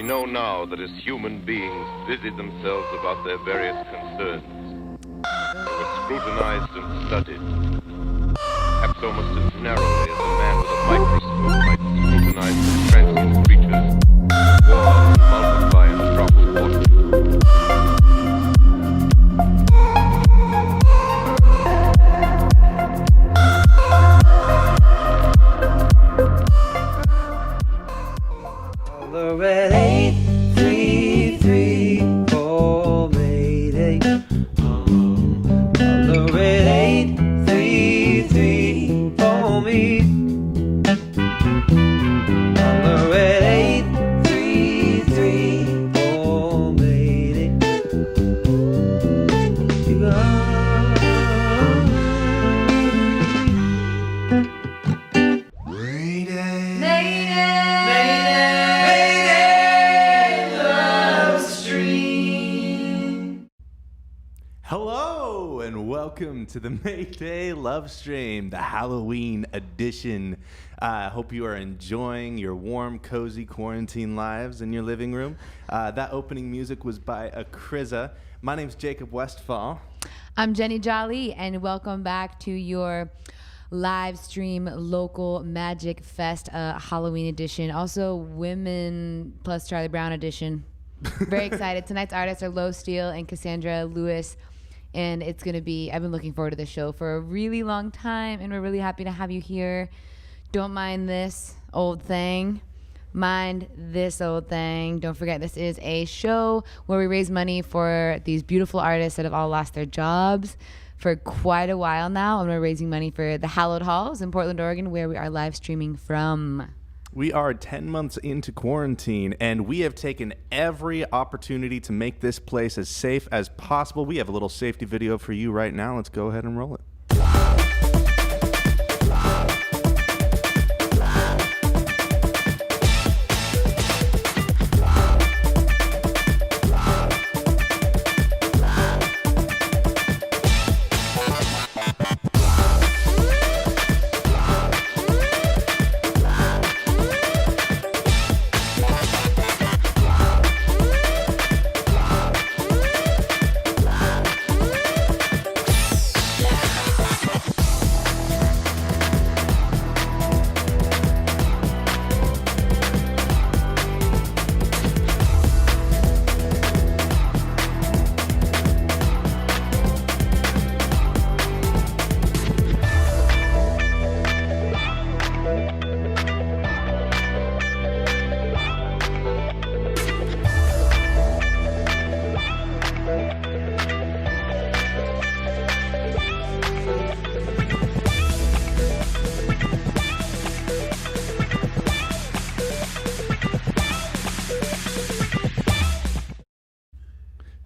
know now that as human beings busied themselves about their various concerns, they were scrutinized and studied, perhaps almost as narrowly as a man with a microscope might scrutinize the transient creatures who war and multiply in a drop of water. Although at 833 for Mayday. Although at 833 for me. Although at 833 for Mayday. You Hello and welcome to the Mayday LoveStream, the Halloween edition. Hope you are enjoying your warm, cozy quarantine lives in your living room. That opening music was by Akriza. My name's Jacob Westfall. I'm Jenny Jolly, and welcome back to your live stream local Magic Fest Halloween edition. Also, Women plus Charlie Brown edition. Very excited. Tonight's artists are Steele and Cassandra Lewis. And it's going to be, I've been looking forward to this show for a really long time, and we're really happy to have you here. Don't mind this old thing. Mind this old thing. Don't forget, this is a show where we raise money for these beautiful artists that have all lost their jobs for quite a while now. And we're raising money for the Hallowed Halls in Portland, Oregon, where we are live streaming from. We are 10 months into quarantine, and we have taken every opportunity to make this place as safe as possible. We have a little safety video for you right now. Let's go ahead and roll it.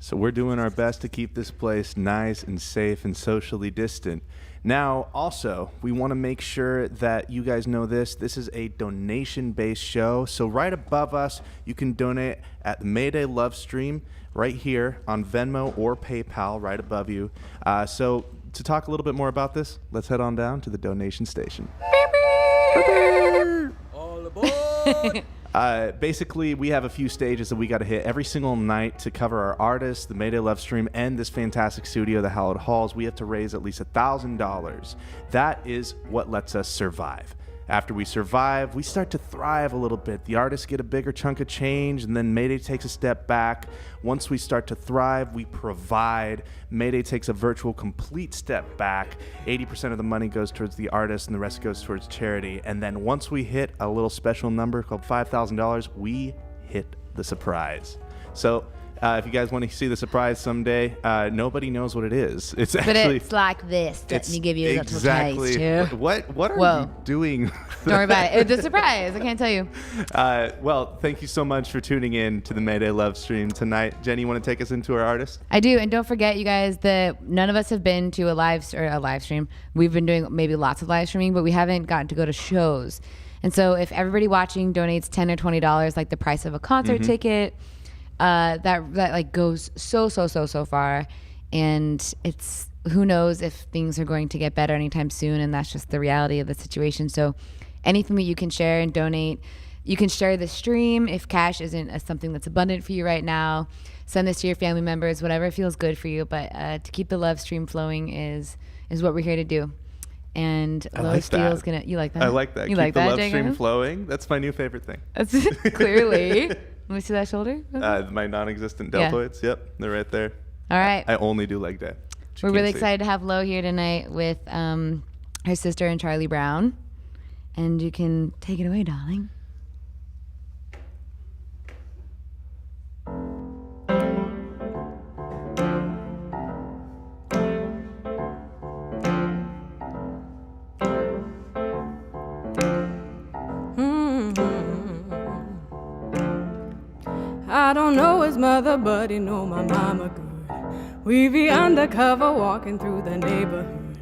So we're doing our best to keep this place nice and safe and socially distant. Now, also, we want to make sure that you guys know this. This is a donation-based show. So right above us, you can donate at the Mayday LoveStream right here on Venmo or PayPal right above you. So to talk a little bit more about this, let's head on down to the donation station. all aboard! Basically, we have a few stages that we got to hit every single night to cover our artists, the Mayday LoveStream, and this fantastic studio, the Hallowed Halls. We have to raise at least $1,000. That is what lets us survive. After we survive, we start to thrive a little bit. The artists get a bigger chunk of change, and then Mayday takes a step back. Once we start to thrive, we provide. Mayday takes a virtual complete step back. 80% of the money goes towards the artist, and the rest goes towards charity. And then once we hit a little special number called $5,000, we hit the surprise. So if you guys want to see the surprise someday, nobody knows what it is. It's But actually, it's like this. Let me give you a little exactly taste too. What are Whoa. you doing? Don't worry about it. It's a surprise. I can't tell you. Well, thank you so much for tuning in to the Mayday LoveStream tonight. Jenny, you want to take us into our artist? I do, and don't forget, you guys, that none of us have been to a live stream. We've been doing maybe lots of live streaming, but we haven't gotten to go to shows. And so, if everybody watching donates $10 or $20, like the price of a concert ticket, that like goes so far, and it's who knows if things are going to get better anytime soon, and that's just the reality of the situation. So, anything that you can share and donate You can share the stream if cash isn't something that's abundant for you right now. Send this to your family members, whatever feels good for you. But to keep the love stream flowing is what we're here to do. And Steele's gonna. You like that? I like that. You Keep like the that, love Jacob? stream flowing. That's my new favorite thing. That's clearly. Let me see that shoulder. My non-existent deltoids. Yep, they're right there. All right. I only do leg day. We're really excited to have Lo here tonight with her sister and Charlie Brown. And you can take it away, darling. I don't know his mother, but he know my mama good. We be undercover walking through the neighborhood.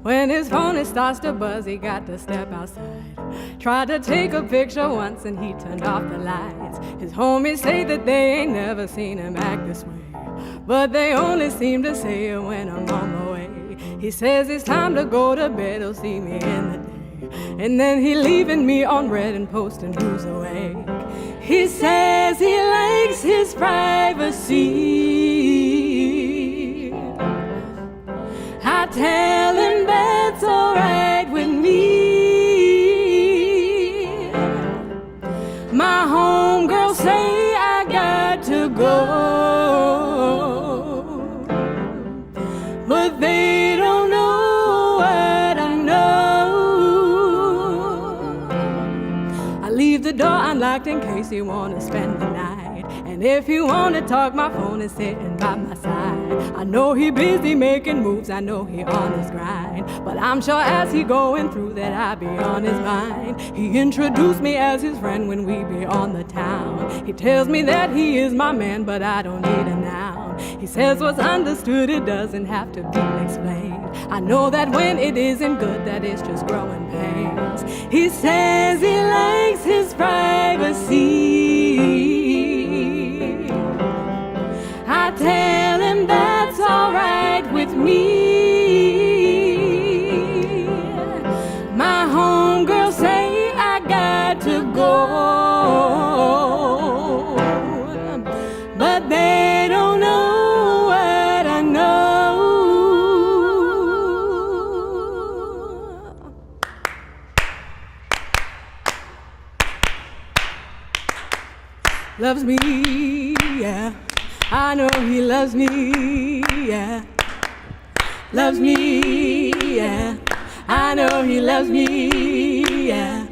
When his phone starts to buzz, he got to step outside. Tried to take a picture once and he turned off the lights. His homies say that they ain't never seen him act this way, but they only seem to say it when I'm on my way. He says it's time to go to bed, he'll see me in the day. And then he leaving me on red and posting who's awake. He says he likes his privacy. I tell him that's alright with me. My homegirls say I got to go, but they don't know what I know. I leave the door unlocked in case you wanna spend the night. And if you wanna talk, my phone is sitting by my side. I know he busy making moves, I know he on his grind, but I'm sure as he going through that I be on his mind. He introduced me as his friend when we be on the town. He tells me that he is my man, but I don't need a noun. He says what's understood, it doesn't have to be explained. I know that when it isn't good, that it's just growing pains. He says he likes his privacy. I tell him that's alright with me. My homegirls say I got to go, but they don't know what I know. Loves me, yeah. I know he loves me, yeah. Loves me, yeah. I know he loves me, yeah.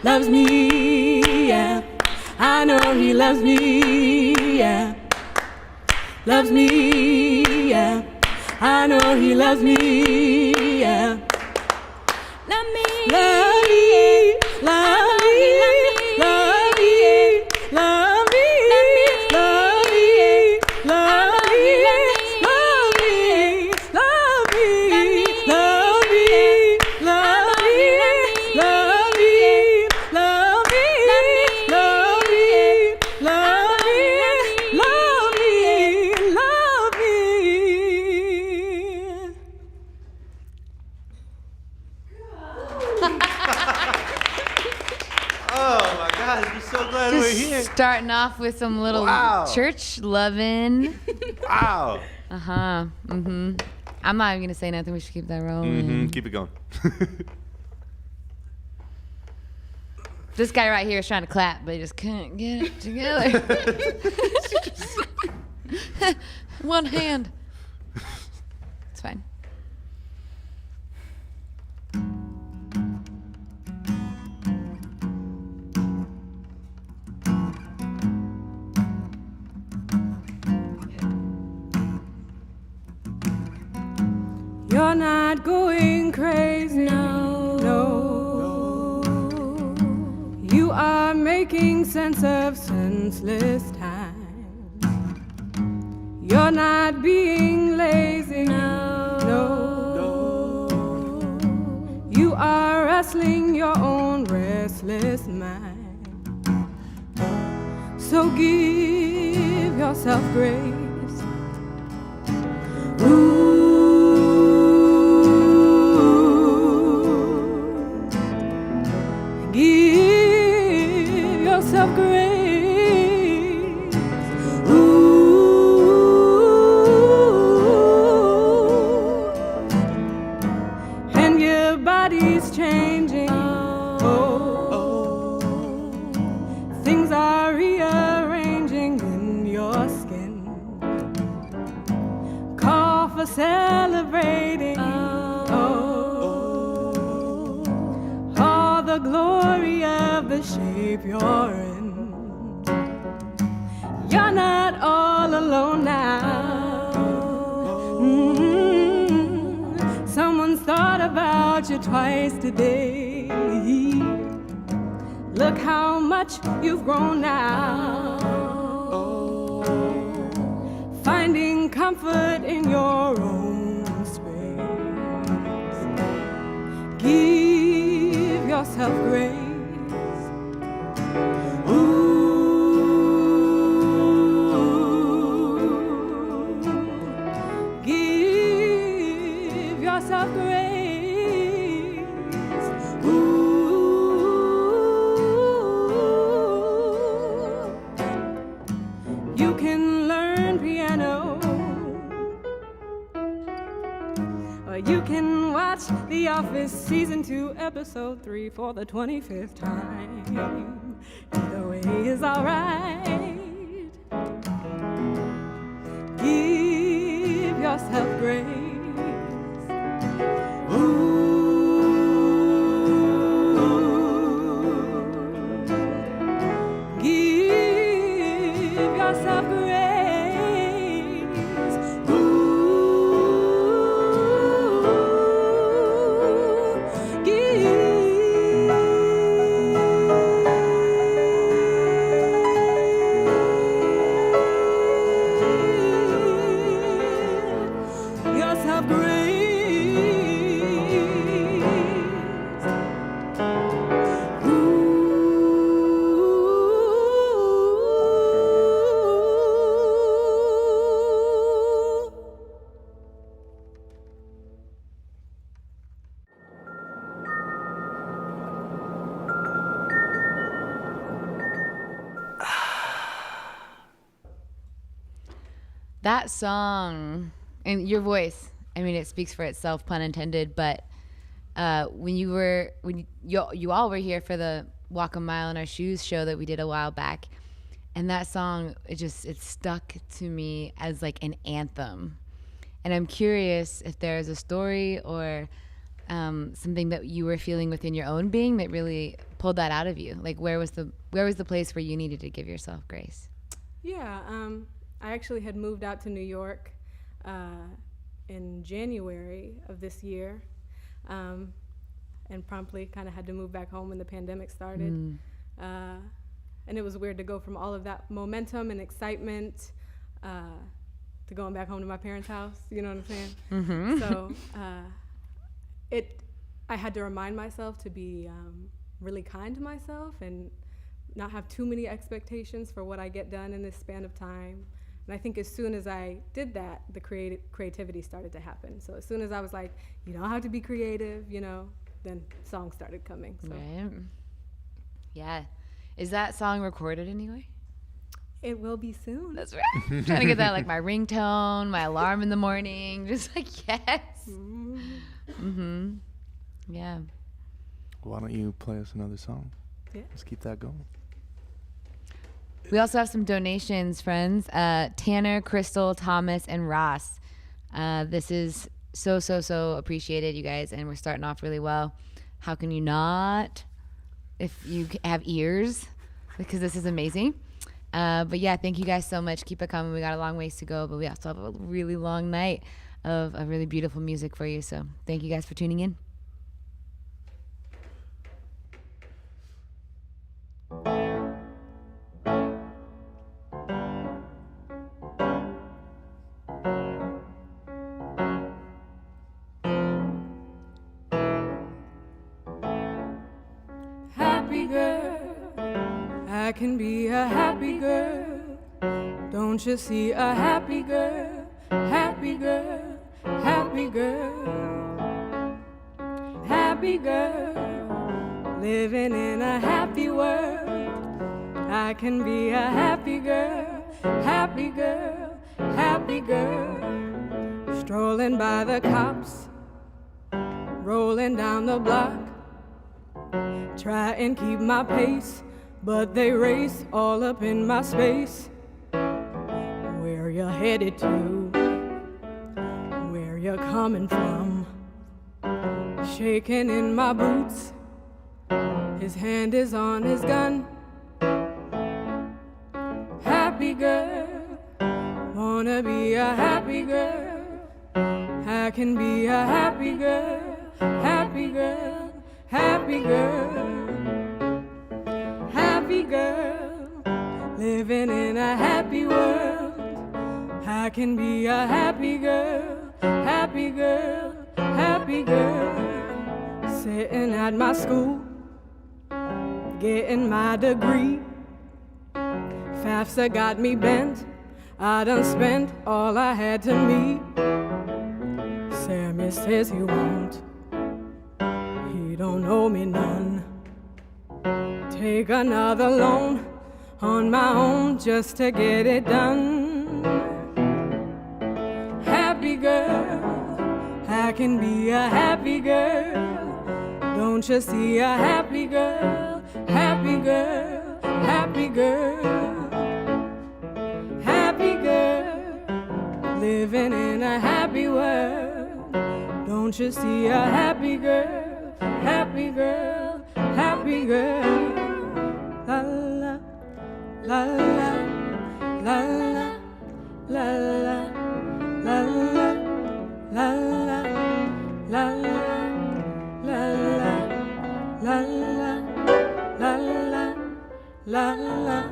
Loves me, yeah. I know he loves me, yeah. Loves me, yeah. I know he loves me, yeah. Love me, love me, love me, love me, love me. Starting off with some little church loving. Wow. I'm not even gonna say nothing. We should keep that rolling. Keep it going. This guy right here is trying to clap, but he just couldn't get it together. One hand. It's fine. You're not going crazy, no. You are making sense of senseless time. You're not being lazy, no. You are wrestling your own restless mind. So give yourself grace. Ooh. Give yourself grace. Ooh, and your body's changing. Oh, things are rearranging in your skin. Call for celebrating. All the glory of the shape you're in. You're not all alone now. Someone's thought about you twice today. Look how much you've grown now. Finding comfort in your own space. Give yourself grace. Give yourself grace. You can learn piano, or you can watch The Office Season 2, Episode 3 for the 25th time. Either way is alright. Give yourself grace. Give yourself grace. Give yourself grace. That song and your voice, I mean, it speaks for itself, pun intended. But when you all were here for the Walk a Mile in Our Shoes show that we did a while back, and that song, it stuck to me as like an anthem. And I'm curious if there's a story or something that you were feeling within your own being that really pulled that out of you. Like where was the place where you needed to give yourself grace? Yeah, I actually had moved out to New York in January of this year, and promptly kind of had to move back home when the pandemic started. And it was weird to go from all of that momentum and excitement to going back home to my parents' house, you know what I'm saying? Mm-hmm. So I had to remind myself to be really kind to myself and not have too many expectations for what I get done in this span of time. And I think as soon as I did that, the creativity started to happen. So as soon as I was like, you don't have to be creative, then songs started coming. So. Right. Yeah. Is that song recorded anyway? It will be soon. That's right. I'm trying to get that like my ringtone, my alarm in the morning. Just like, yes. Mm-hmm. Yeah. Why don't you play us another song? Yeah. Let's keep that going. We also have some donations, friends. Tanner, Crystal, Thomas, and Ross. This is so appreciated, you guys, and we're starting off really well. How can you not if you have ears? Because this is amazing. But yeah, thank you guys so much. Keep it coming. We got a long ways to go, but we also have a really long night of really beautiful music for you. So thank you guys for tuning in. I can be a happy girl. Don't you see a happy girl, happy girl, happy girl, happy girl, living in a happy world. I can be a happy girl, happy girl, happy girl. Strolling by the cops, rolling down the block. Try and keep my pace, but they race all up in my space. Where you headed to? Where you coming from? Shaking in my boots, his hand is on his gun. Happy girl, wanna be a happy girl. I can be a happy girl, happy girl, happy girl. Happy girl, living in a happy world. I can be a happy girl, happy girl, happy girl. Sitting at my school, getting my degree. FAFSA got me bent, I done spent all I had to meet. Sammy says he won't, he don't owe me none. Take another loan on my own just to get it done. Happy girl, I can be a happy girl. Don't you see a happy girl, happy girl, happy girl. Happy girl, living in a happy world. Don't you see a happy girl, happy girl, happy girl. La la, la la, la la, la la, la la, la la, la la, la la, la la, la la, la la.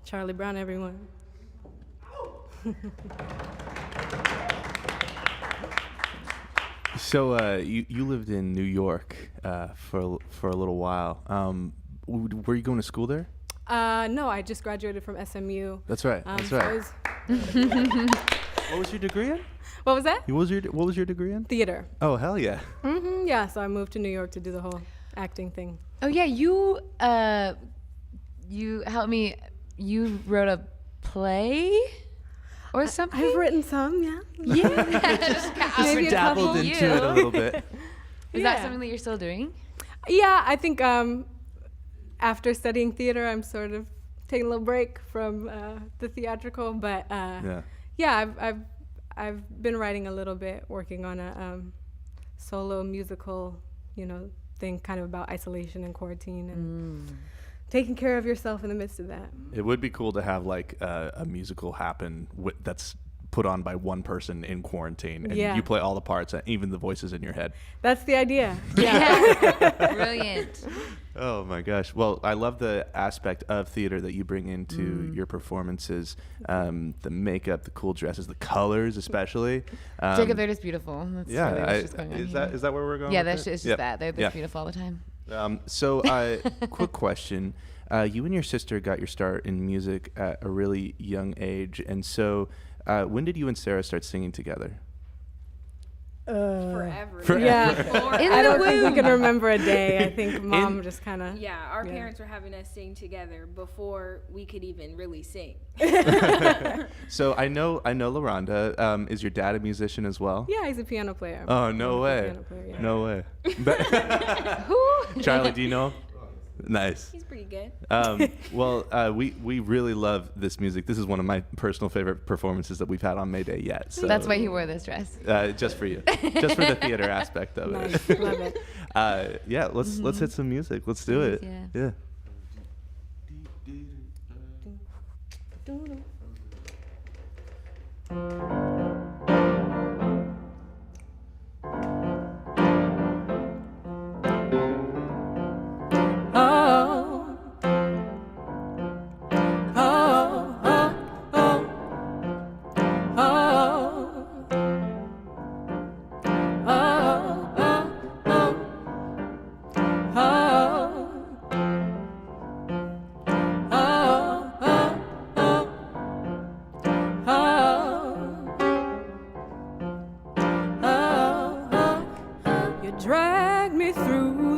Charlie Brown, everyone. So you lived in New York for a little while. Were you going to school there? No, I just graduated from SMU. That's right. That's so right. What was your degree in? What was that? What was your degree in? Theater. Oh, hell yeah. Yeah, so I moved to New York to do the whole acting thing. Oh yeah, you helped me. You wrote a play or something? I've written some, yeah. Yeah. Just Maybe a dabbled couple. into it a little bit. Is that something that you're still doing? Yeah, I think after studying theater, I'm sort of taking a little break from the theatrical, but yeah, I've been writing a little bit, working on a solo musical, thing kind of about isolation and quarantine and taking care of yourself in the midst of that. It would be cool to have like a musical happen that's put on by one person in quarantine, and you play all the parts, even the voices in your head. That's the idea. Yeah. Brilliant. Oh my gosh. Well, I love the aspect of theater that you bring into your performances. The makeup, the cool dresses, the colors especially. Jacob, they're just beautiful. That's really what's just going on here. Is that where we're going? Yeah, with it's just that. They're beautiful all the time. So, quick question. You and your sister got your start in music at a really young age. And so when did you and Sarah start singing together? Forever. Yeah. I don't think we can remember a day. I think mom just kind of. Yeah, our parents were having us sing together before we could even really sing. So I know LaRonda. Is your dad a musician as well? Yeah, he's a piano player. Oh, no way. No way. Charlie, do you know? Nice. He's pretty good. Well, we really love this music. This is one of my personal favorite performances that we've had on Mayday yet. So that's why he wore this dress. Just for you, just for the theater aspect of Nice. it. Love it. Yeah, let's hit some music. Let's do it. Yeah.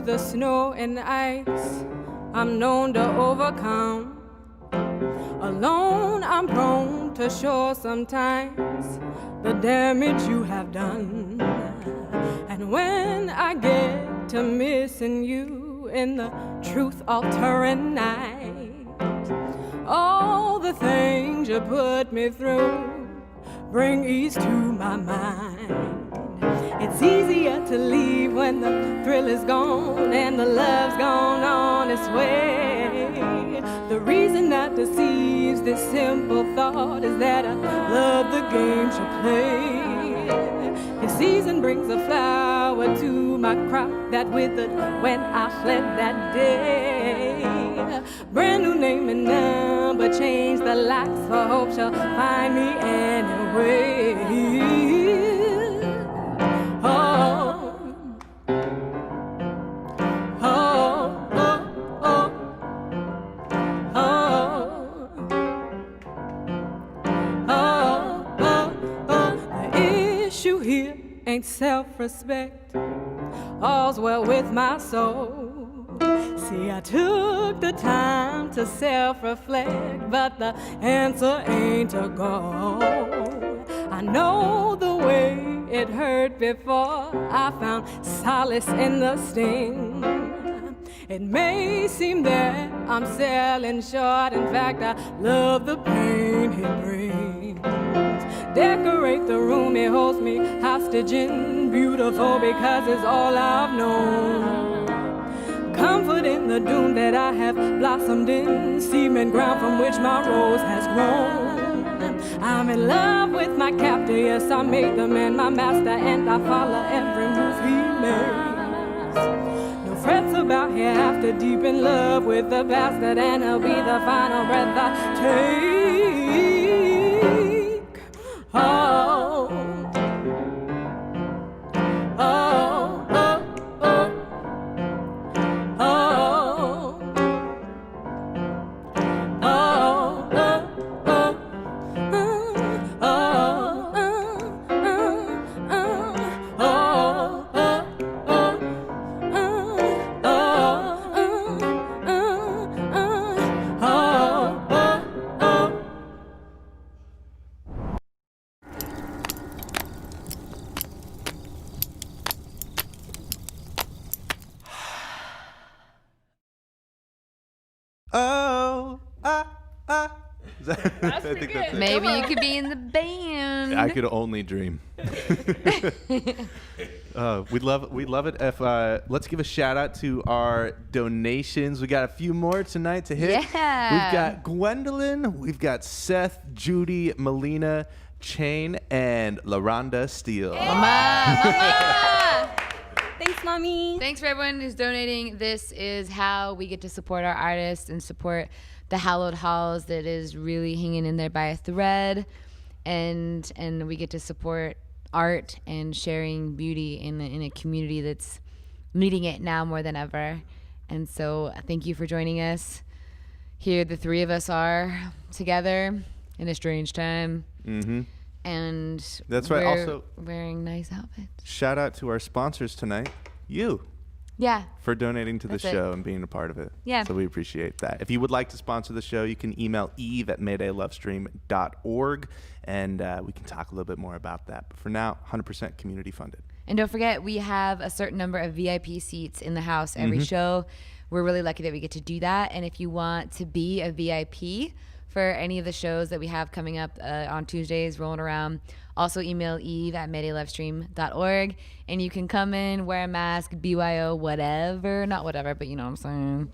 the snow and ice I'm known to overcome. Alone I'm prone to show sometimes the damage you have done. And when I get to missing you in the truth-altering night, all the things you put me through bring ease to my mind. It's easier to leave when the thrill is gone and the love's gone on its way. The reason that deceives this simple thought is that I love the games you play. The season brings a flower to my crop that withered when I fled that day. Brand new name and number, change the locks for hope she'll find me anyway. Ain't self-respect, all's well with my soul. See, I took the time to self-reflect, but the answer ain't to go. I know the way it hurt before I found solace in the sting. It may seem that I'm selling short, in fact I love the pain it brings. Decorate the room, it holds me hostage and beautiful because it's all I've known. Comfort in the doom that I have blossomed in, cement ground from which my rose has grown. I'm in love with my captor, yes, I made the man my master, and I follow every move he makes. No frets about hereafter, deep in love with the bastard, and he'll be the final breath I take. Oh, oh, oh, oh, oh, I think that's it. Maybe you could be in the band. I could only dream. We'd love it if let's give a shout out to our donations. We got a few more tonight to hit. Yeah. We've got Gwendolyn, we've got Seth, Judy, Melina, Chain, and LaRonda Steele. Mama! Thanks, Mommy. Thanks for everyone who's donating. This is how we get to support our artists and support the Hallowed Halls that is really hanging in there by a thread, and we get to support art and sharing beauty in a community that's needing it now more than ever. And so thank you for joining us. Here the three of us are together in a strange time. Mm-hmm. And that's right. we're Also wearing nice outfits. Shout out to our sponsors tonight, you. Yeah. For donating to the That's it. show and being a part of it. Yeah. So we appreciate that. If you would like to sponsor the show, you can email eve@maydaylovestream.org, and we can talk a little bit more about that. But for now, 100% community funded. And don't forget, we have a certain number of VIP seats in the house every show. We're really lucky that we get to do that. And if you want to be a VIP for any of the shows that we have coming up on Tuesdays, rolling around, also email eve@maydaylovestream.org, and you can come in, wear a mask, BYO, whatever, not whatever, but you know what I'm saying,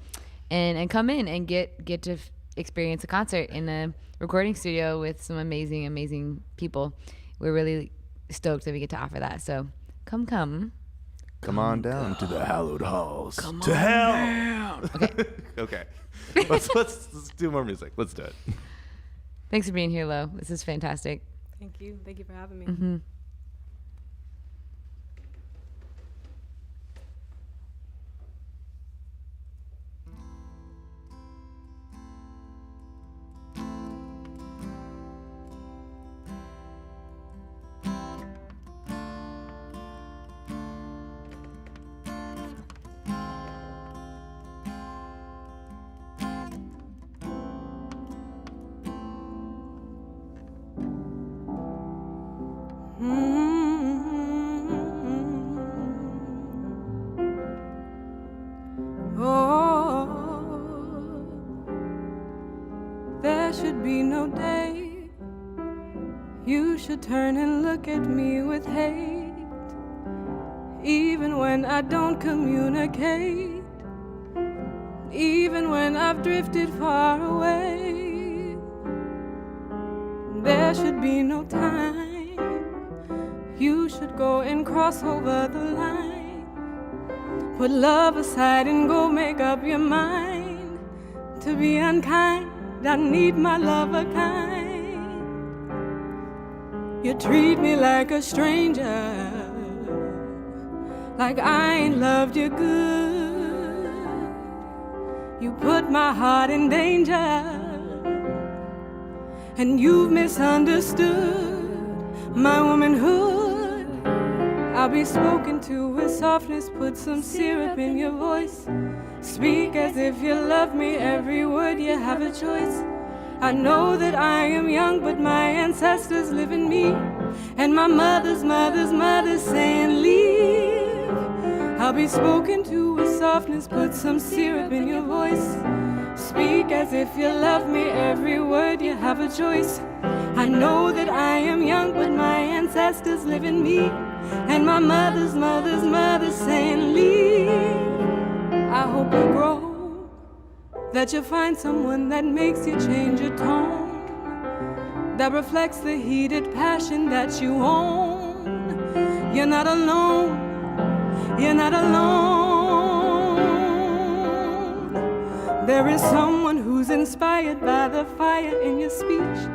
and come in and get to experience a concert in a recording studio with some amazing people. We're really stoked that we get to offer that. So come on down to the Hallowed Halls. Come to on hell. down. Okay. Okay. Let's do more music. Let's do it. Thanks for being here, Lo. This is fantastic. Thank you for having me. Mm-hmm. be no day you should turn and look at me with hate. Even when I don't communicate, even when I've drifted far away, there should be no time you should go and cross over the line. Put love aside and go make up your mind. To be unkind, I need my lover kind. You treat me like a stranger, like I ain't loved you good. You put my heart in danger, and you've misunderstood my womanhood. I'll be spoken to with softness, put some syrup in your voice. Speak as if you love me, every word you have a choice. I know that I am young, but my ancestors live in me, and my mother's saying leave. I'll be spoken to with softness, put some syrup in your voice. Speak as if you love me, every word you have a choice. I know that I am young, but my ancestors live in me, and my mother's saying leave. I hope you grow, that you find someone that makes you change your tone, that reflects the heated passion that you own. You're not alone, you're not alone. There is someone who's inspired by the fire in your speech,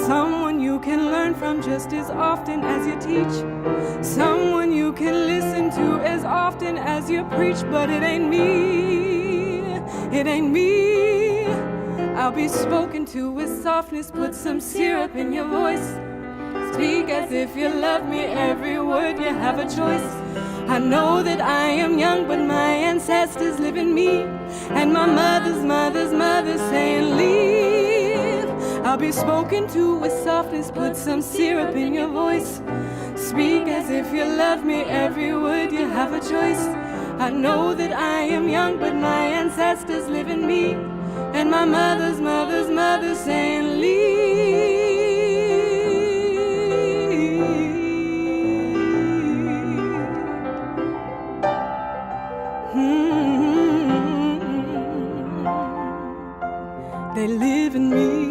someone you can learn from just as often as you teach, someone you can listen to as often as you preach. But it ain't me, it ain't me. I'll be spoken to with softness, put some syrup in your voice. Speak as if you love me, every word you have a choice. I know that I am young, but my ancestors live in me, and my mother's saying leave. I'll be spoken to with softness, put some syrup in your voice. Speak as if you love me, every word you have a choice. I know that I am young, but my ancestors live in me, and my mother's saying leave. They live in me.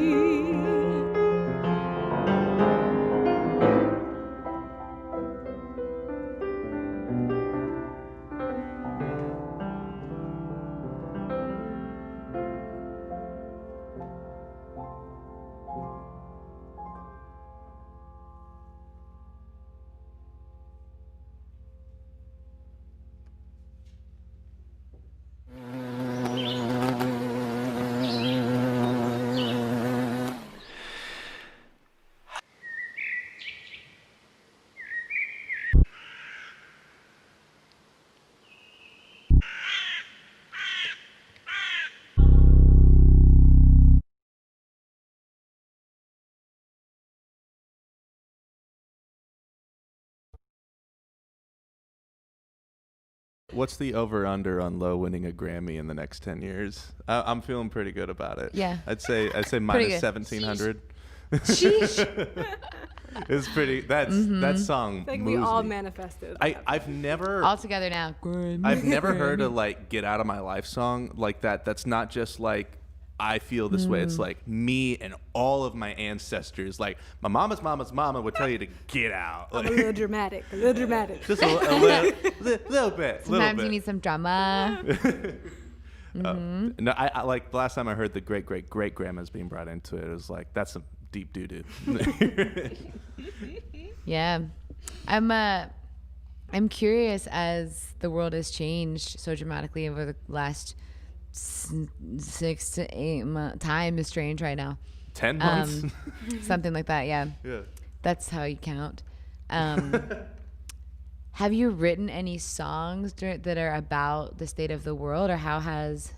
What's the over/under on Low winning a Grammy in the next 10 years? I'm feeling pretty good about it. Yeah. I'd say minus 1,700. Sheesh. It's pretty. That song Like moves we all me. manifested. I've never All together now. I've never heard a like get out of my life song like that. That's not just like I feel this way. It's like me and all of my ancestors. Like my mama's mama would tell you to get out. I'm Like, a little dramatic, a little dramatic. just a little bit. Sometimes you need some drama. No, I like the last time I heard the great grandmas being brought into it. It was like that's some deep doo doo. Yeah. I'm curious, as the world has changed so dramatically over the last 6 to 8 months. Time is strange right now. 10 months. Something like that. Yeah. Yeah. That's how you count. Have you written any songs that are about the state of the world, or how has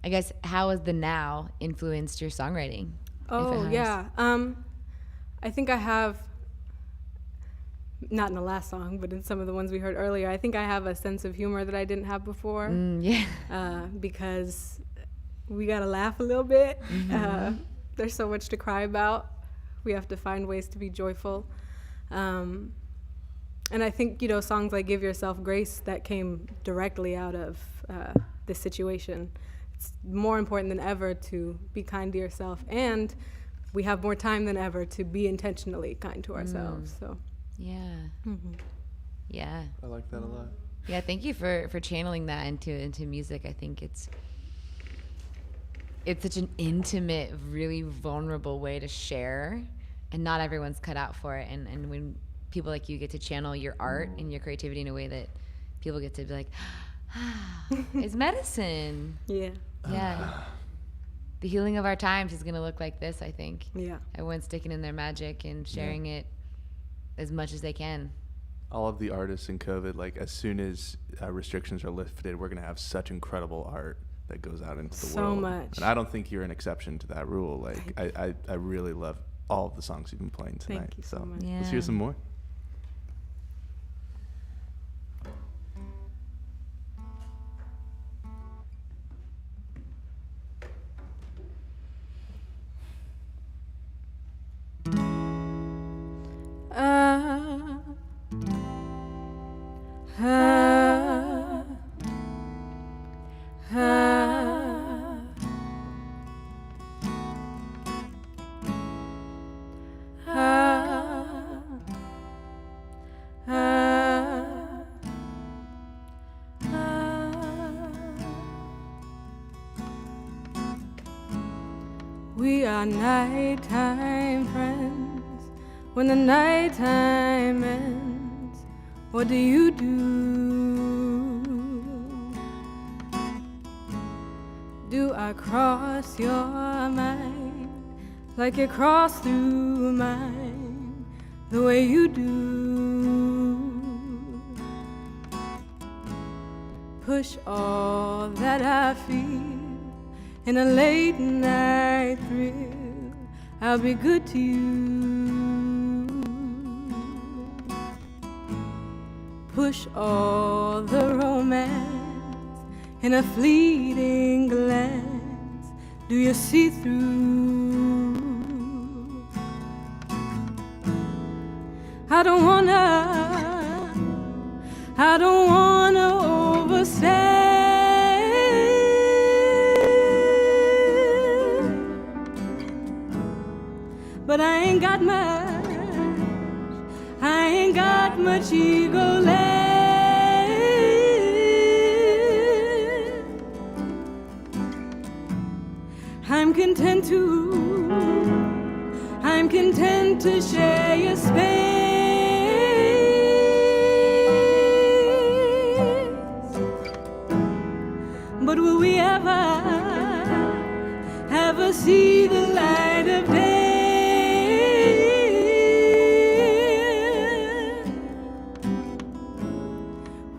the now influenced your songwriting? Oh, yeah. I think I have, not in the last song, but in some of the ones we heard earlier, I think I have a sense of humor that I didn't have before. Yeah. Because we got to laugh a little bit. there's so much to cry about. We have to find ways to be joyful. And I think, you know, songs like Give Yourself Grace that came directly out of this situation. It's more important than ever to be kind to yourself, and we have more time than ever to be intentionally kind to ourselves. So Yeah. Yeah. I like that a lot. Yeah, thank you for channeling that into music. I think it's such an intimate, really vulnerable way to share, and not everyone's cut out for it. And when people like you get to channel your art and your creativity in a way that people get to be like, it's medicine. yeah. Yeah. The healing of our times is going to look like this, I think. Yeah. Everyone's sticking in their magic and sharing it as much as they can. All of the artists in COVID, like as soon as restrictions are lifted, we're going to have such incredible art that goes out into the world. So much. And I don't think you're an exception to that rule. Like I really love all of the songs you've been playing tonight. Thank you so much. Let's Yeah. hear some more. We are nighttime friends. When the nighttime ends, what do you do? Do I cross your mind like you cross through mine, the way you do? Push all that I feel in a late night thrill, I'll be good to you. Push all the romance in a fleeting glance, do you see through? I don't wanna overstay, but I ain't got much ego left. I'm content to share your space. But will we ever see the light of day?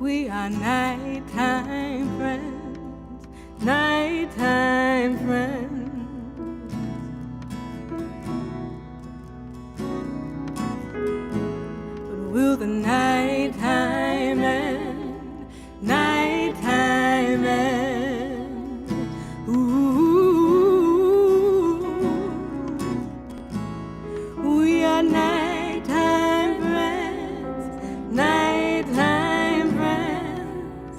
We are nighttime friends, nighttime friends. But will the nighttime end, nighttime end? Ooh, we are nighttime friends, nighttime friends.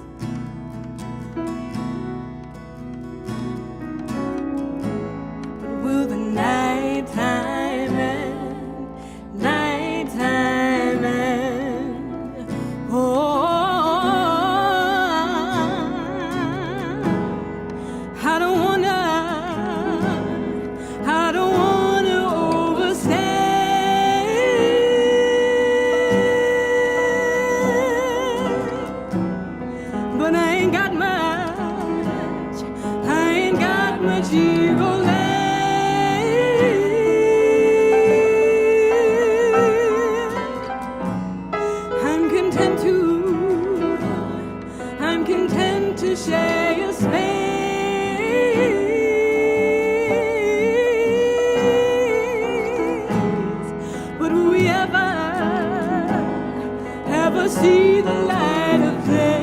But will the nighttime end, nighttime end? Oh, I don't wanna overstay, but I ain't got much ego left. I'm content to share your space. But will we ever see the light of day?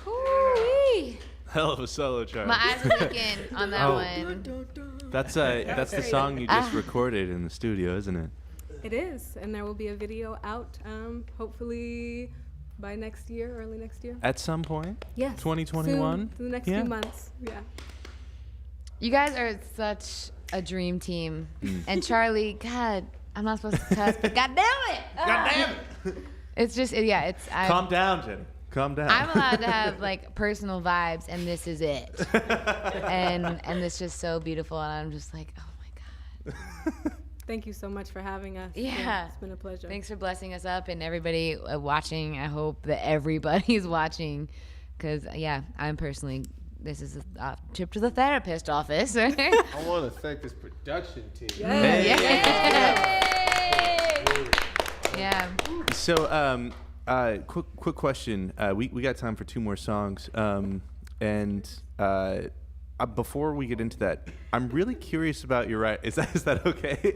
Ooh-wee. Hell of a solo, Charlie. My eyes are leaking on that one. That's the song you just recorded in the studio, isn't it? It is, and there will be a video out, hopefully by next year, early next year. At some point? Yes. 2021? Soon, the next Yeah. few months. Yeah. You guys are such a dream team. And Charlie, God, I'm not supposed to cuss, but God damn it! God damn it! It's just, yeah, it's. Calm down, Jenny. Calm down. I'm allowed to have like personal vibes, and this is it. and it's just so beautiful, and I'm just like, oh my God. Thank you so much for having us. Yeah. It's been a pleasure. Thanks for blessing us up, and everybody watching. I hope that everybody's watching, because yeah, I'm personally. This is a trip to the therapist office. I want to thank this production team. Yeah. So, quick question. We got time for 2 more songs. Before we get into that, I'm really curious about your right. Is that okay?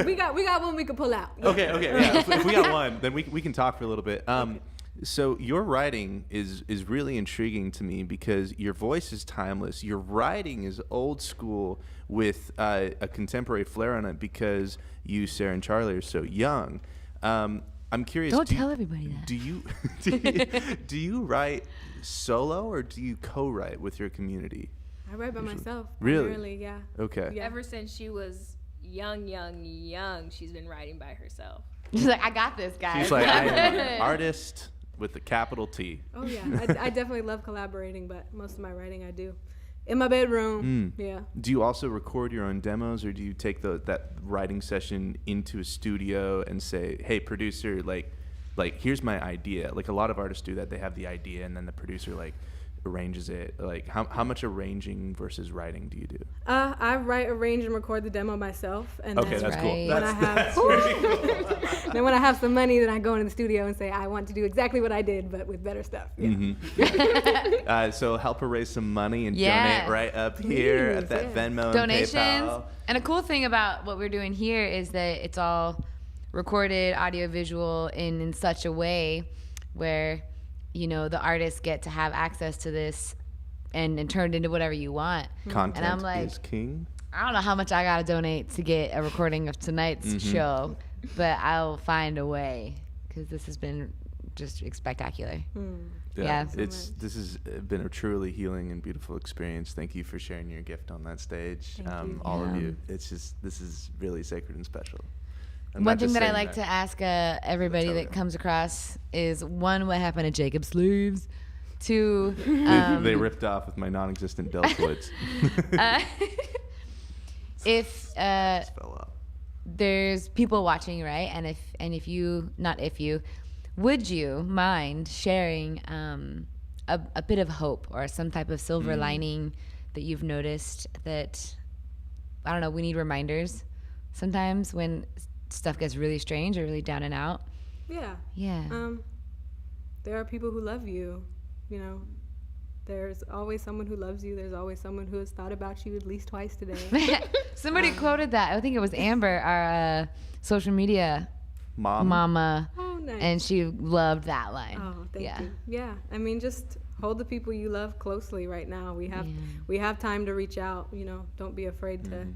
We got one we could pull out. Okay. Yeah. If we got one, then we can talk for a little bit. So your writing is really intriguing to me because your voice is timeless. Your writing is old school with a contemporary flair on it because you, Sarah, and Charlie are so young. I'm curious. Don't tell everybody that. Do you write solo or do you co-write with your community? I write by myself. Really? Primarily, yeah. Okay. Yeah. Ever since she was young, she's been writing by herself. She's like, I got this, guys. She's like, I am an artist with a capital T. Oh yeah, I definitely love collaborating, but most of my writing I do in my bedroom. Yeah. Do you also record your own demos, or do you take that writing session into a studio and say, "Hey, producer, like, here's my idea." Like a lot of artists do that. They have the idea, and then the producer arranges it. Like, how much arranging versus writing do you do? I write, arrange, and record the demo myself, and Okay, then that's cool. right. when I have then when I have some money, then I go into the studio and say I want to do exactly what I did, but with better stuff. Yeah. So help her raise some money and Yeah. donate right up here Please, at that yeah. Venmo Donations. and PayPal. And a cool thing about what we're doing here is that it's all recorded, audio, visual in such a way where, you know, the artists get to have access to this and turn it into whatever you want. Content And I'm like, is king. I don't know how much I got to donate to get a recording of tonight's show, but I'll find a way because this has been just spectacular. Yeah. This has been a truly healing and beautiful experience. Thank you for sharing your gift on that stage. Thank you. All of Yeah. you. This is really sacred and special. I'm One not thing just that I saying like to ask everybody Tell that you. comes across is, one, what happened to Jacob's sleeves? Two, They ripped off with my non-existent deltoids. if Just fell off. there's people watching, right? And if you, would you mind sharing a bit of hope or some type of silver lining that you've noticed that, I don't know, we need reminders sometimes when stuff gets really strange or really down and out? Yeah. Yeah. There are people who love you. You know, there's always someone who loves you. There's always someone who has thought about you at least twice today. Somebody quoted that. I think it was Amber, our social media mama, Oh, nice. and she loved that line. Oh, thank yeah. you. Yeah, I mean, just hold the people you love closely right now. We have time to reach out. You know, don't be afraid to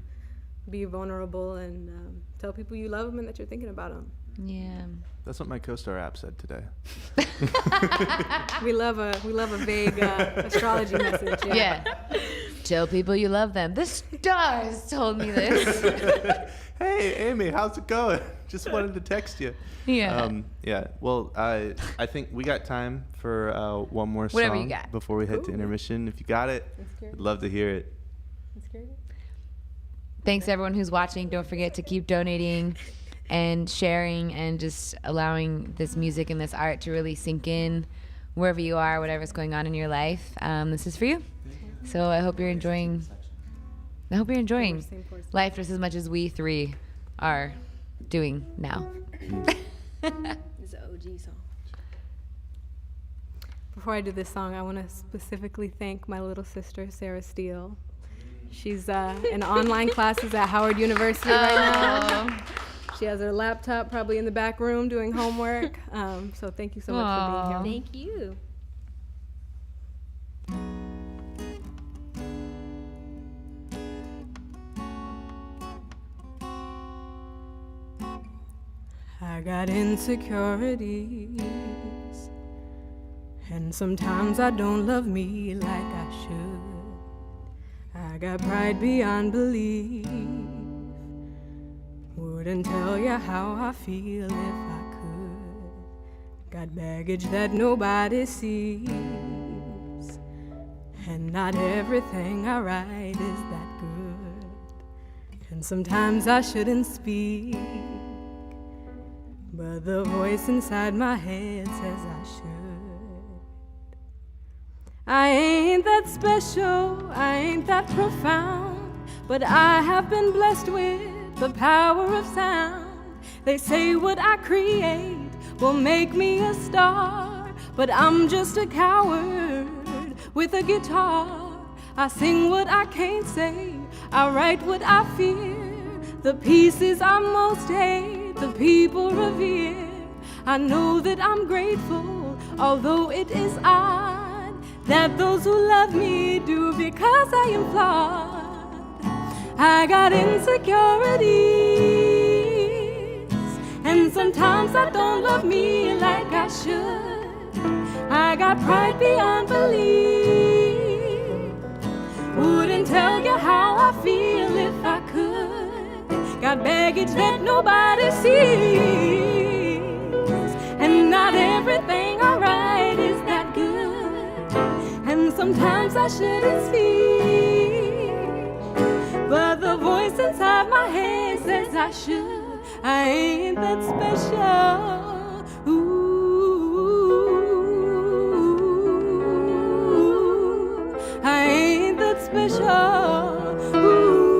be vulnerable and tell people you love them and that you're thinking about them. Yeah. That's what my co-star app said today. We love a vague astrology message. Yeah. Tell people you love them. The stars told me this. Hey, Amy, how's it going? Just wanted to text you. Yeah. Yeah. Well, I think we got time for one more song Whatever you got. before we head to intermission. If you got it, I'd love to hear it. Thanks to everyone who's watching. Don't forget to keep donating and sharing and just allowing this music and this art to really sink in wherever you are, whatever's going on in your life. This is for you. So I hope you're enjoying life just as much as we three are doing now. It's an OG song. Before I do this song, I want to specifically thank my little sister, Sarah Steele. She's in online classes at Howard University right now. She has her laptop probably in the back room doing homework. So thank you so much for being here. Thank you. I got insecurities, and sometimes I don't love me like I should. I got pride beyond belief, wouldn't tell you how I feel if I could. Got baggage that nobody sees, and not everything I write is that good. And sometimes I shouldn't speak, but the voice inside my head says I should. I ain't that special, I ain't that profound, but I have been blessed with the power of sound. They say what I create will make me a star, but I'm just a coward with a guitar. I sing what I can't say, I write what I fear. The pieces I most hate, the people revere. I know that I'm grateful, although it is odd that those who love me do, because I am flawed. I got insecurities, and sometimes I don't love me like I should. I got pride beyond belief, wouldn't tell you how I feel if I could. Got baggage that nobody sees, and not everything I write is that good. And sometimes I shouldn't speak, but the voice inside my head says I should. I ain't that special. Ooh, I ain't that special. Ooh,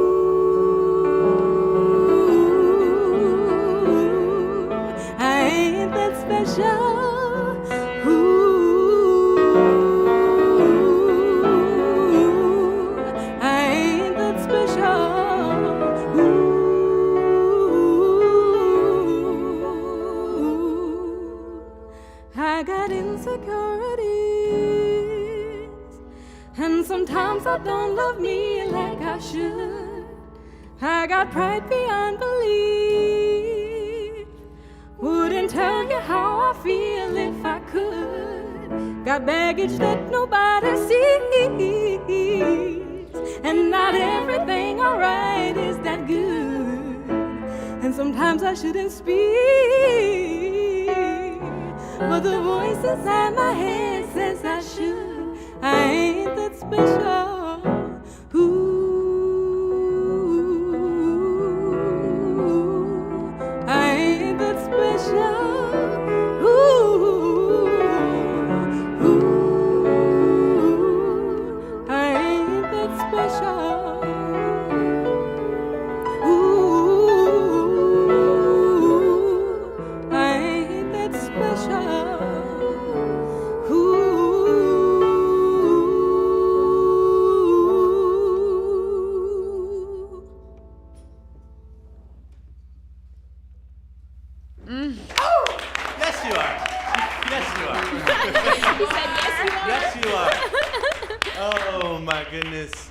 I ain't that special. I got insecurities, and sometimes I don't love me like I should. I got pride beyond belief, wouldn't tell you how I feel if I could. Got baggage that nobody sees, and not everything I write is that good. And sometimes I shouldn't speak, but the voice inside my head says I should. I ain't that special. Ooh, I ain't that special. Ooh, ooh, I ain't that special. Ooh, I ain't that special. Yes, you are. Yes, you are. He said, yes, you are. Yes, you are. Oh my goodness.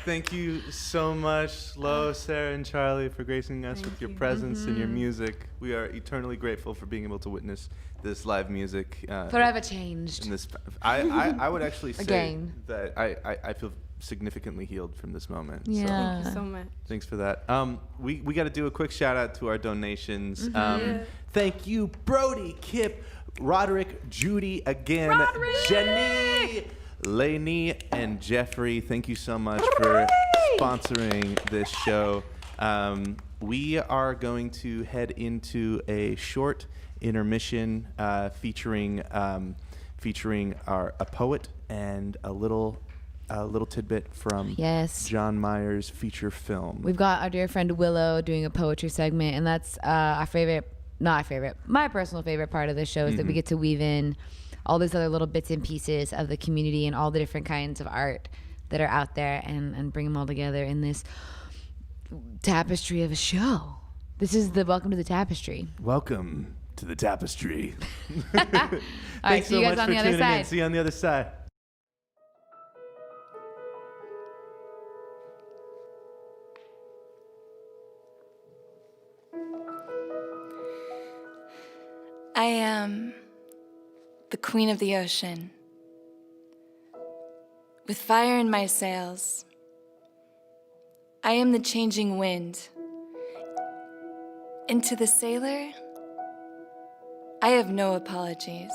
Thank you so much, Lo, Sarah, and Charlie, for gracing us with your presence and your music. We are eternally grateful for being able to witness this live music. Forever changed. In this, I would actually say Again. that I feel significantly healed from this moment. Yeah. Thank you so much. Thanks for that. We got to do a quick shout out to our donations. Mm-hmm. Thank you, Brody, Kip, Roderick, Judy again, Jenny, Lainey, and Jeffrey. Thank you so much for sponsoring this show. We are going to head into a short intermission featuring a poet and a little tidbit from John Mayer's feature film. We've got our dear friend Willow doing a poetry segment, and that's my personal favorite part of this show is that we get to weave in all these other little bits and pieces of the community and all the different kinds of art that are out there and bring them all together in this tapestry of a show. This is the Welcome to the Tapestry. Welcome to the Tapestry. All right, see you guys much on for the other tuning in. side. See you on the other side. I am the queen of the ocean. With fire in my sails, I am the changing wind. And to the sailor, I have no apologies.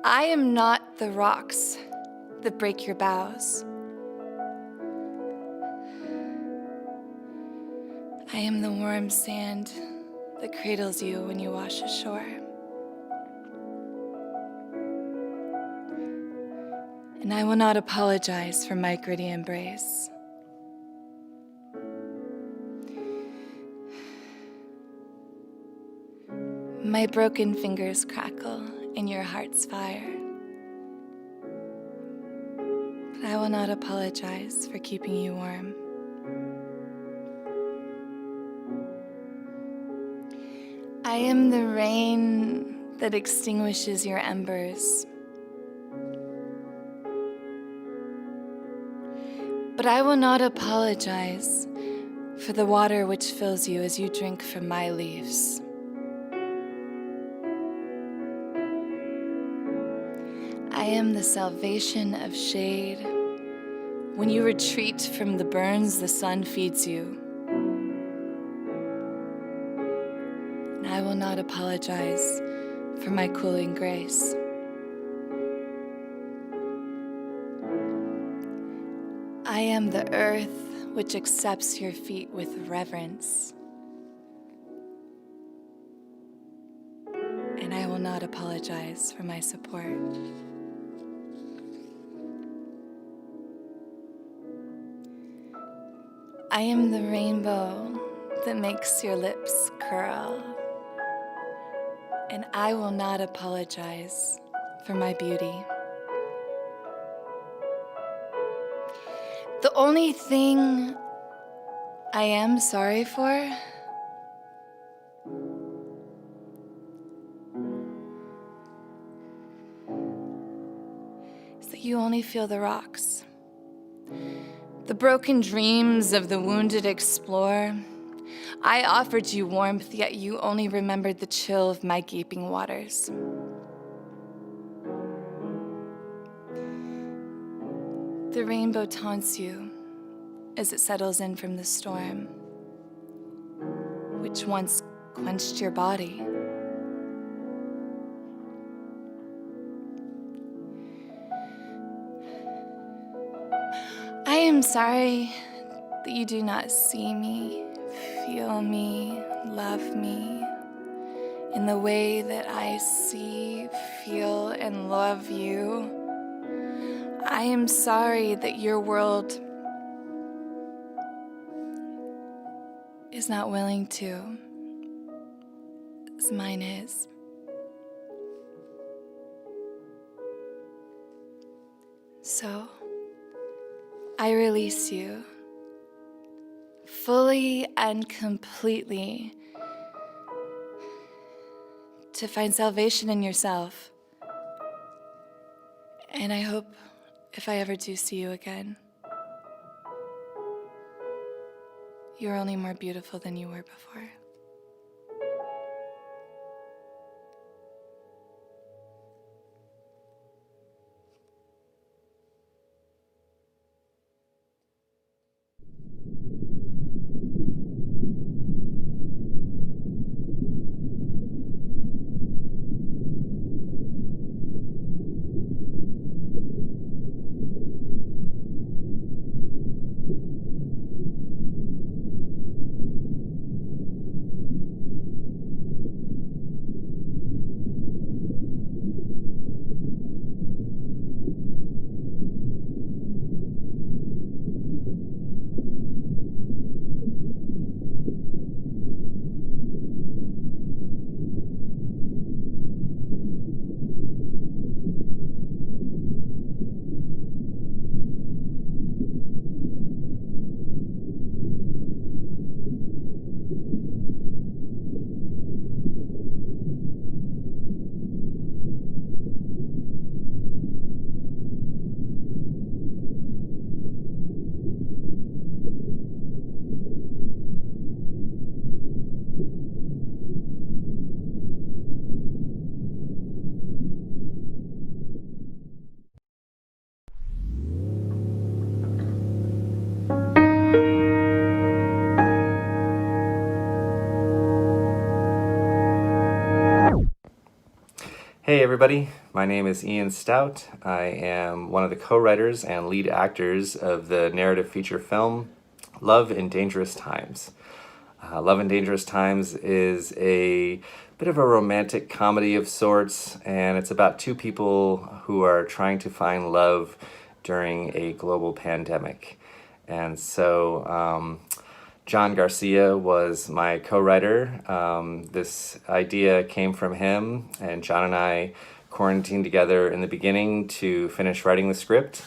I am not the rocks that break your bows. I am the warm sand that cradles you when you wash ashore. And I will not apologize for my gritty embrace. My broken fingers crackle in your heart's fire. But I will not apologize for keeping you warm. I am the rain that extinguishes your embers. But I will not apologize for the water which fills you as you drink from my leaves. I am the salvation of shade. When you retreat from the burns, the sun feeds you. And I will not apologize for my cooling grace. I am the earth which accepts your feet with reverence. And I will not apologize for my support. I am the rainbow that makes your lips curl. And I will not apologize for my beauty. The only thing I am sorry for is that you only feel the rocks. The broken dreams of the wounded explorer. I offered you warmth, yet you only remembered the chill of my gaping waters. The rainbow taunts you as it settles in from the storm, which once quenched your body. I am sorry that you do not see me, feel me, love me in the way that I see, feel, and love you. I am sorry that your world is not willing to, as mine is. So, I release you fully and completely to find salvation in yourself. And I hope if I ever do see you again, you're only more beautiful than you were before. Hey everybody, my name is Ian Stout. I am one of the co-writers and lead actors of the narrative feature film Love in Dangerous Times. Love in Dangerous Times is a bit of a romantic comedy of sorts, and it's about two people who are trying to find love during a global pandemic. And so John Garcia was my co-writer. This idea came from him, and John and I quarantined together in the beginning to finish writing the script.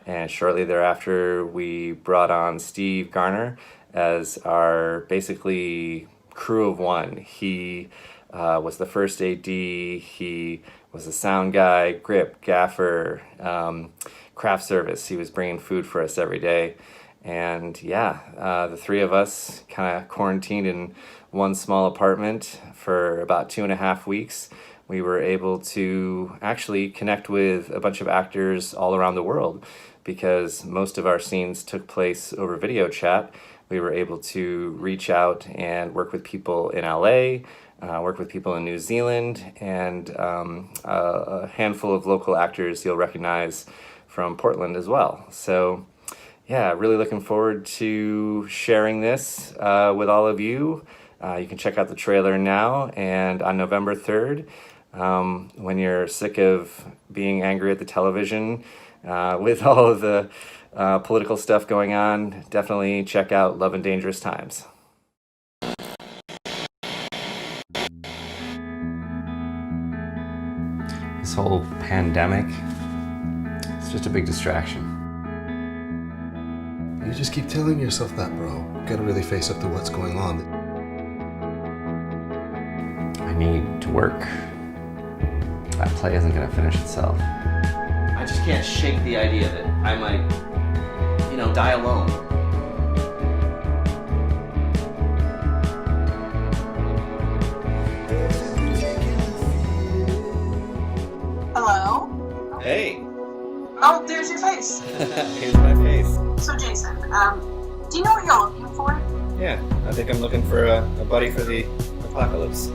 And shortly thereafter, we brought on Steve Garner as our basically crew of one. He was the first AD, he was the sound guy, grip, gaffer, craft service. He was bringing food for us every day. And yeah, the three of us kind of quarantined in one small apartment for about 2.5 weeks. We were able to actually connect with a bunch of actors all around the world because most of our scenes took place over video chat. We were able to reach out and work with people in LA, work with people in New Zealand, and a handful of local actors you'll recognize from Portland as well. So yeah, really looking forward to sharing this with all of you. You can check out the trailer now, and on November 3rd, when you're sick of being angry at the television with all of the political stuff going on, definitely check out Love in Dangerous Times. This whole pandemic, it's just a big distraction. You just keep telling yourself that, bro. You gotta really face up to what's going on. I need to work. That play isn't gonna finish itself. I just can't shake the idea that I might, die alone. Hello? Hey. Oh, there's your face. Here's my face. So, Jason, do you know what you're looking for? Yeah, I think I'm looking for a buddy for the apocalypse.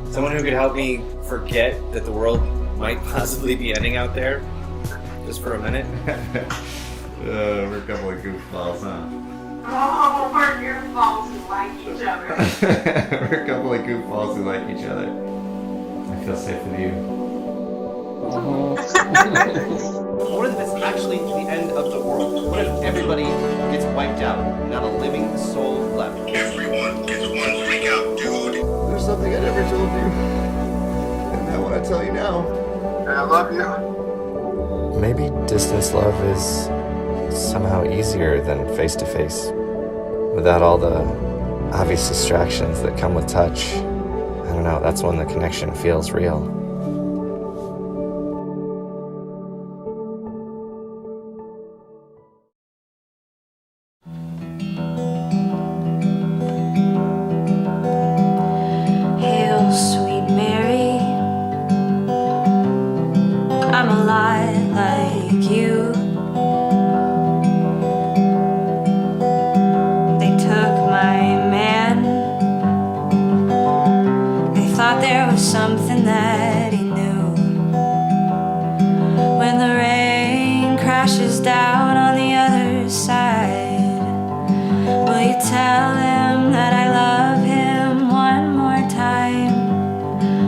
Someone who could help me forget that the world might possibly be ending out there, just for a minute. We're a couple of goofballs, huh? Oh, we're goofballs who like each other. We're a couple of goofballs who like each other. I feel safe with you. What if it's actually the end of the world? What if everybody gets wiped out? Not a living soul left. Everyone gets one freak out, dude. There's something I never told you. And I want to tell you now. I love you. Maybe distance love is somehow easier than face-to-face. Without all the obvious distractions that come with touch. I don't know, that's when the connection feels real. Hail, sweet Mary, I'm a lot like you. They took my man. They thought there was something that he knew. When the rain crashes down on the other side, will you tell him that I love him one more time?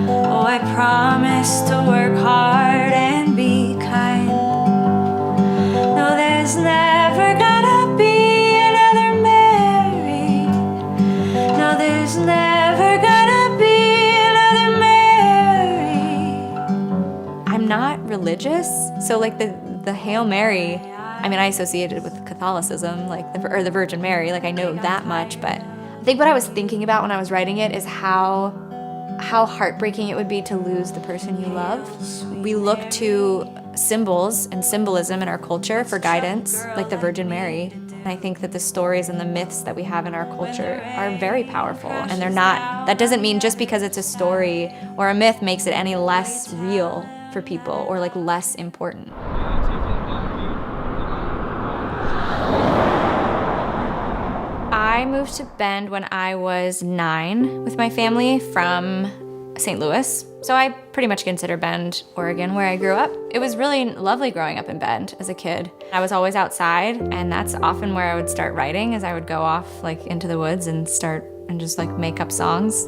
Oh, I promise to work hard and be kind. No, there's never gonna be another Mary. No, there's never gonna be another Mary. I'm not religious, so like the Hail Mary, I mean, I associated it with Catholicism, like the Virgin Mary, like I know that much, but I think what I was thinking about when I was writing it is how heartbreaking it would be to lose the person you love. We look to symbols and symbolism in our culture for guidance, like the Virgin Mary. And I think that the stories and the myths that we have in our culture are very powerful, and they're not, that doesn't mean just because it's a story or a myth makes it any less real for people or like less important. I moved to Bend when I was 9 with my family from St. Louis. So I pretty much consider Bend, Oregon, where I grew up. It was really lovely growing up in Bend as a kid. I was always outside, and that's often where I would start writing, as I would go off like into the woods and start and just like make up songs.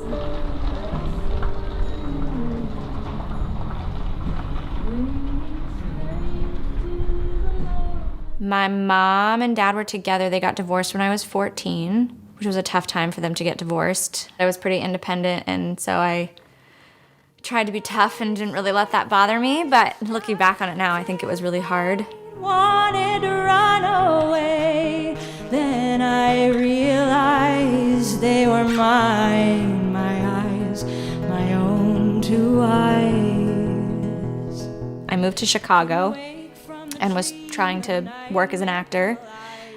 My mom and dad were together. They got divorced when I was 14, which was a tough time for them to get divorced. I was pretty independent, and so I tried to be tough and didn't really let that bother me, but looking back on it now, I think it was really hard. Wanted to run away, then I realized they were mine, my eyes, my own two eyes. I moved to Chicago and was trying to work as an actor,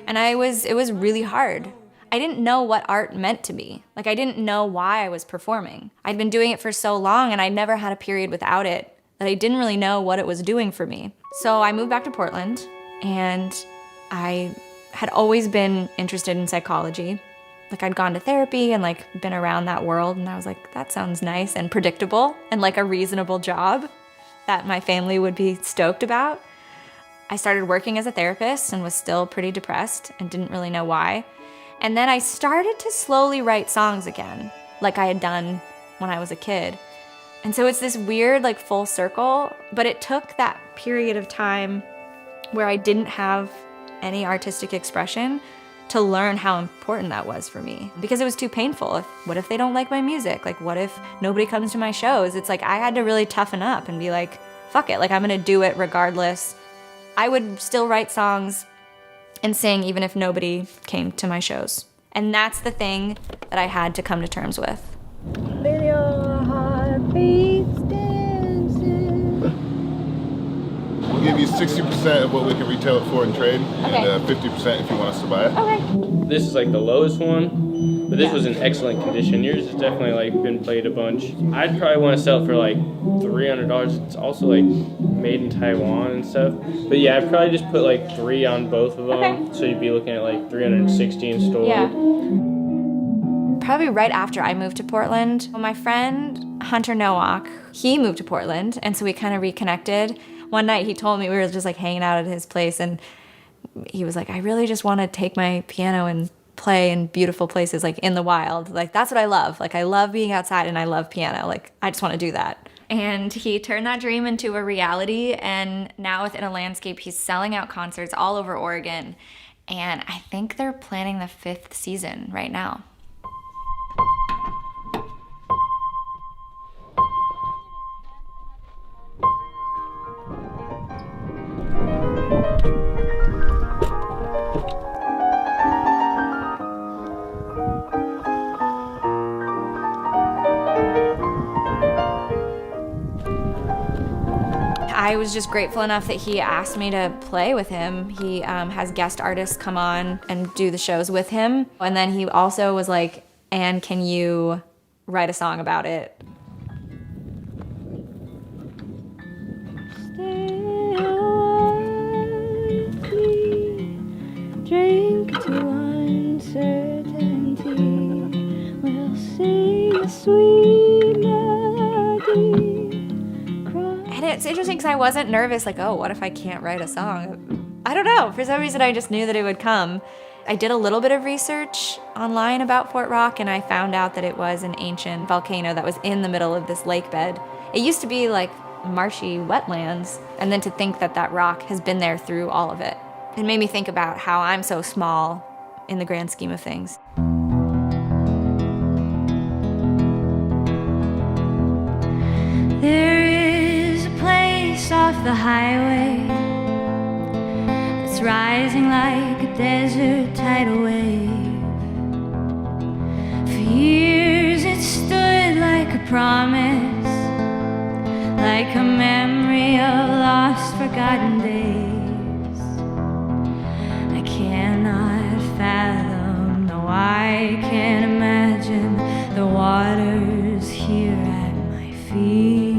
and it was really hard. I didn't know what art meant to me. Like, I didn't know why I was performing. I'd been doing it for so long, and I never had a period without it that I didn't really know what it was doing for me. So I moved back to Portland, and I had always been interested in psychology. Like, I'd gone to therapy and like been around that world, and I was like, that sounds nice and predictable and like a reasonable job that my family would be stoked about. I started working as a therapist and was still pretty depressed and didn't really know why. And then I started to slowly write songs again, like I had done when I was a kid. And so it's this weird, like, full circle, but it took that period of time where I didn't have any artistic expression to learn how important that was for me, because it was too painful. What if they don't like my music? Like, what if nobody comes to my shows? It's like I had to really toughen up and be like, fuck it, like, I'm gonna do it regardless. I would still write songs and sing even if nobody came to my shows. And that's the thing that I had to come to terms with. Feel your heartbeats dancing. We'll give you 60% of what we can retail it for in trade, and 50% if you want us to buy it. Okay. This is like the lowest one, but this was in excellent condition. Yours has definitely like been played a bunch. I'd probably want to sell it for like $300. It's also like made in Taiwan and stuff. But yeah, I'd probably just put like 3 on both of them. Okay. So you'd be looking at like 360 in store. Yeah. Probably right after I moved to Portland, my friend Hunter Nowak, he moved to Portland, and so we kind of reconnected. One night he told me, we were just like hanging out at his place, and he was like, I really just want to take my piano and play in beautiful places, like in the wild. Like, that's what I love. Like, I love being outside and I love piano. Like, I just want to do that. And he turned that dream into a reality, and now within a landscape, he's selling out concerts all over Oregon. And I think they're planning the 5th season right now. I was just grateful enough that he asked me to play with him. He has guest artists come on and do the shows with him. And then he also was like, Anne, can you write a song about it? Drink to uncertainty. We'll sing a sweet melody. And it's interesting because I wasn't nervous, like, oh, what if I can't write a song? I don't know. For some reason, I just knew that it would come. I did a little bit of research online about Fort Rock, and I found out that it was an ancient volcano that was in the middle of this lake bed. It used to be like marshy wetlands, and then to think that that rock has been there through all of it. It made me think about how I'm so small in the grand scheme of things. There is a place off the highway that's rising like a desert tidal wave. For years it stood like a promise, like a memory of lost, forgotten days. I cannot fathom, no, I can't imagine the waters here at my feet.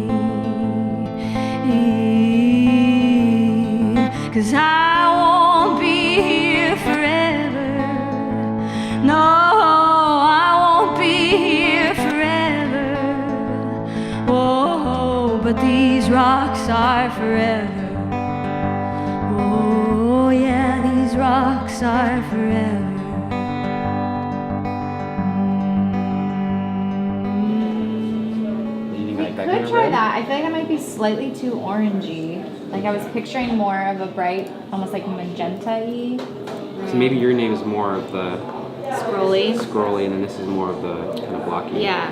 'Cause I won't be here forever. No, I won't be here forever. these rocks are forever. Oh yeah, these rocks are forever. Could try that. I feel like that might be slightly too orangey. Like I was picturing more of a bright, almost like magenta-y. So maybe your name is more of the Scrolly, and then this is more of the kind of blocky. Yeah.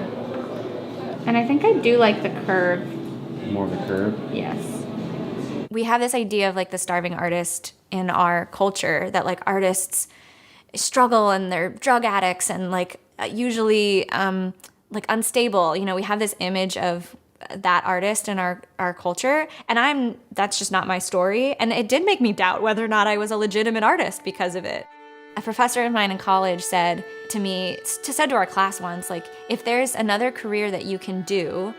And I think I do like the curve. More of the curve? Yes. We have this idea of like the starving artist in our culture, that like artists struggle and they're drug addicts and like usually like unstable. You know, we have this image of that artist in our culture, and that's just not my story. And it did make me doubt whether or not I was a legitimate artist because of it. A professor of mine in college said to our class once, like, if there's another career that you can do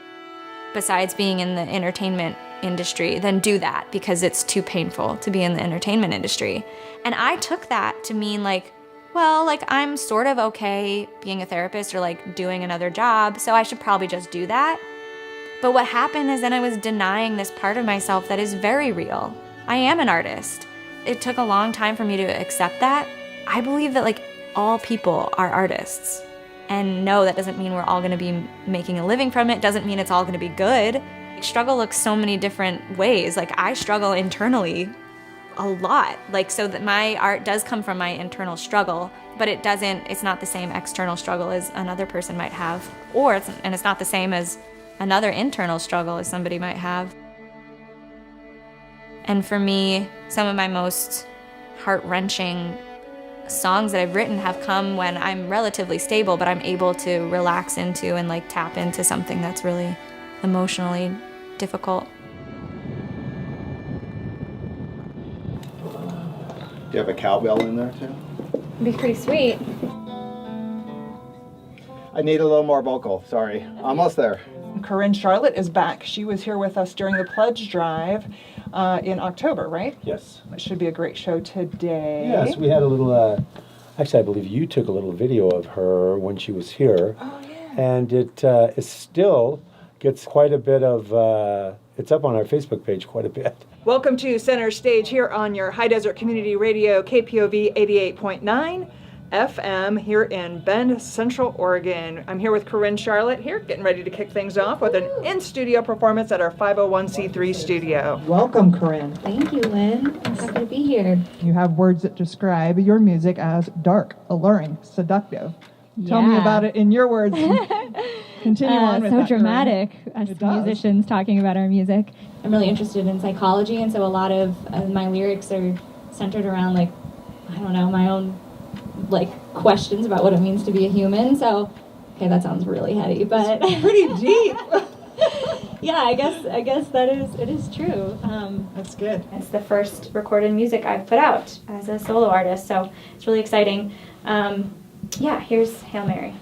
besides being in the entertainment industry, then do that, because it's too painful to be in the entertainment industry. And I took that to mean like, well, like I'm sort of okay being a therapist or like doing another job, so I should probably just do that. But what happened is then I was denying this part of myself that is very real. I am an artist. It took a long time for me to accept that. I believe that like all people are artists. And no, that doesn't mean we're all gonna be making a living from it. Doesn't mean it's all gonna be good. Struggle looks so many different ways. Like I struggle internally a lot. Like, so that my art does come from my internal struggle, but it's not the same external struggle as another person might have. And it's not the same as another internal struggle as somebody might have. And for me, some of my most heart-wrenching songs that I've written have come when I'm relatively stable, but I'm able to relax into and like tap into something that's really emotionally difficult. Do you have a cowbell in there too? It'd be pretty sweet. I need a little more vocal, sorry. Almost there. Corinne Charlotte is back. She was here with us during the pledge drive in October, right? Yes. It should be a great show today. Yes, we had a little, actually I believe you took a little video of her when she was here. Oh, yeah. And it still gets quite a bit of, it's up on our Facebook page quite a bit. Welcome to Center Stage here on your High Desert Community Radio, KPOV 88.9 FM here in Bend, Central Oregon. I'm here with Corinne Charlotte here, getting ready to kick things off with an in-studio performance at our 501c3 studio. Welcome, Corinne. Thank you, Lynn. I'm happy to be here. You have words that describe your music as dark, alluring, seductive. Tell me about it in your words. Continue on with so that, dramatic, Corinne. us musicians talking about our music. I'm really interested in psychology, and so a lot of my lyrics are centered around, like, I don't know, my own like questions about what it means to be a human. So, okay, that sounds really heady, but it's pretty deep. Yeah, I guess it is true. That's good. It's the first recorded music I've put out as a solo artist, so it's really exciting. Yeah, here's Hail Mary.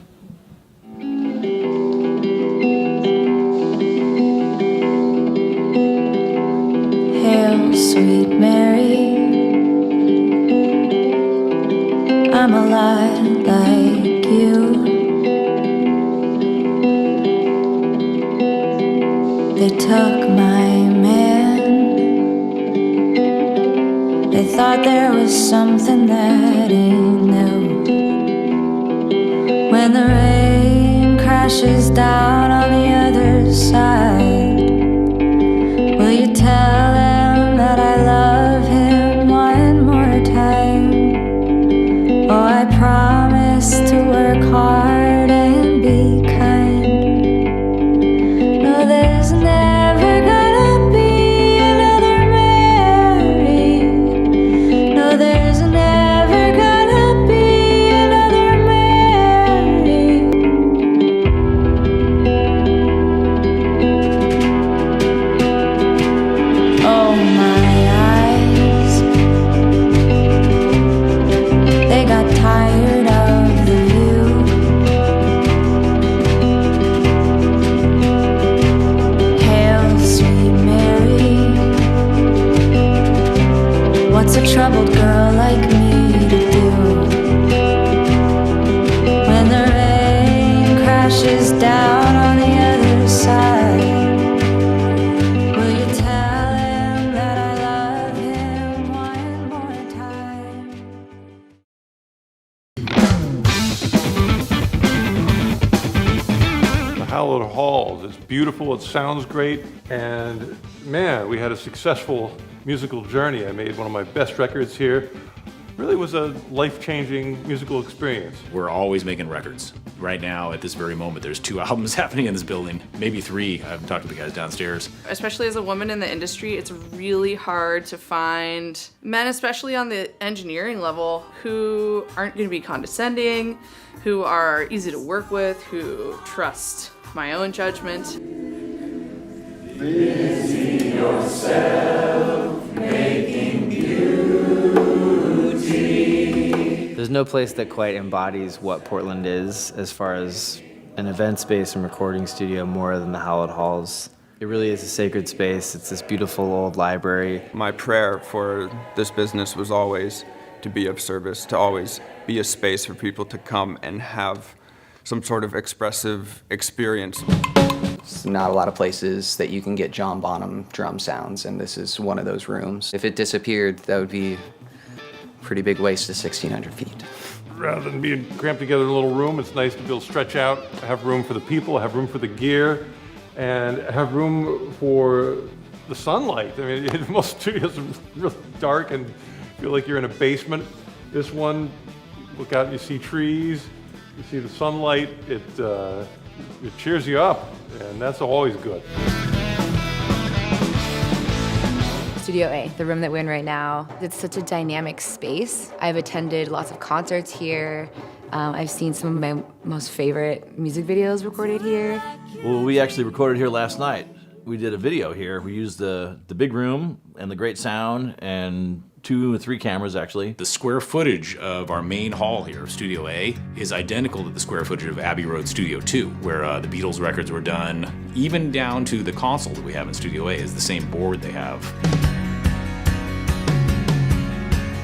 Hail, sweet Mary, I'm a lot like you. They took my man. They thought there was something that he knew. When the rain crashes down on the other side, will you tell him that I love him one more time? Oh, I promise to work hard and be kind. No, there's never gonna be another Mary. No, there's never gonna be another Mary. Oh, my eyes, they got tired of the view. Hail, sweet Mary, what's a troubled girl like me to do? When the rain crashes down on the other side, beautiful, it sounds great, and man, we had a successful musical journey. I made one of my best records here. Really was a life-changing musical experience. We're always making records. Right now, at this very moment, there's 2 albums happening in this building, maybe 3. I've talked to the guys downstairs. Especially as a woman in the industry, it's really hard to find men, especially on the engineering level, who aren't going to be condescending, who are easy to work with, who trust my own judgment. Busy yourself making beauty. There's no place that quite embodies what Portland is as far as an event space and recording studio more than the Hallowed Halls. It really is a sacred space. It's this beautiful old library. My prayer for this business was always to be of service, to always be a space for people to come and have some sort of expressive experience. There's not a lot of places that you can get John Bonham drum sounds, and this is one of those rooms. If it disappeared, that would be a pretty big waste of 1,600 feet. Rather than being cramped together in a little room, it's nice to be able to stretch out, have room for the people, have room for the gear, and have room for the sunlight. I mean, most studios are really dark and feel like you're in a basement. This one, look out, you see trees, you see the sunlight, it cheers you up, and that's always good. Studio A, the room that we're in right now, it's such a dynamic space. I've attended lots of concerts here. I've seen some of my most favorite music videos recorded here. Well, we actually recorded here last night. We did a video here. We used the big room and the great sound and 2 or 3 cameras, actually. The square footage of our main hall here, Studio A, is identical to the square footage of Abbey Road Studio 2, where the Beatles records were done. Even down to the console that we have in Studio A is the same board they have.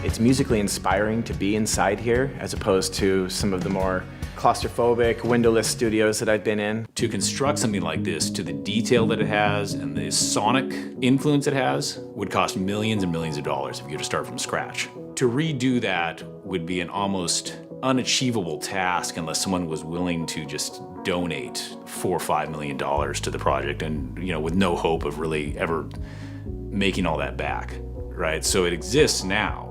It's musically inspiring to be inside here as opposed to some of the more claustrophobic, windowless studios that I've been in. To construct something like this to the detail that it has and the sonic influence it has would cost millions and millions of dollars if you were to start from scratch. To redo that would be an almost unachievable task unless someone was willing to just donate $4 or $5 million to the project, and with no hope of really ever making all that back, right? So it exists now.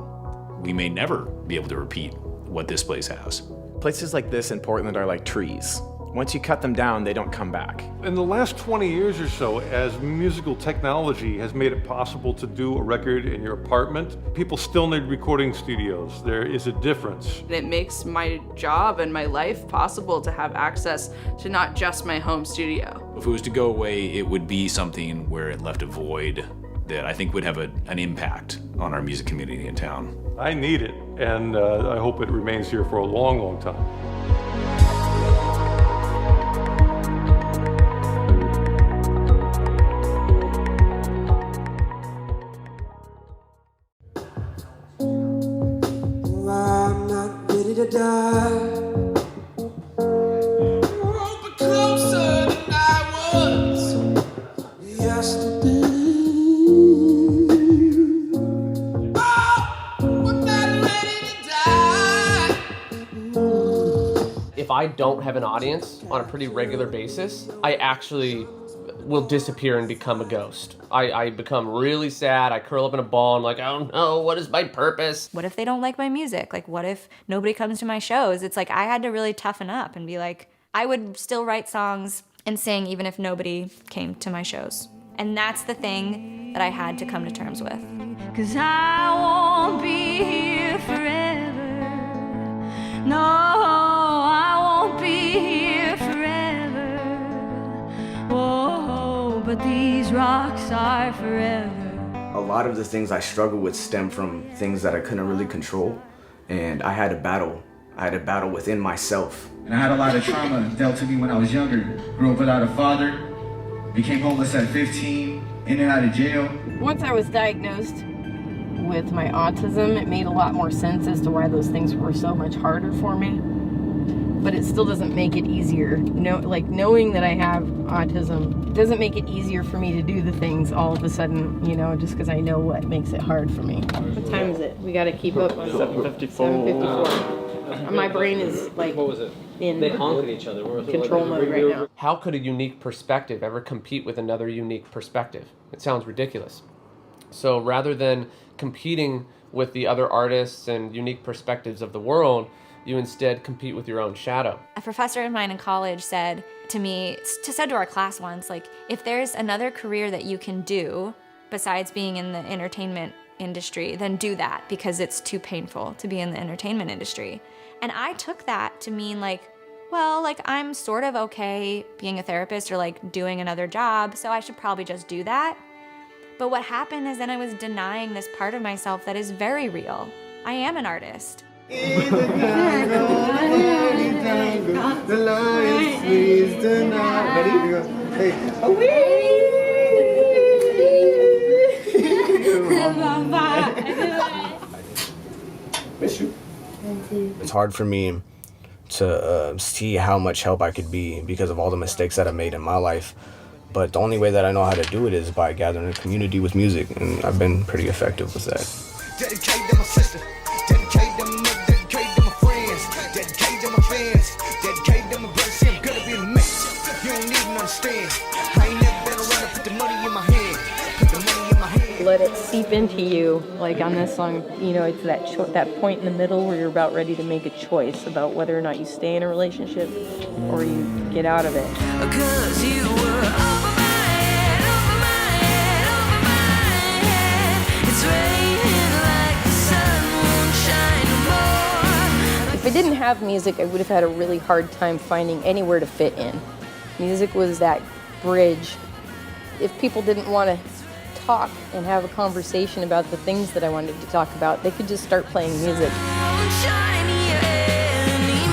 We may never be able to repeat what this place has. Places like this in Portland are like trees. Once you cut them down, they don't come back. In the last 20 years or so, as musical technology has made it possible to do a record in your apartment, people still need recording studios. There is a difference. It makes my job and my life possible to have access to not just my home studio. If it was to go away, it would be something where it left a void that I think would have an impact on our music community in town. I need it, and I hope it remains here for a long, long time. I'm not ready to die. But closer than I was yesterday. If I don't have an audience on a pretty regular basis, I actually will disappear and become a ghost. I become really sad. I curl up in a ball. I'm like, I don't know, what is my purpose? What if they don't like my music? Like, what if nobody comes to my shows? It's like I had to really toughen up and be like, I would still write songs and sing even if nobody came to my shows. And that's the thing that I had to come to terms with. 'Cause I won't be here forever. No, I won't be here forever. Whoa, but these rocks are forever. A lot of the things I struggled with stem from things that I couldn't really control, and I had to battle. I had to battle within myself. And I had a lot of trauma dealt to me when I was younger. Grew up without a father, became homeless at 15, in and out of jail. Once I was diagnosed with my autism, it made a lot more sense as to why those things were so much harder for me. But it still doesn't make it easier. Knowing that I have autism doesn't make it easier for me to do the things all of a sudden, just because I know what makes it hard for me. What time is it? We got to keep up on 7:54. 7:54. My brain is like. What was it? In They honk at each other. control mode right now. How could a unique perspective ever compete with another unique perspective? It sounds ridiculous. So rather than competing with the other artists and unique perspectives of the world, you instead compete with your own shadow. A professor of mine in college said to our class once, like, if there's another career that you can do besides being in the entertainment industry, then do that, because it's too painful to be in the entertainment industry. And I took that to mean like, well, like, I'm sort of okay being a therapist or like doing another job, so I should probably just do that. But what happened is then I was denying this part of myself that is very real. I am an artist. The lion sleeps tonight. Ready? Hey. Miss you. It's hard for me to see how much help I could be because of all the mistakes that I made in my life. But the only way that I know how to do it is by gathering a community with music, and I've been pretty effective with that. Dedicate to my sister. Dedicate to my friends. Dedicate to my fans. Dedicate to my brothers. See, I'm gonna be in the mix. You don't even understand. I ain't never been around to put the money in my hand. Put the money in my hand. Let it seep into you. Like on this song, you know, it's that point in the middle where you're about ready to make a choice about whether or not you stay in a relationship or you get out of it. 'Cause you were over my head, over my head, over my head. It's raining like the sun won't shine more. If I didn't have music, I would have had a really hard time finding anywhere to fit in. Music was that bridge. If people didn't want to talk and have a conversation about the things that I wanted to talk about, they could just start playing music. Won't shine here anymore.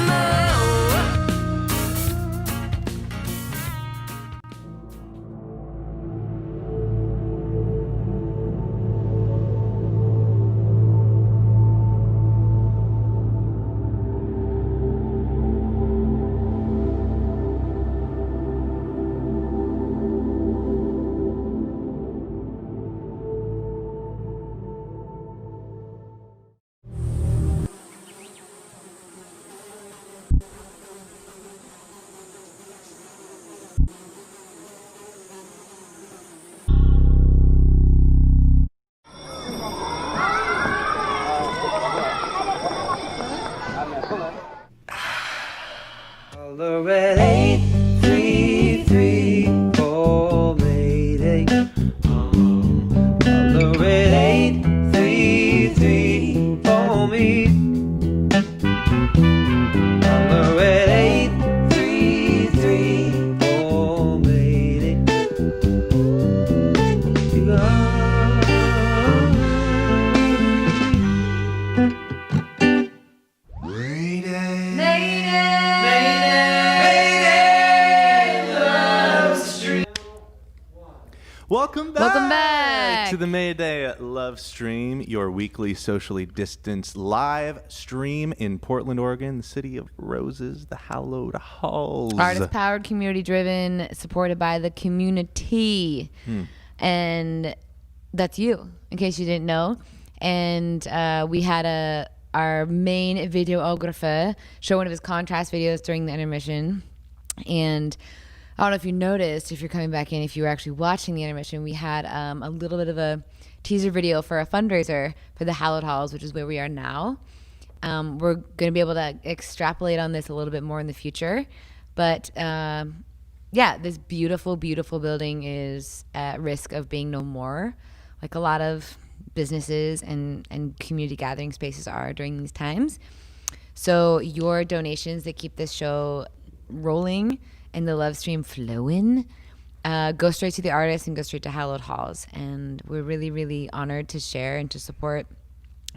Although at 833, call Mayday. Although at 833, call me. Although at 833, call Mayday. You Welcome back! Welcome back to the Mayday LoveStream, your weekly socially distanced live stream in Portland, Oregon, the city of roses, the Hallowed Halls. Artist-powered, community-driven, supported by the community. And that's you, in case you didn't know. And we had our main videographer show one of his contrast videos during the intermission. And I don't know if you noticed, if you're coming back in, if you were actually watching the intermission, we had a little bit of a teaser video for a fundraiser for the Hallowed Halls, which is where we are now. We're going to be able to extrapolate on this a little bit more in the future. But yeah, this beautiful, beautiful building is at risk of being no more, like a lot of businesses and community gathering spaces are during these times. So your donations that keep this show rolling and the love stream flowing go straight to the artists and go straight to Hallowed Halls. And we're really, really honored to share and to support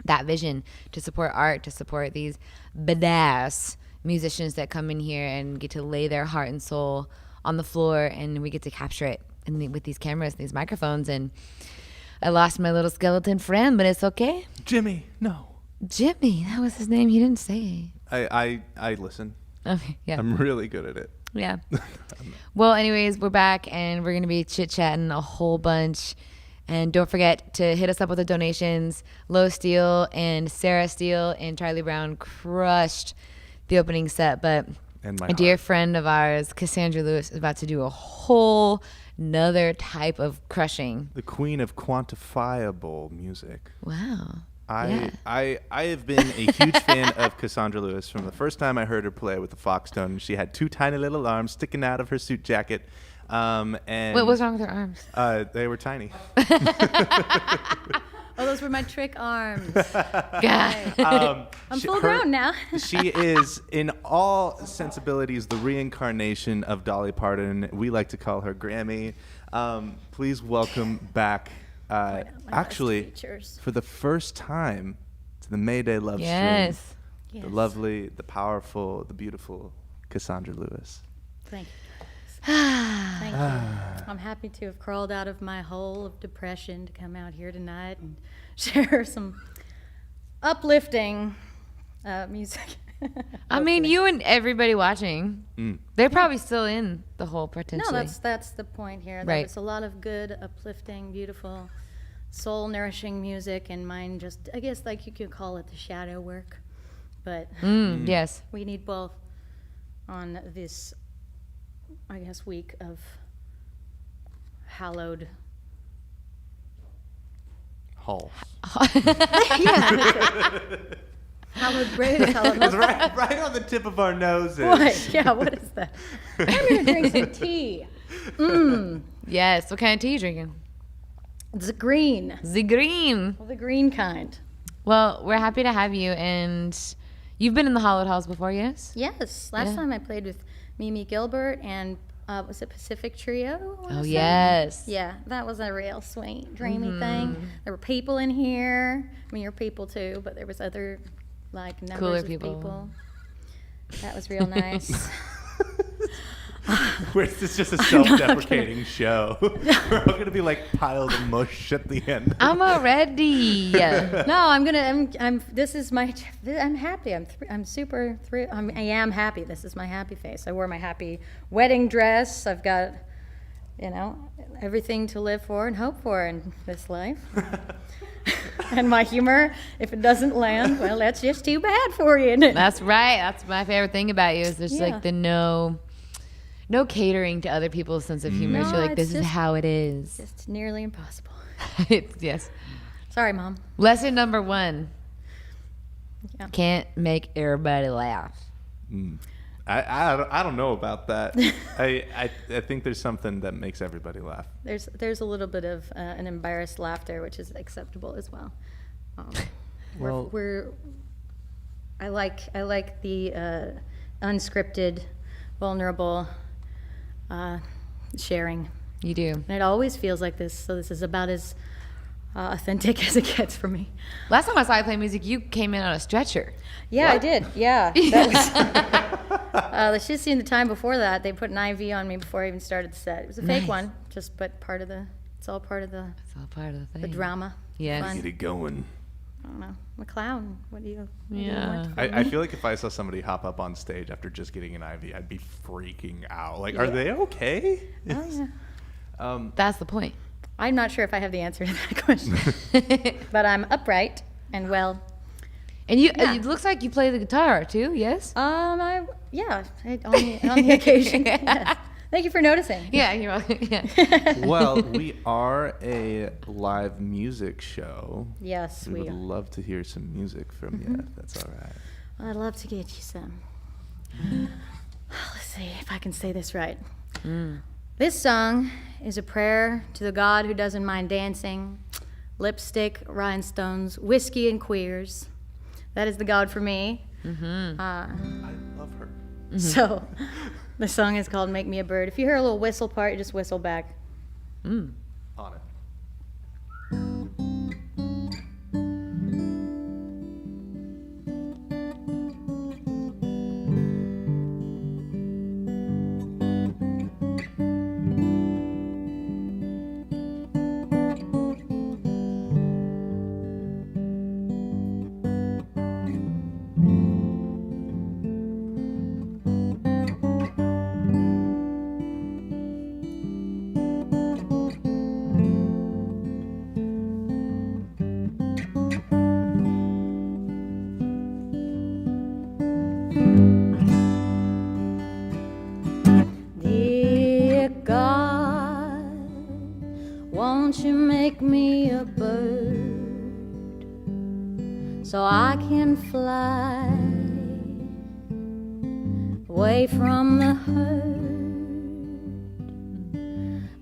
that vision, to support art, to support these badass musicians that come in here and get to lay their heart and soul on the floor, and we get to capture it with these cameras, these microphones. And I lost my little skeleton friend, but it's okay. Jimmy, no. Jimmy, that was his name. He didn't say. I listen. Okay, yeah. I'm really good at it. Yeah. Well, anyways, we're back and we're going to be chit-chatting a whole bunch. And don't forget to hit us up with the donations. Steele and Sarah Steele and Charlie Brown crushed the opening set, but a dear friend of ours, Cassandra Lewis, is about to do a whole another type of crushing. The queen of quantifiable music. Wow. I have been a huge fan of Cassandra Lewis from the first time I heard her play with the Foxtone. She had 2 tiny little arms sticking out of her suit jacket. And what was wrong with her arms? They were tiny. Oh, those were my trick arms. God. I'm full grown now. She is, in all sensibilities, the reincarnation of Dolly Parton. We like to call her Grammy. Please welcome back, actually, for the first time, to the Mayday LoveStream. Yes. The lovely, the powerful, the beautiful Cassandra Lewis. Thank you. Thank you. I'm happy to have crawled out of my hole of depression to come out here tonight and share some uplifting music. I mean, you and everybody watching, they're probably still in the hole potentially. No, that's the point here. Right. There's a lot of good, uplifting, beautiful, soul-nourishing music, and mine just, I guess, like you could call it the shadow work. But yes, we need both on this, I guess, week of Hallowed Halls. Hallowed Bridge. It's right on the tip of our noses. What? Yeah, what is that? I'm going to drink some tea. Yes, what kind of tea are you drinking? The green. The green. Well, the green kind. Well, we're happy to have you, and you've been in the Hallowed Halls before, yes? Yes. Last time I played with Mimi Gilbert and was it Pacific Trio? Oh, yes. Yeah, that was a real sweet, dreamy thing. There were people in here. I mean, you're people too, but there was other, like, numbers Cooler of people. That was real nice. Where's this just a self-deprecating show? We're all gonna be like piled of mush at the end. I'm already. No, I'm this is my, I'm happy. I'm super thrilled. I am happy. This is my happy face. I wore my happy wedding dress. I've got, everything to live for and hope for in this life. And my humor, if it doesn't land, well, that's just too bad for you, isn't it? That's right. That's my favorite thing about you is there's like the no catering to other people's sense of humor. No, You're like, this it's is just- how it is. Just nearly impossible. Yes. Sorry, Mom. Lesson number 1. Yeah. Can't make everybody laugh. I don't know about that. I think there's something that makes everybody laugh. There's a little bit of an embarrassed laughter, which is acceptable as well. I like the unscripted, vulnerable sharing. You do. And it always feels like this, so this is about as authentic as it gets for me. Last time I saw you play music, you came in on a stretcher. Yeah, I did. Yeah. That was, she's seen the time before that. They put an IV on me before I even started the set. It was a fake one, but it's all part of the thing. The drama. Yes. Fun. Get it going. I don't know. I'm a clown. What do you Yeah. want? I feel like if I saw somebody hop up on stage after just getting an IV, I'd be freaking out. Like, are they okay? Oh, yeah. That's the point. I'm not sure if I have the answer to that question. But I'm upright and well. And it looks like you play the guitar too, yes? On the occasion. Yes. Thank you for noticing. Yeah, you're welcome. Yeah. Well, we are a live music show. Yes, we we would are. love to hear some music from you, if that's all right. Well, I'd love to get you some. Let's see if I can say this right. This song is a prayer to the God who doesn't mind dancing, lipstick, rhinestones, whiskey, and queers. That is the God for me. I love her. So the song is called Make Me a Bird. If you hear a little whistle part, you just whistle back. On it. me a bird so I can fly away from the herd.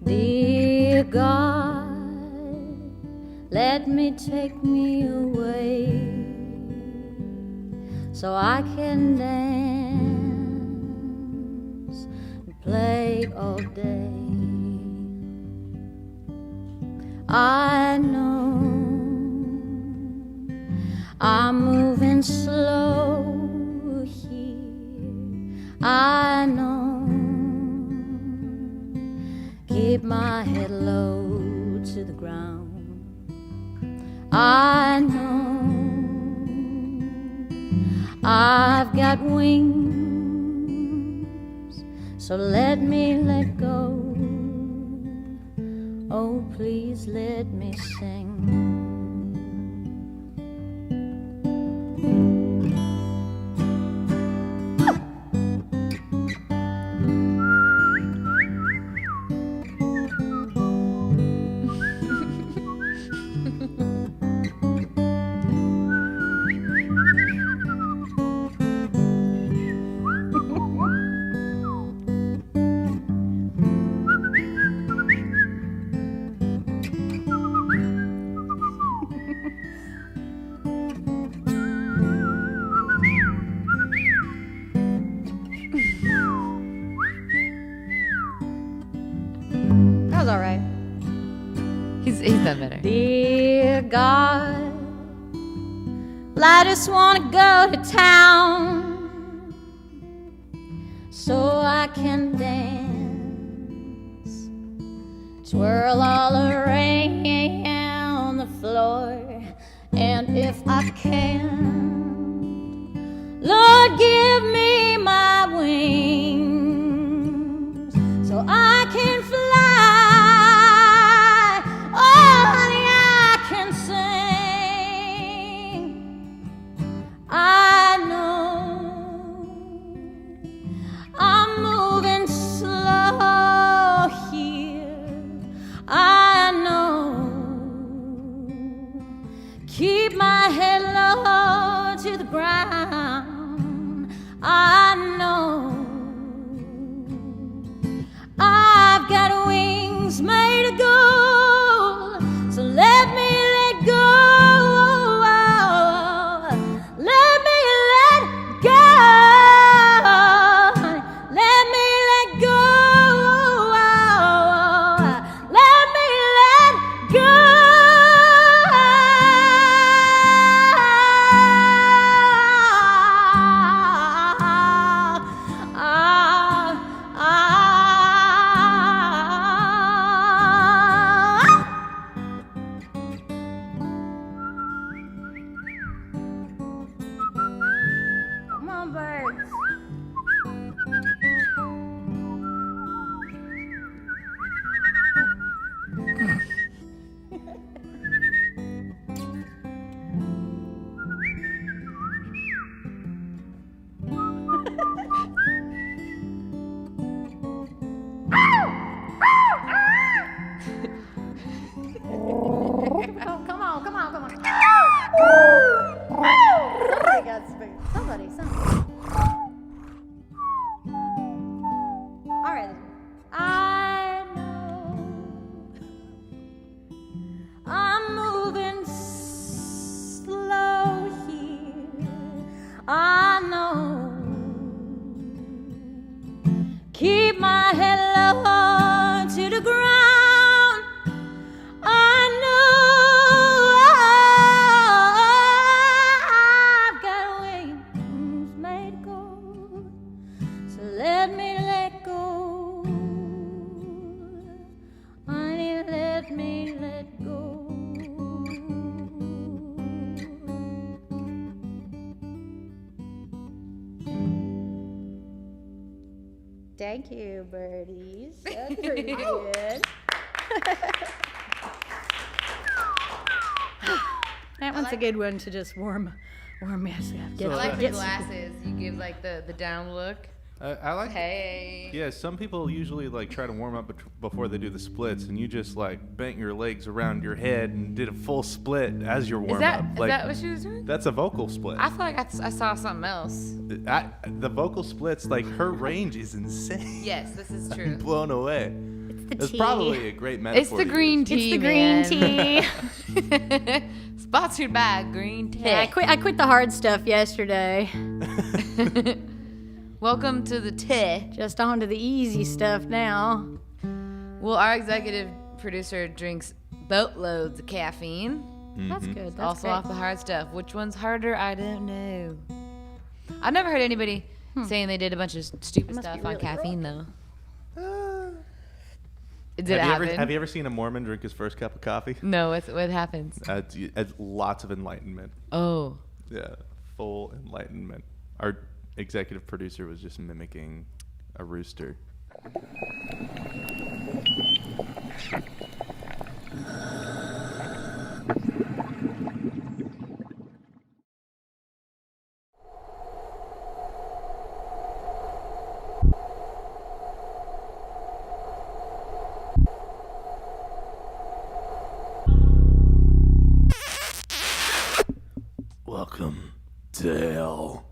Dear God, let me take me away so I can dance and play all day. I know I'm moving slow here. I know. Keep my head low to the ground. I know I've got wings, so let me let go. Oh, please let me sing. That was all right. He's done better. Dear God, I just want to go to town so I can dance, twirl all around the floor, and if I can, Lord, give me my wings so I can fly. Oh, honey, I can sing. I know I'm moving slow here. I know. Keep my head low to the ground. I know I've got wings made of gold, so let me let go. Let me let go. Let me let go. Let me let go. Come on, birds. Come on. Somebody got space. Somebody. All right. I know I'm moving slow here. I know. Keep my head low to the ground. I know I've got wings made of gold, so let me let go. Honey, let me let go. Thank you, birdies. That's pretty good. That one's a good one to just warm me up. I like the glasses. You give like the down look. I like. Hey. Yeah, some people usually like try to warm up before they do the splits, and you just like bent your legs around your head and did a full split as your warm up. Is that what she was doing? That's a vocal split. I feel like I saw something else. The vocal splits, like her range is insane. Yes, this is true. I'm blown away. It's tea. probably a great metaphor. It's the green tea. It's the green tea. Sponsored by Green Tea. Yeah, I quit the hard stuff yesterday. Welcome to the tea. Just on to the easy stuff now. Well, our executive producer drinks boatloads of caffeine. That's good. That's also great. off the hard stuff. Which one's harder? I don't know. I've never heard anybody saying they did a bunch of stupid Must stuff be on really caffeine, though. Did it have happen? you ever seen a Mormon drink his first cup of coffee? No, what happens? It's lots of enlightenment. Oh. Yeah, full enlightenment. Our executive producer was just mimicking a rooster. Welcome to hell.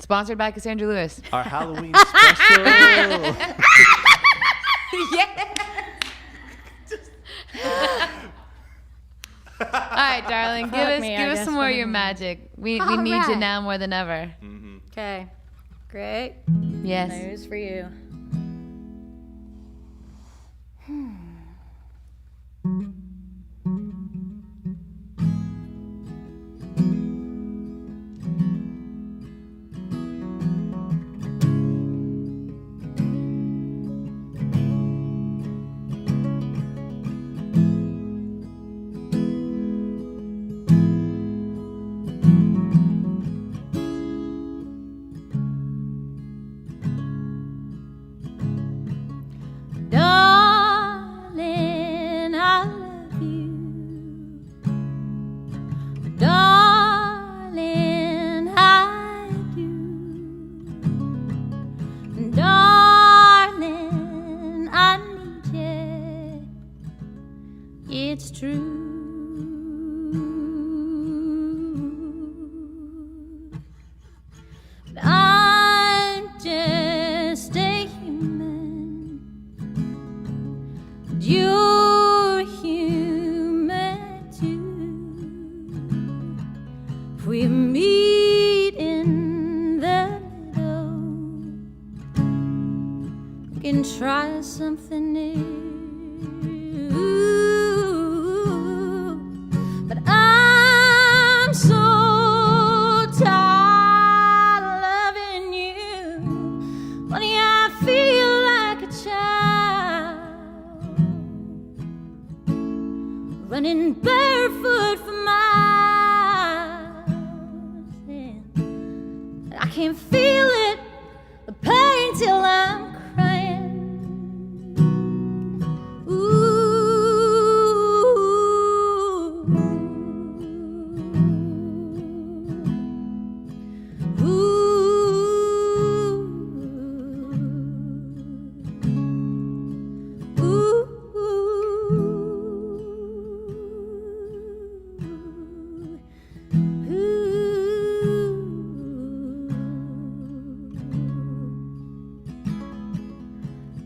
Sponsored by Cassandra Lewis. Our Halloween special. Yeah. All right, darling. Give us some more of your magic. We need you now more than ever. Okay. Great. Yes. News for you. Darling, I love you. Darling, I do. Darling, I need you. It's true. But I'm just a human. You're human too. If we meet in the middle, we can try something new. But I'm so tired of loving you. Honey, I feel like a child, running barefoot for miles. And I can feel it, the pain till I'm crying.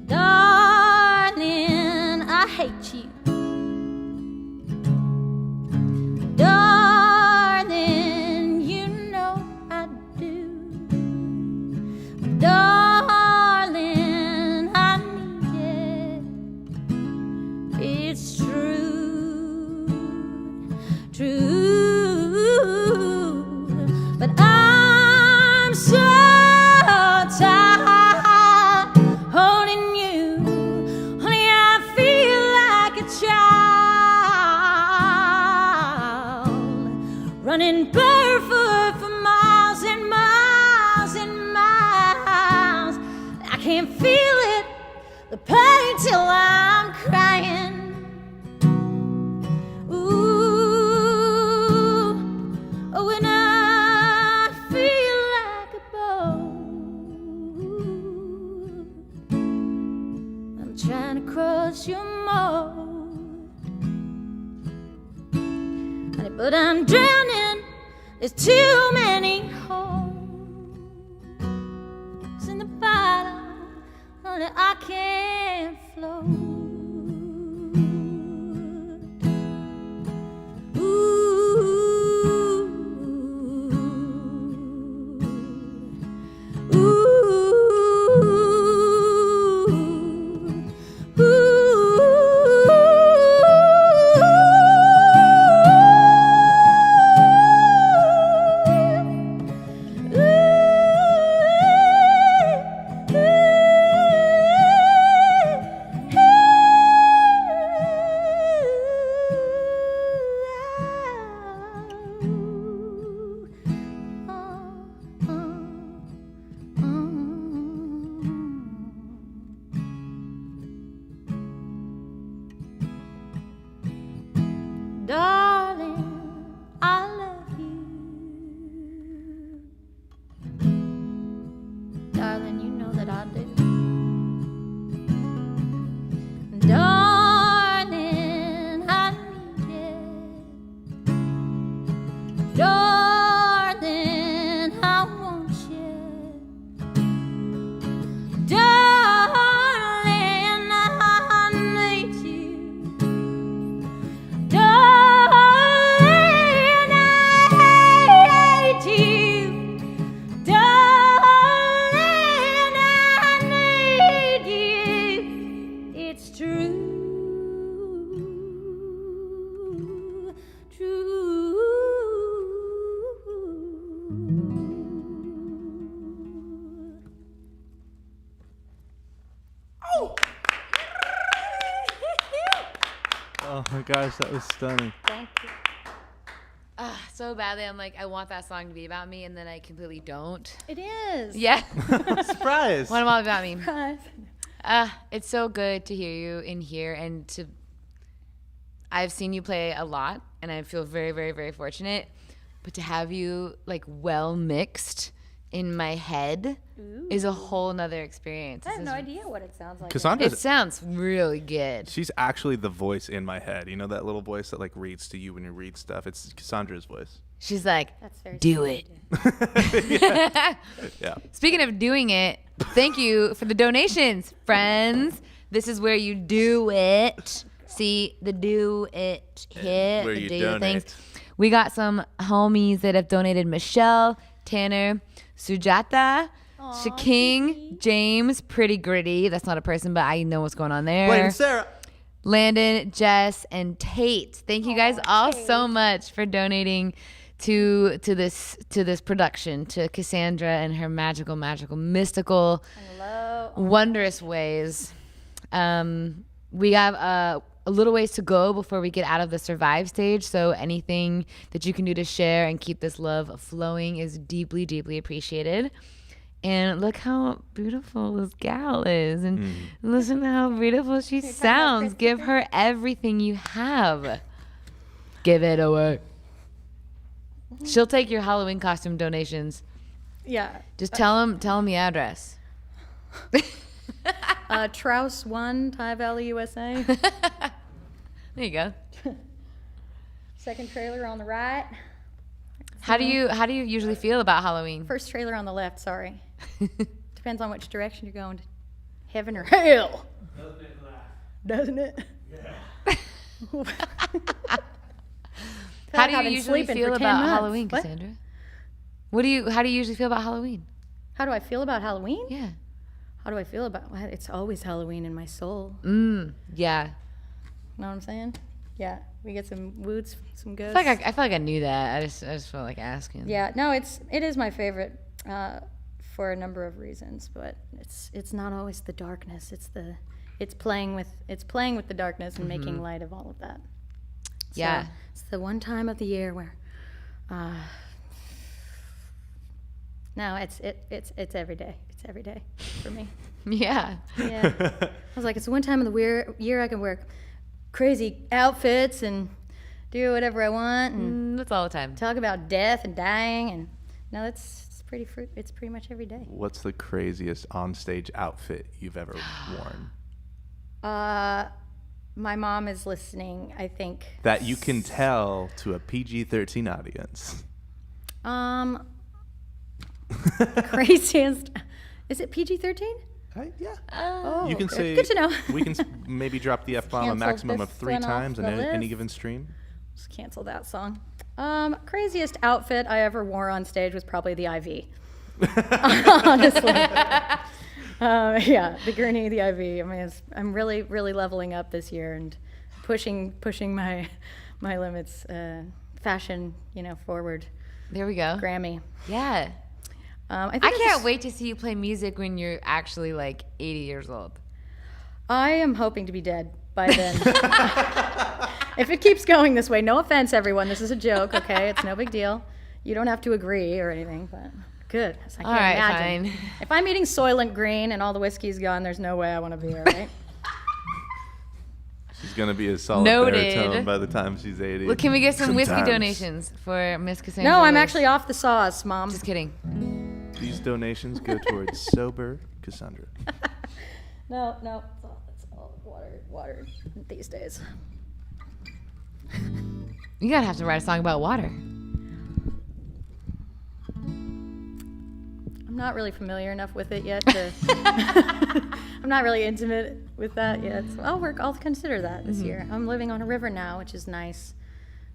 Darling, I hate you. Darling, you know I do. Darling, I need you. It's true, true. But I'm so tired holding you. Honey, I feel like a child, running barefoot for miles and miles and miles. I can't feel it, the pain till I'm crying. Ooh, oh, when I feel like a boat honey, but I'm drowning. There's too many holes in the bottom, honey, I can't float. Darling, I love you. Darling, you know that I do. Darling, I need you. Darling, I want you. Darling, I need you. Darling, I hate you. Darling, I need you. It's true. Oh my gosh, that was stunning. Thank you. So badly, I'm like, I want that song to be about me, and then I completely don't. It is. Yeah. Surprise. What all about me? Surprise. It's so good to hear you in here, and I've seen you play a lot, and I feel very, very, very fortunate. But to have you like well mixed in my head is a whole nother experience. I have no idea what it sounds like. Cassandra's- It sounds really good. She's actually the voice in my head. You know that little voice that like reads to you when you read stuff? It's Cassandra's voice. She's like, That's very do sweet. it. Yeah. Speaking of doing it, thank you for the donations, friends. This is where you do it. See, the do it hit, where the you do donate. things. We got some homies that have donated: Michelle, Tanner, Sujata, Shaking, James, Pretty Gritty. That's not a person, but I know what's going on there. Wait, Sarah. Landon, Jess, and Tate. Thank you guys all so much for donating to this production, to Cassandra and her magical, mystical, wondrous ways. We have a little ways to go before we get out of the survive stage, so anything that you can do to share and keep this love flowing is deeply, deeply appreciated. And look how beautiful this gal is, and listen to how beautiful she sounds. Give her everything you have. Give it away. She'll take your Halloween costume donations. Yeah. Just tell them the address. Trouse 1, Thai Valley, USA. There you go. Second trailer on the right. How do you usually feel about Halloween? First trailer on the left, sorry. Depends on which direction you're going. Heaven or hell. Doesn't it? Yeah. How do you usually feel about Halloween, Cassandra? How do you usually feel about Halloween? How do I feel about Halloween? Yeah. How do I feel about it's always Halloween in my soul. Yeah. Know what I'm saying? Yeah. We get some woods, some ghosts. I feel like I knew that. I just felt like asking. Yeah, no, it is my favorite for a number of reasons, but it's not always the darkness. It's playing with the darkness and making light of all of that. Yeah. So it's the one time of the year where no, it's every day. It's every day for me. Yeah. Yeah. I was like, it's the one time of the year I can wear crazy outfits and do whatever I want and that's all the time. Talk about death and dying and no, it's pretty much every day. What's the craziest onstage outfit you've ever worn? my mom is listening, I think. That you can tell to a PG-13 audience. Craziest. Is it PG-13? Yeah. Oh, You can good. say. Good to know. We can maybe drop the F-bomb a Cancel maximum of this 3 one off times on the any list. given stream. Just cancel that song. Craziest outfit I ever wore on stage was probably the IV. Honestly. Yeah, the gurney, the IV. I mean, I'm really, really leveling up this year and pushing my limits, fashion, forward. There we go. Grammy. Yeah. I can't wait to see you play music when you're actually like 80 years old. I am hoping to be dead by then. If it keeps going this way, no offense, everyone. This is a joke, okay? It's no big deal. You don't have to agree or anything, but good. I can't All right, imagine. fine. If I'm eating Soylent Green and all the whiskey's gone, there's no way I want to be here, right? She's gonna be a solid Noted. baritone by the time she's 80. Well, can we get some whiskey Sometimes. donations for Miss Cassandra? No, I'm Lewis? actually off the sauce, Mom. Just kidding. These donations go towards sober Cassandra. No, it's all water these days. You gotta have to write a song about water. I'm not really familiar enough with it yet to. I'm not really intimate with that yet. So I'll consider that this year. I'm living on a river now, which is nice.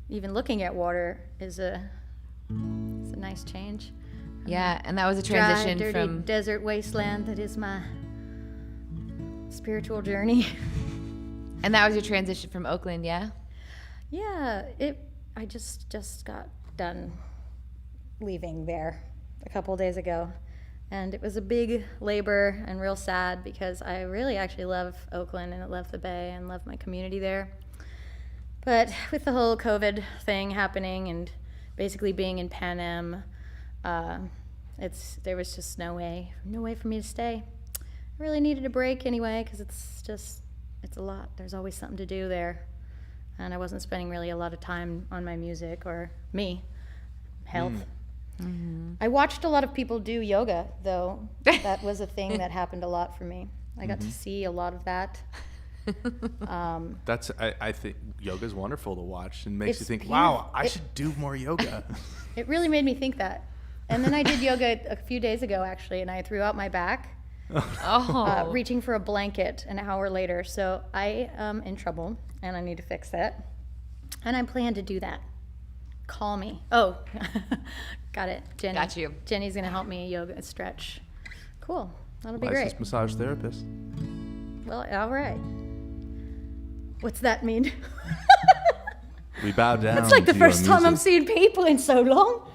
Even looking at water is it's a nice change. Yeah, and that was a transition Dry, dirty from desert wasteland. That is my spiritual journey. And that was your transition from Oakland, yeah? Yeah, I just got done leaving there a couple of days ago. And it was a big labor and real sad because I really actually love Oakland and I love the Bay and love my community there. But with the whole COVID thing happening and basically being in Pan Am, there was just no way for me to stay. I really needed a break anyway because it's a lot. There's always something to do there. And I wasn't spending really a lot of time on my music or me, health. Mm-hmm. I watched a lot of people do yoga, though. That was a thing that happened a lot for me. I got to see a lot of that. I think yoga's wonderful to watch and makes It's you think, beautiful. wow, I should do more yoga. It really made me think that. And then I did yoga a few days ago, actually, and I threw out my back, reaching for a blanket an hour later. So I am in trouble, and I need to fix that. And I plan to do that. Call me. Oh, got it. Jenny. Got you. Jenny's going to help me yoga stretch. Cool. That'll be Licensed great. massage therapist. Well, all right. What's that mean? We bow down. It's like the to your first time I'm music. seeing people in so long.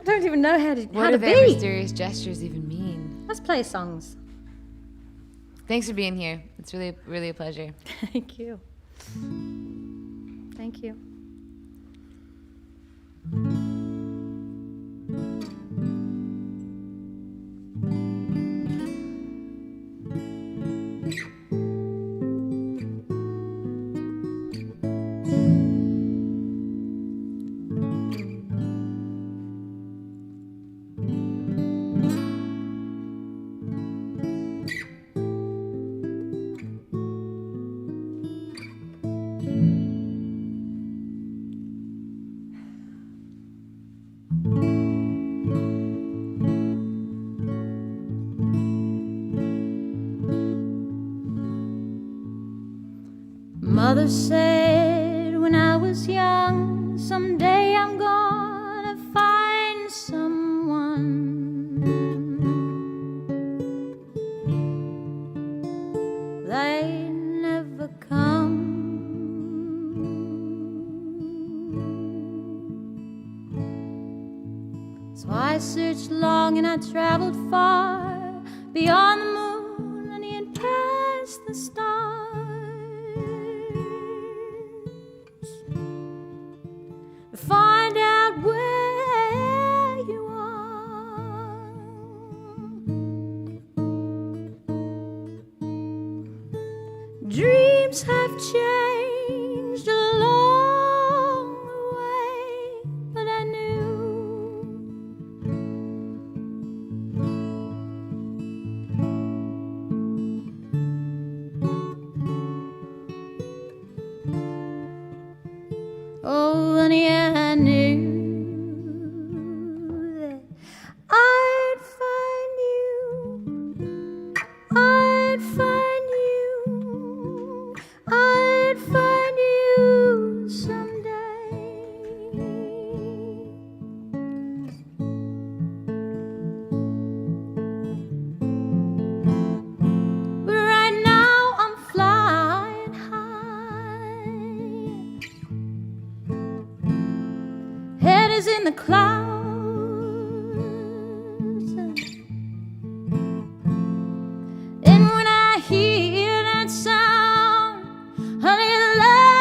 I don't even know how to What do their be. mysterious gestures even mean? Let's play songs. Thanks for being here. It's really, really a pleasure. Thank you. Thank you. Mother said when I was young, someday I'm gonna find someone. They never come. So I searched long and I traveled far, beyond the moon and even past the stars. Find out where you are. Dreams have changed along the way, but I knew honey, I knew that I'd find you, I'd find you, I'd find you someday. But right now I'm flying high, head is in the clouds, and when I hear that sound, honey, love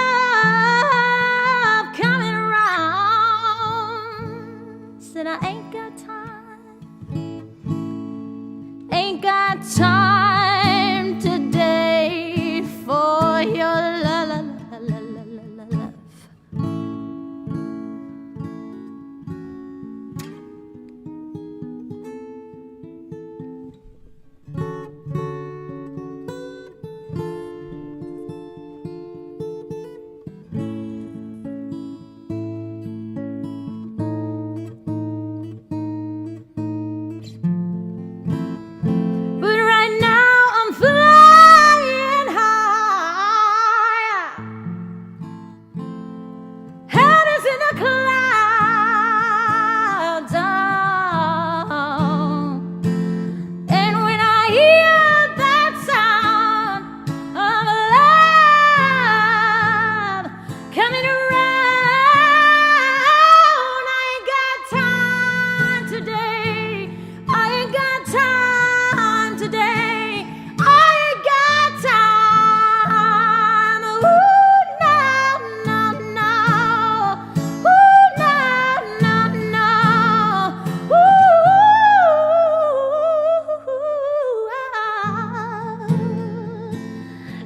coming around, said I ain't got time today for your love. But right now I'm flying high, head is in the clouds, and when I hear that sound of love coming around, I ain't got time today, I ain't got time today, I ain't got time. Ooh, no, no, no. Ooh, no, no, no.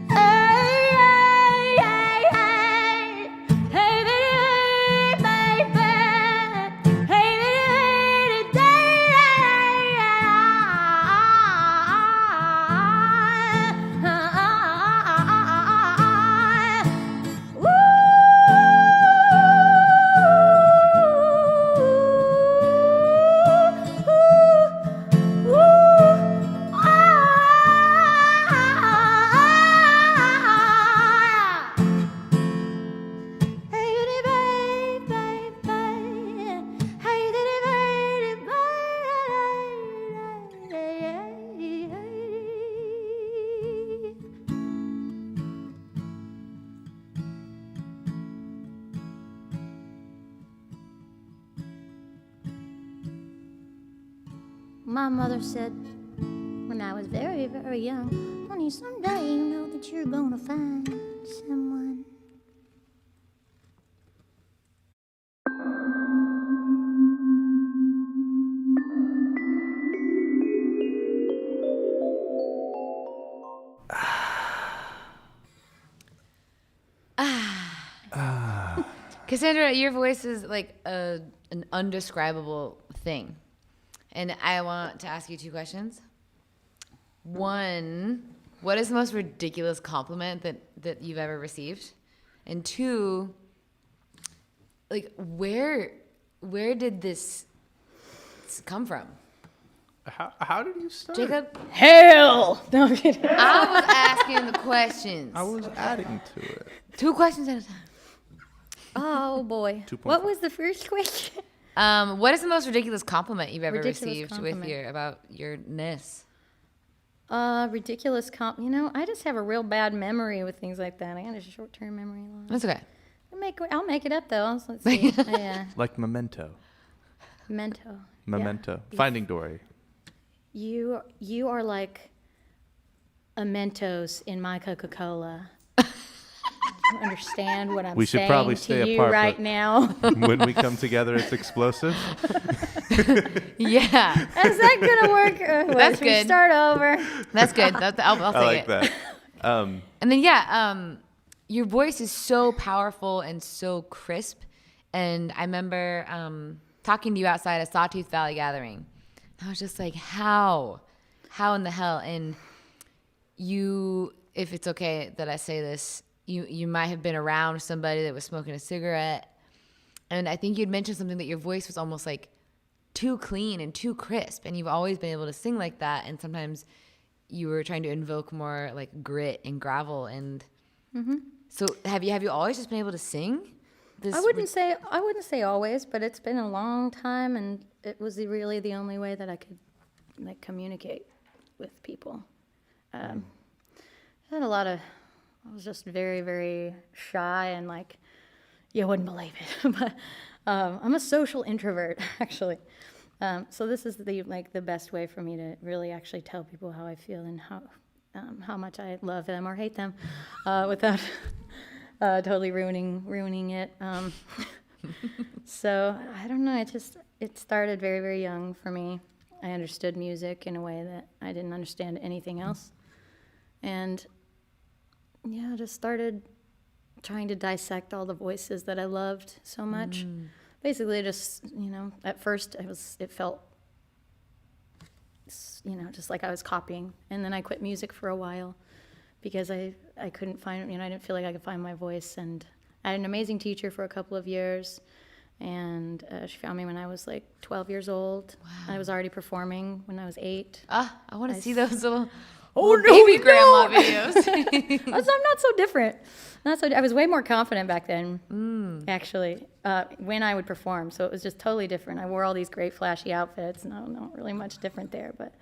Hey, hey, hey, hey, baby, hey, My mother said when I was very, very young, honey, someday you know that you're gonna find someone. Cassandra, your voice is like an undescribable thing. And I want to ask you two questions. One, what is the most ridiculous compliment that you've ever received? And two, like where did this come from? How did you start? Jacob? Hell! No, I'm kidding. I was asking the questions. I was adding to it. 2 questions at a time. Oh boy. 2.5. What was the first question? What is the most ridiculous compliment you've ever Ridiculous received compliment. about your ness? Ridiculous you know, I just have a real bad memory with things like that. I got a short-term memory loss. That's okay. I'll make it up though. So let's see. Yeah. Like Memento. Memento. Memento. Yeah. Finding Dory. You are like a Mentos in my Coca-Cola. You understand what I'm We should saying probably to stay you apart, right but now? When we come together, it's explosive. Yeah. Is that gonna work? That's Should we good. start over? That's good. I'll take I like it. that. And then your voice is so powerful and so crisp. And I remember talking to you outside a Sawtooth Valley gathering. I was just like, how in the hell? And you, if it's okay that I say this, you might have been around somebody that was smoking a cigarette, And I think you'd mentioned something that your voice was almost like too clean and too crisp, and you've always been able to sing like that, and sometimes you were trying to invoke more like grit and gravel. And so have you always just been able to sing? I wouldn't say always, but it's been a long time, and it was really the only way that I could like communicate with people. I was just very, very shy, and like, you wouldn't believe it, but I'm a social introvert, actually. So this is the best way for me to really actually tell people how I feel and how much I love them or hate them, without totally ruining it. So I don't know. It started very, very young for me. I understood music in a way that I didn't understand anything else, and yeah, I just started trying to dissect all the voices that I loved so much. Basically, just, at first it felt, just like I was copying. And then I quit music for a while because I couldn't find, I didn't feel like I could find my voice. And I had an amazing teacher for a couple of years. And she found me when I was like 12 years old. Wow. I was already performing when I was 8. I want to see those little no, baby grandma videos. I'm not so different. I was way more confident back then, actually, when I would perform. So it was just totally different. I wore all these great flashy outfits, and I don't know, really much different there. But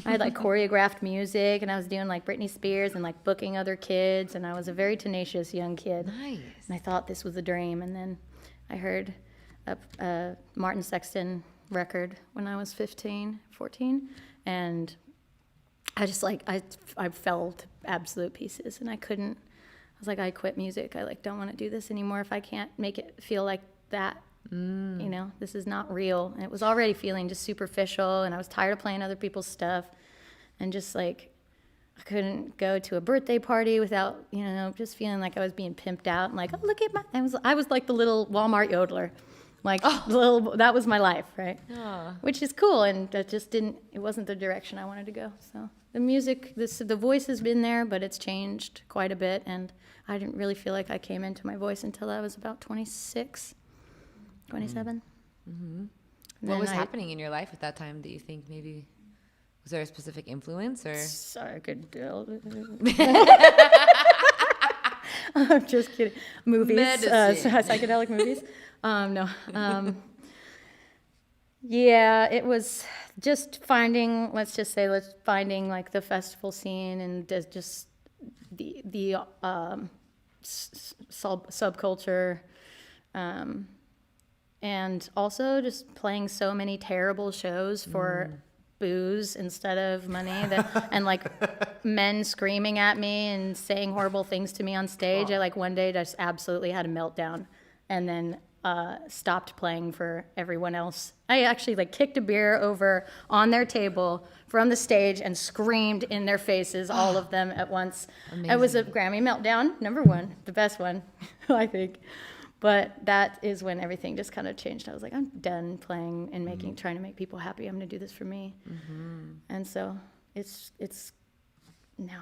I had like choreographed music, and I was doing like Britney Spears and like booking other kids, and I was a very tenacious young kid. Nice. And I thought this was a dream. And then I heard a Martin Sexton record when I was 14, and I just I fell to absolute pieces, and I was like, I quit music. I don't want to do this anymore if I can't make it feel like that. This is not real. And it was already feeling just superficial, and I was tired of playing other people's stuff, and just like I couldn't go to a birthday party without just feeling like I was being pimped out and like, oh, look at I was like the little Walmart yodeler. That was my life, right? Which is cool, and that just it wasn't the direction I wanted to go. So the music, the voice has been there, but it's changed quite a bit, and I didn't really feel like I came into my voice until I was about 26, 27. What was happening in your life at that time that you think maybe, was there a specific influence or? Sorry, I could tell. I'm just kidding. Movies, psychedelic movies. No. Yeah, it was just finding like the festival scene and just the subculture, and also just playing so many terrible shows for booze instead of money, and like men screaming at me and saying horrible things to me on stage. I one day just absolutely had a meltdown, and then stopped playing for everyone else. I actually kicked a beer over on their table from the stage and screamed in their faces, all of them at once. Amazing. It was a Grammy meltdown, number one, the best one, I think. But that is when everything just kind of changed. I was like, I'm done playing and trying to make people happy. I'm going to do this for me. And so it's now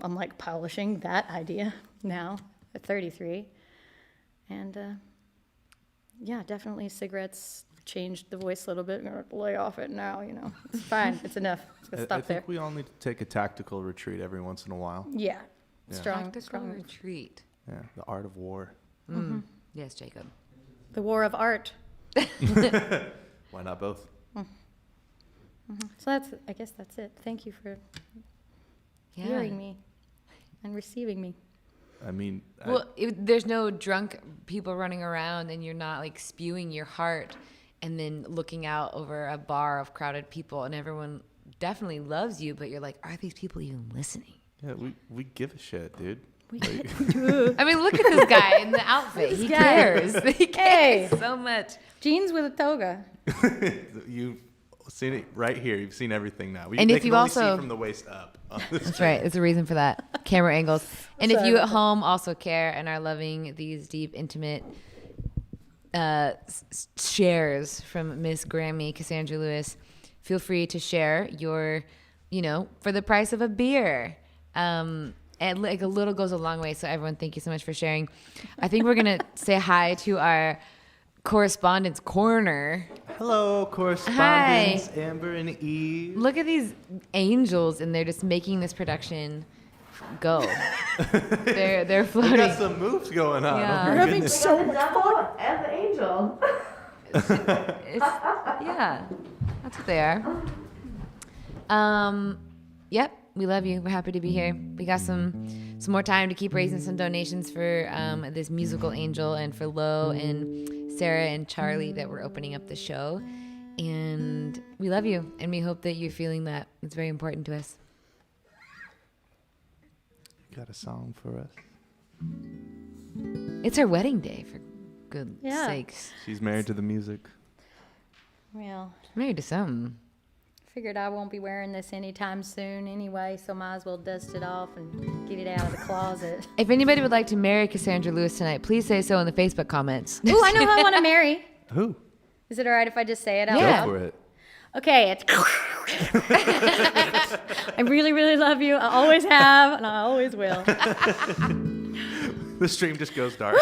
I'm like polishing that idea now at 33. And yeah, definitely cigarettes changed the voice a little bit. I'm going to lay off it now, It's fine. It's enough. It's stop I think there. we all need to take a tactical retreat every once in a while. Yeah. Yeah. Tactical retreat. Yeah, the art of war. Yes, Jacob. The war of art. Why not both? So I guess that's it. Thank you for hearing me and receiving me. I mean, there's no drunk people running around and you're not spewing your heart and then looking out over a bar of crowded people and everyone definitely loves you, but you're like, are these people even listening? Yeah, we give a shit, dude. I mean, look at this guy in the outfit. He cares. He cares so much. Jeans with a toga. You've seen it right here. You've seen everything now. And if you also see from the waist up. That's right. There's a reason for that. Camera angles. And if you at home also care and are loving these deep, intimate shares from Miss Grammy Cassandra Lewis, feel free to share your, for the price of a beer. And a little goes a long way. So everyone, thank you so much for sharing. I think we're going to say hi to our Correspondence Corner. Hello, correspondents, Amber and Eve. Look at these angels, and they're just making this production go. they're floating. We got some moves going on. Yeah. Oh, We're my having goodness. so much fun. And the angel. Yeah, that's what they are. Yep, we love you. We're happy to be here. We got some more time to keep raising some donations for this musical angel and for Lo and Sarah and Charlie that we're opening up the show. And we love you, and we hope that you're feeling that. It's very important to us. Got a song for us? It's our wedding day, for good Yeah. sakes. She's married to the music. Well, Married to something. figured I won't be wearing this anytime soon anyway, so might as well dust it off and get it out of the closet. If anybody would like to marry Cassandra Lewis tonight, please say so in the Facebook comments. Ooh, I know who I want to marry. Who? Is it all right if I just say it out Yeah. loud? Go for it. Okay, it's. I really, really love you. I always have, and I always will. The stream just goes dark.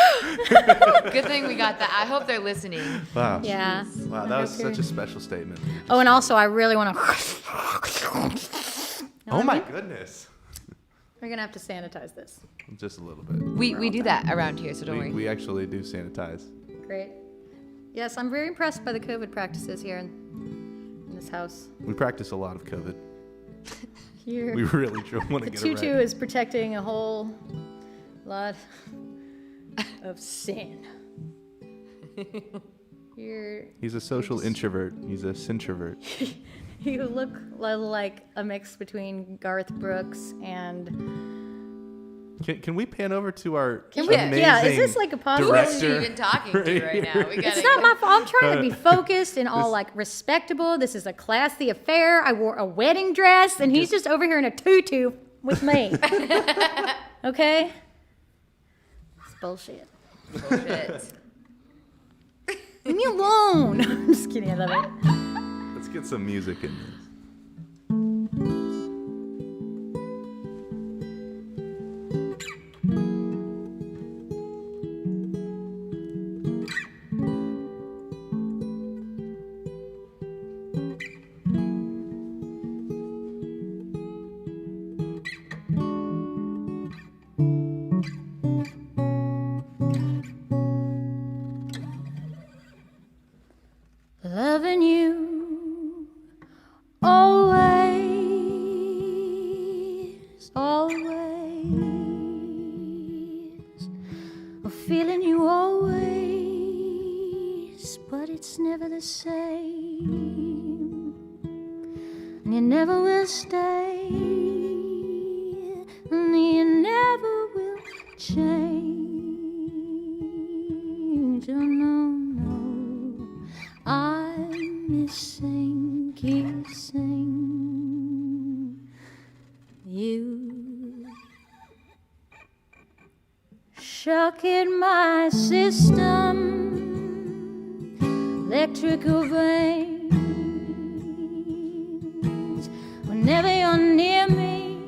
Good thing we got that. I hope they're listening. Wow. Yeah. Wow, that was such a special statement. Oh, and also, I really want to. Oh my goodness. We're gonna have to sanitize this. Just a little bit. We do that around here, so don't worry. We actually do sanitize. Great. Yes, I'm very impressed by the COVID practices here in this house. We practice a lot of COVID. Here, We really want to the get it tutu right. is protecting a whole lot of sin. He's a social introvert. He's a syntrovert. You look like a mix between Garth Brooks and. Can we pan over to our Can we? amazing Yeah, is this like a possible? director Who are you even talking to right now? We gotta It's not my fault. I'm trying to be Uh, focused and all like respectable. This is a classy affair. I wore a wedding dress, and he's just over here in a tutu with me. Okay? It's bullshit. Bullshit. Leave me alone. I'm just kidding. I love it. Let's get some music in this. Loving you always, always. Feeling you always, but it's never the same. And you never will stay, and you never will change. Oh no, no, I'm missing kissing you. Shock in my system, electrical veins. Whenever you're near me,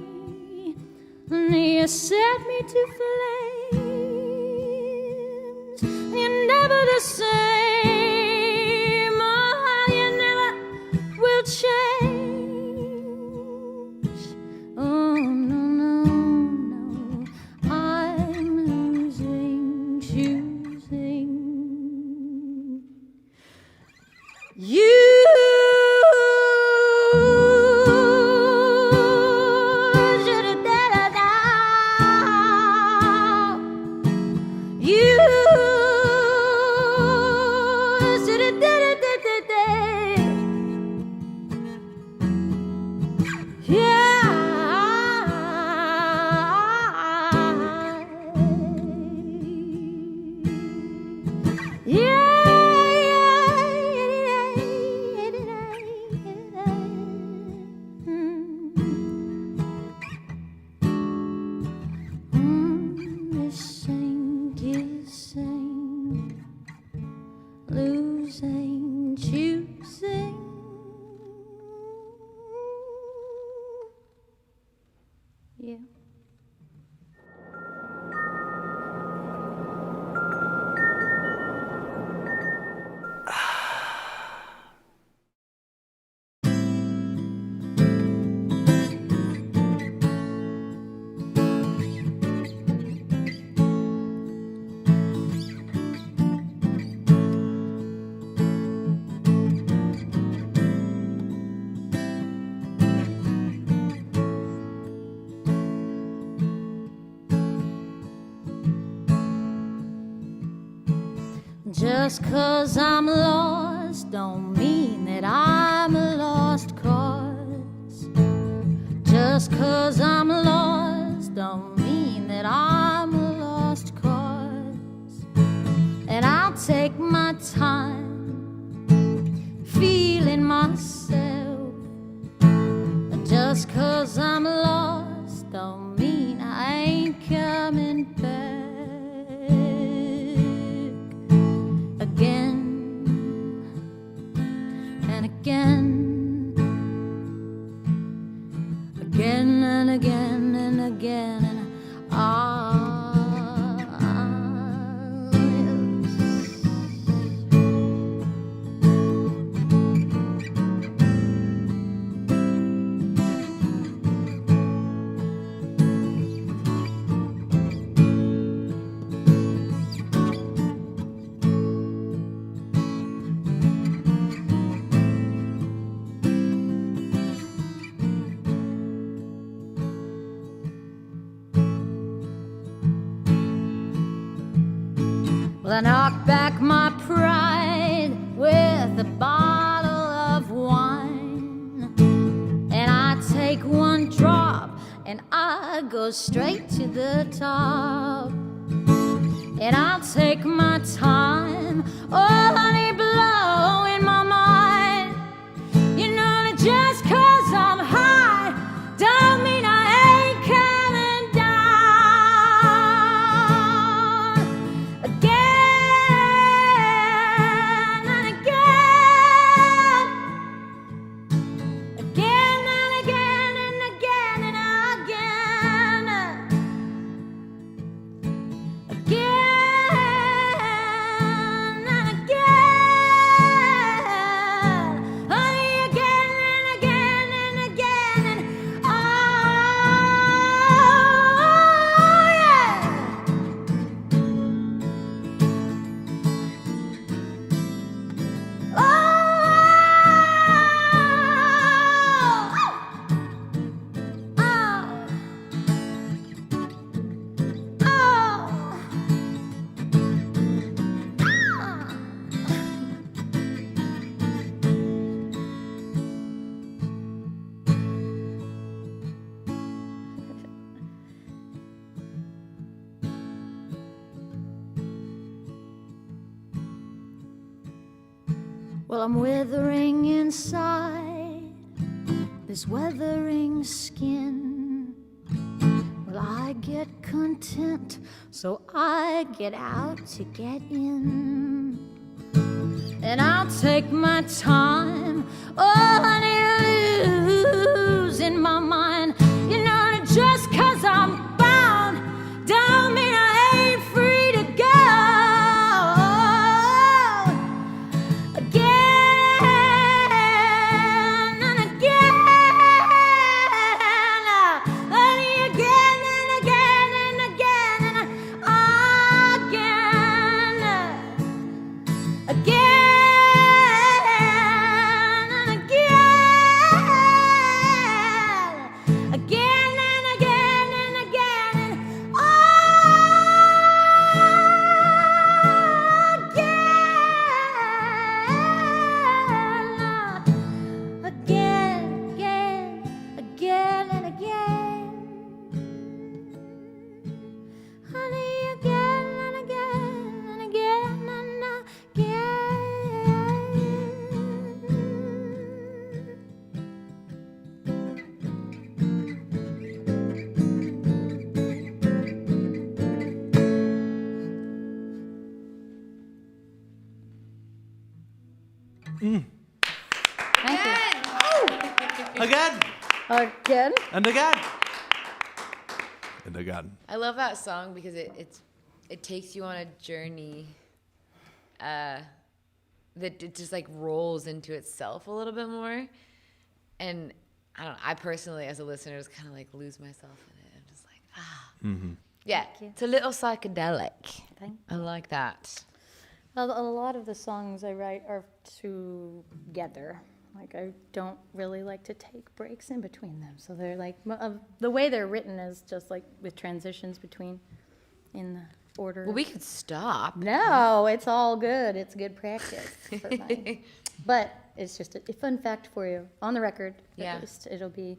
you set me to flames. You're never the same. Oh, you never will change. Oh no, no, no, I'm losing, choosing you. Missing, kissing, losing, choosing. Yeah. 'cause I'm lost don't mean that I'm a lost cause. Just 'cause I'm lost don't mean that I'm a lost cause. And I'll take my time feeling myself. Just 'cause I'm lost don't mean I ain't coming back again and again, again and again and again, and well, I knock back my pride with a bottle of wine, and I take one drop and I go straight to the top. And I'll take my time, oh honey, blow in my mind. You know that just 'cause I'm high don't mean I ain't coming down again and again, again and again and again and again, again. Well, I'm withering inside this weathering skin. Well, I get content, so I get out to get in. And I'll take my time, oh honey, losing my mind. You know that just 'cause I'm bound don't mean I ain't free to go. Again. Again. And again. And again. I love that song because it takes you on a journey that it just like rolls into itself a little bit more. And I don't know, I personally as a listener just kind of like lose myself in it. I'm just like, Mm-hmm. Yeah, it's a little psychedelic. Thank I like that. A lot of the songs I write are together. Like, I don't really like to take breaks in between them. So they're like, the way they're written is just like with transitions between in order. Well, we could stop. No, it's all good. It's good practice. For mine. But it's just a fun fact for you. On the record, Yeah. at least it'll be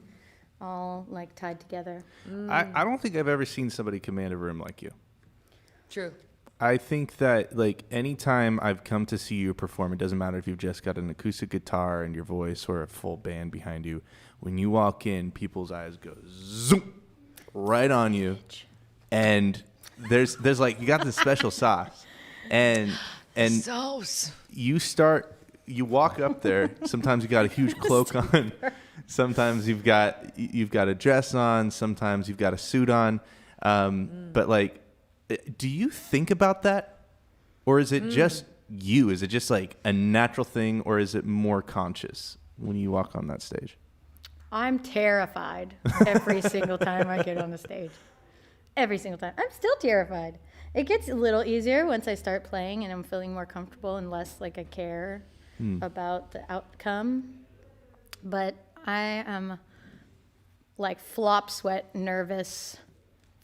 all like tied together. I don't think I've ever seen somebody command a room like you. True. I think that like anytime I've come to see you perform, it doesn't matter if you've just got an acoustic guitar and your voice or a full band behind you. When you walk in, people's eyes go zoom right on you, and there's like you got this special sauce, and Sauce. you walk up there. Sometimes you got a huge cloak on. Sometimes you've got a dress on. Sometimes you've got a suit on. But like, do you think about that, or is it just you? Is it just like a natural thing, or is it more conscious when you walk on that stage? I'm terrified every single time I get on the stage. Every single time. I'm still terrified. It gets a little easier once I start playing and I'm feeling more comfortable and less like I care about the outcome. But I am like flop sweat nervous,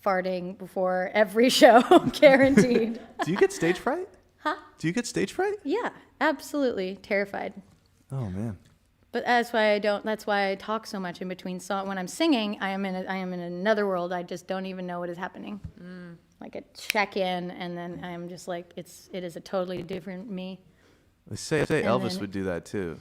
farting before every show, guaranteed. Do you get stage fright? Huh? Do you get stage fright? Yeah, absolutely terrified. Oh man. But that's why I talk so much in between when I'm singing. I am in another world. I just don't even know what is happening. Like I check in, and then I'm just like, it is a totally different me. They say And Elvis then- would do that too.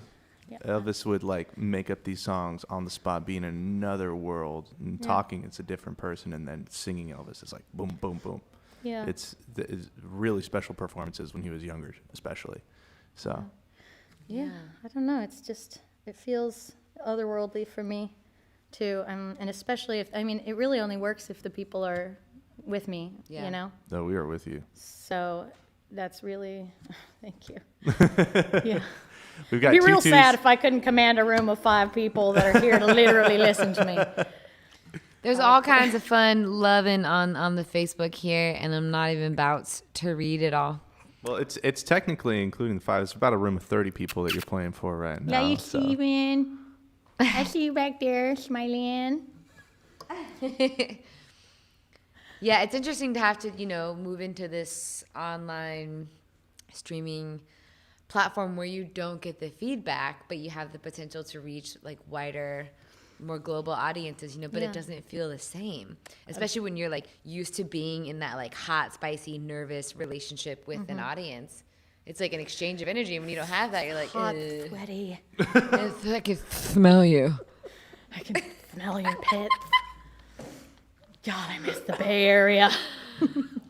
Yeah. Elvis would like make up these songs on the spot, be in another world, and talking it's a different person, and then singing Elvis is like boom, boom, boom. Yeah. It's really special performances when he was younger, especially. So. Yeah, I don't know. It's just, it feels otherworldly for me too. And especially it really only works if the people are with me, you know? No, we are with you. So that's really, thank you. Yeah. We've got It'd be real tutus. sad if I couldn't command a room of 5 people that are here to literally listen to me. There's all kinds of fun loving on the Facebook here, and I'm not even about to read it all. Well, it's technically including the 5. It's about a room of 30 people that you're playing for right now. Now you so. Steven. I see you back there smiling. Yeah, it's interesting to have to, move into this online streaming platform where you don't get the feedback, but you have the potential to reach like wider, more global audiences, but Yeah. it doesn't feel the same, especially when you're like used to being in that like hot, spicy, nervous relationship with an audience. It's like an exchange of energy. When you don't have that, you're like, Hot, "Ugh." sweaty. I can smell you. I can smell your pit. God, I miss the Bay Area.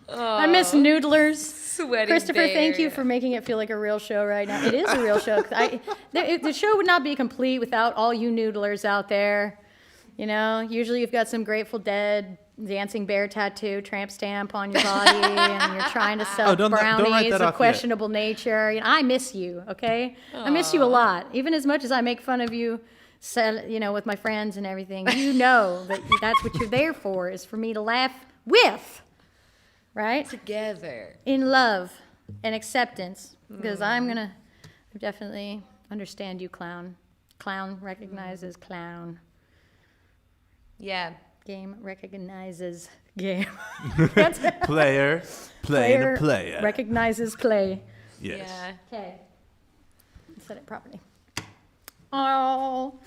I miss noodlers. Sweaty Christopher, Bay thank you Area. for making it feel like a real show right now. It is a real show. The show would not be complete without all you noodlers out there. Usually you've got some Grateful Dead dancing bear tattoo, tramp stamp on your body, and you're trying to sell don't write brownies that of off yet. questionable nature. I miss you, okay? I miss you a lot. Even as much as I make fun of you, with my friends and everything, that's what you're there for, is for me to laugh with. Right? Together. In love and acceptance. Because I definitely understand you, clown. Clown recognizes clown. Yeah. Game recognizes game. Player playing a player. Recognizes play. Yes. Yeah. Okay. Said it properly. Oh,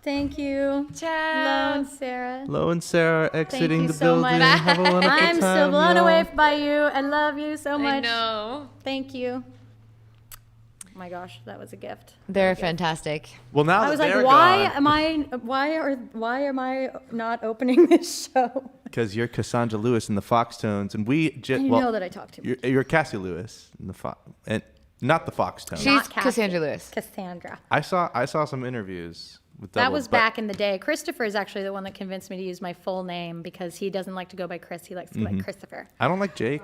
thank you. Ciao. Lo and Sarah. Lo and Sarah Thank exiting you the so building. much. Have a wonderful I'm time, so blown y'all. away by you. I love you so much. I know. Thank you. Oh my gosh, that was a gift. They're fantastic. Well, now I was like, why am I not opening this show? Because you're Cassandra Lewis in the Foxtones, and we just You know that I talk too much. You're Cassie Lewis in the and not the Foxtones. She's Not Cassie, Cassandra Lewis. Cassandra. I saw some interviews with That Double, was but- back in the day. Christopher is actually the one that convinced me to use my full name because he doesn't like to go by Chris. He likes to go by Christopher. I don't like Jake.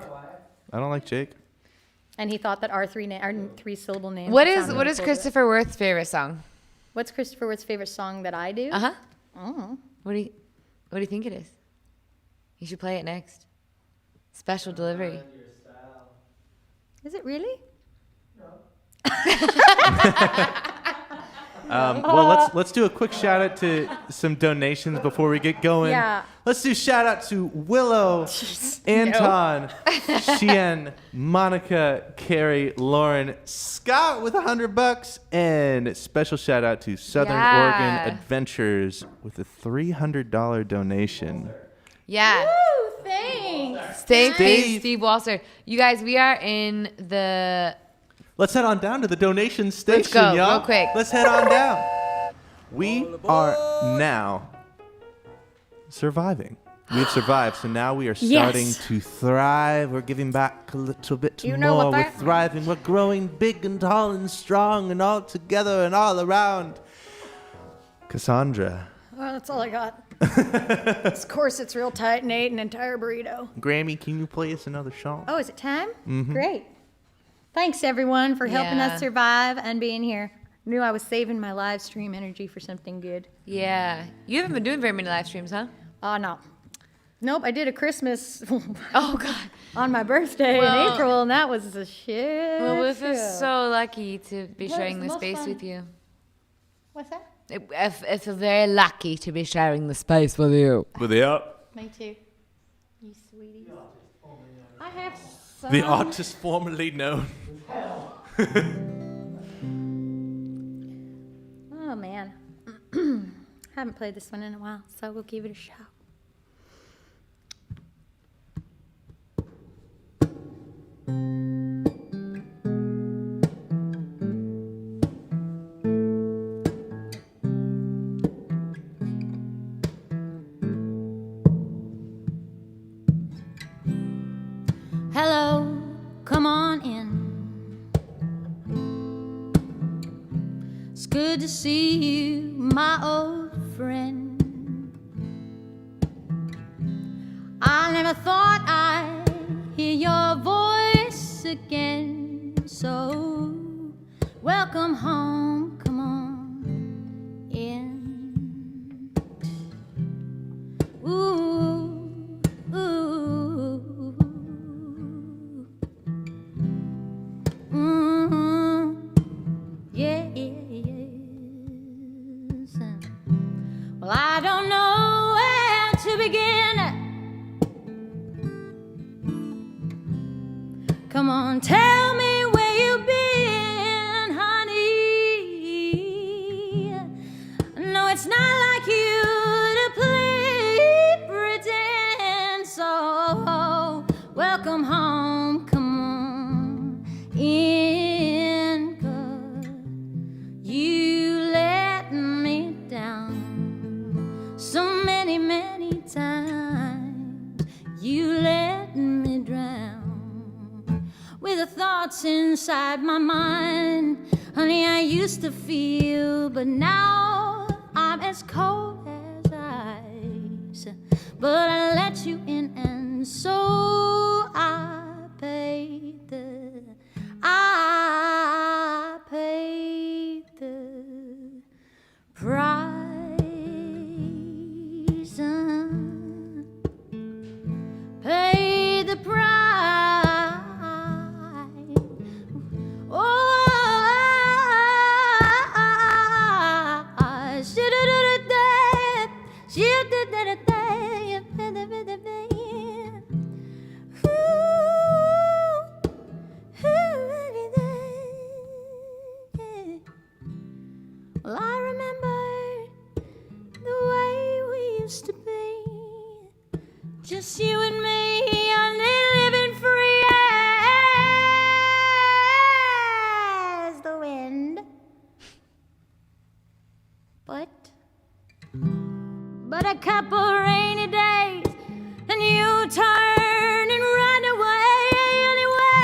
And he thought that our 3-syllable names. What would is sound what really is cool. Christopher Worth's favorite song? What's Christopher Worth's favorite song that I do? Uh-huh. Oh. What do you think it is? You should play it next. Special delivery. Is it really? Well, let's do a quick shout out to some donations before we get going. Yeah. Let's do shout out to Willow, Anton, Shien, Monica, Carrie, Lauren, Scott with $100, and special shout out to Southern Oregon Adventures with a $300 donation. Yeah. Woo, thanks. Steve Walser. You guys, we are in the... Let's head on down to the donation station, Let's go, y'all. real quick. Let's head on down. We are now surviving. We've survived, so now we are starting to thrive. We're giving back a little bit more. We're thriving. We're growing big and tall and strong and all together and all around. Cassandra. Well, that's all I got. Of course, it's real tight and ate an entire burrito. Grammy, can you play us another song? Oh, is it time? Mm-hmm. Great. Thanks, everyone, for helping us survive and being here. Knew I was saving my live stream energy for something good. Yeah. You haven't been doing very many live streams, huh? No. Nope, I did a Christmas oh, God. on my birthday in April, and that was a shit. Well, we feel so lucky to be sharing this space with you. What's that? I feel very lucky to be sharing the space with you. With you. Me too. You sweetie. I have some. The artist formerly known. Oh, man. Haven't played this one in a while, so we'll give it a shot. Hello, come on in. It's good to see you, my old friend. I never thought I'd hear your voice again. So, welcome home, come on in. Ooh, ooh, yeah, yes. Well, I don't know where to begin. Come on, tell me where you've been, honey. No, it's not like you to play pretend. So, welcome home, come on in, 'cause you let me down so many, many times. You let me drown with the thoughts inside my mind. Honey, I used to feel, but now I'm as cold as ice. But I let you in, and so I paid the price. Paid the price. Well, I remember the way we used to be, just you and me, and living free as the wind. But a couple rainy days, and you turned and ran away. Anyway,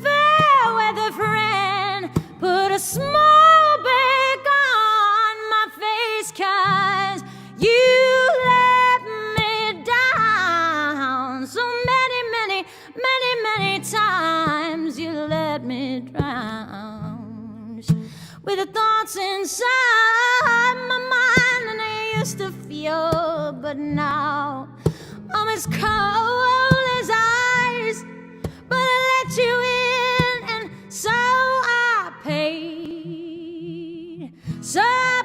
fair weather friend, put a smile back on my face, 'cause you let me down so many, many, many, many times. You let me drown with the thoughts inside my mind, and I used to feel, but now I'm as cold as ice. But I let you in, and so I paid. So I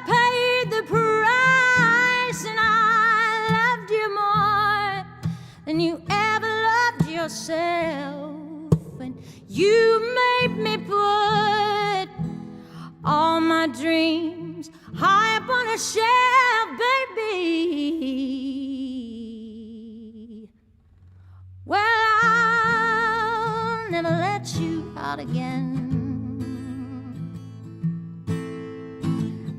my dreams high up on a shelf, baby. Well, I'll never let you out again.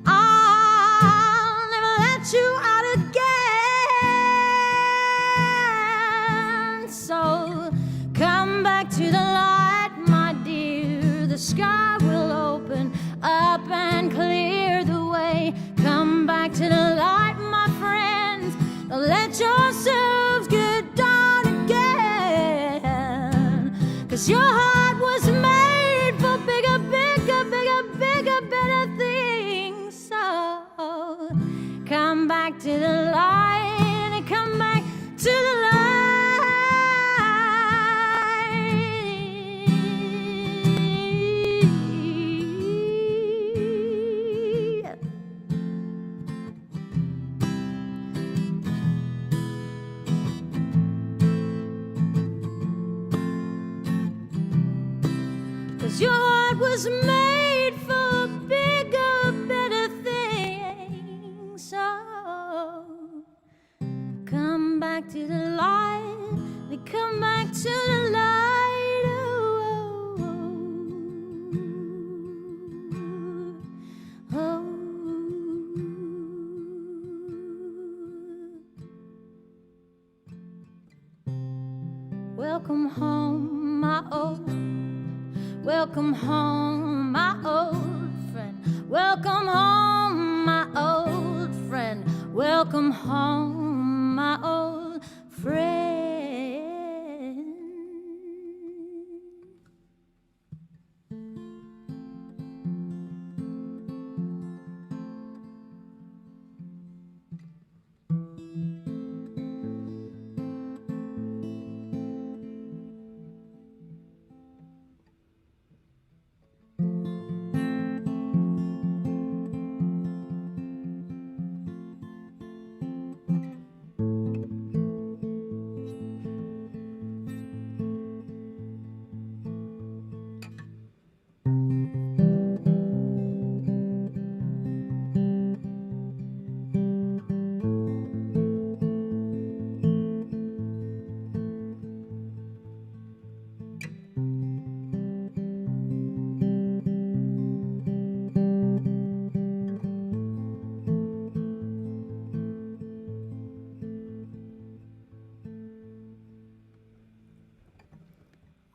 I'll never let you out again. So come back to the light, my dear. The sky will open up and clear the way. Come back to the light, my friends. Don't let yourselves get down again. 'Cause your heart was made for bigger, bigger, bigger, bigger, better things. So come back to the light and come back to the light. Your heart was made for bigger, better things. So come back to the light, come back to the light. Oh, oh, oh. Welcome home, my old. Welcome home, my old friend. Welcome home, my old friend. Welcome home, my old friend.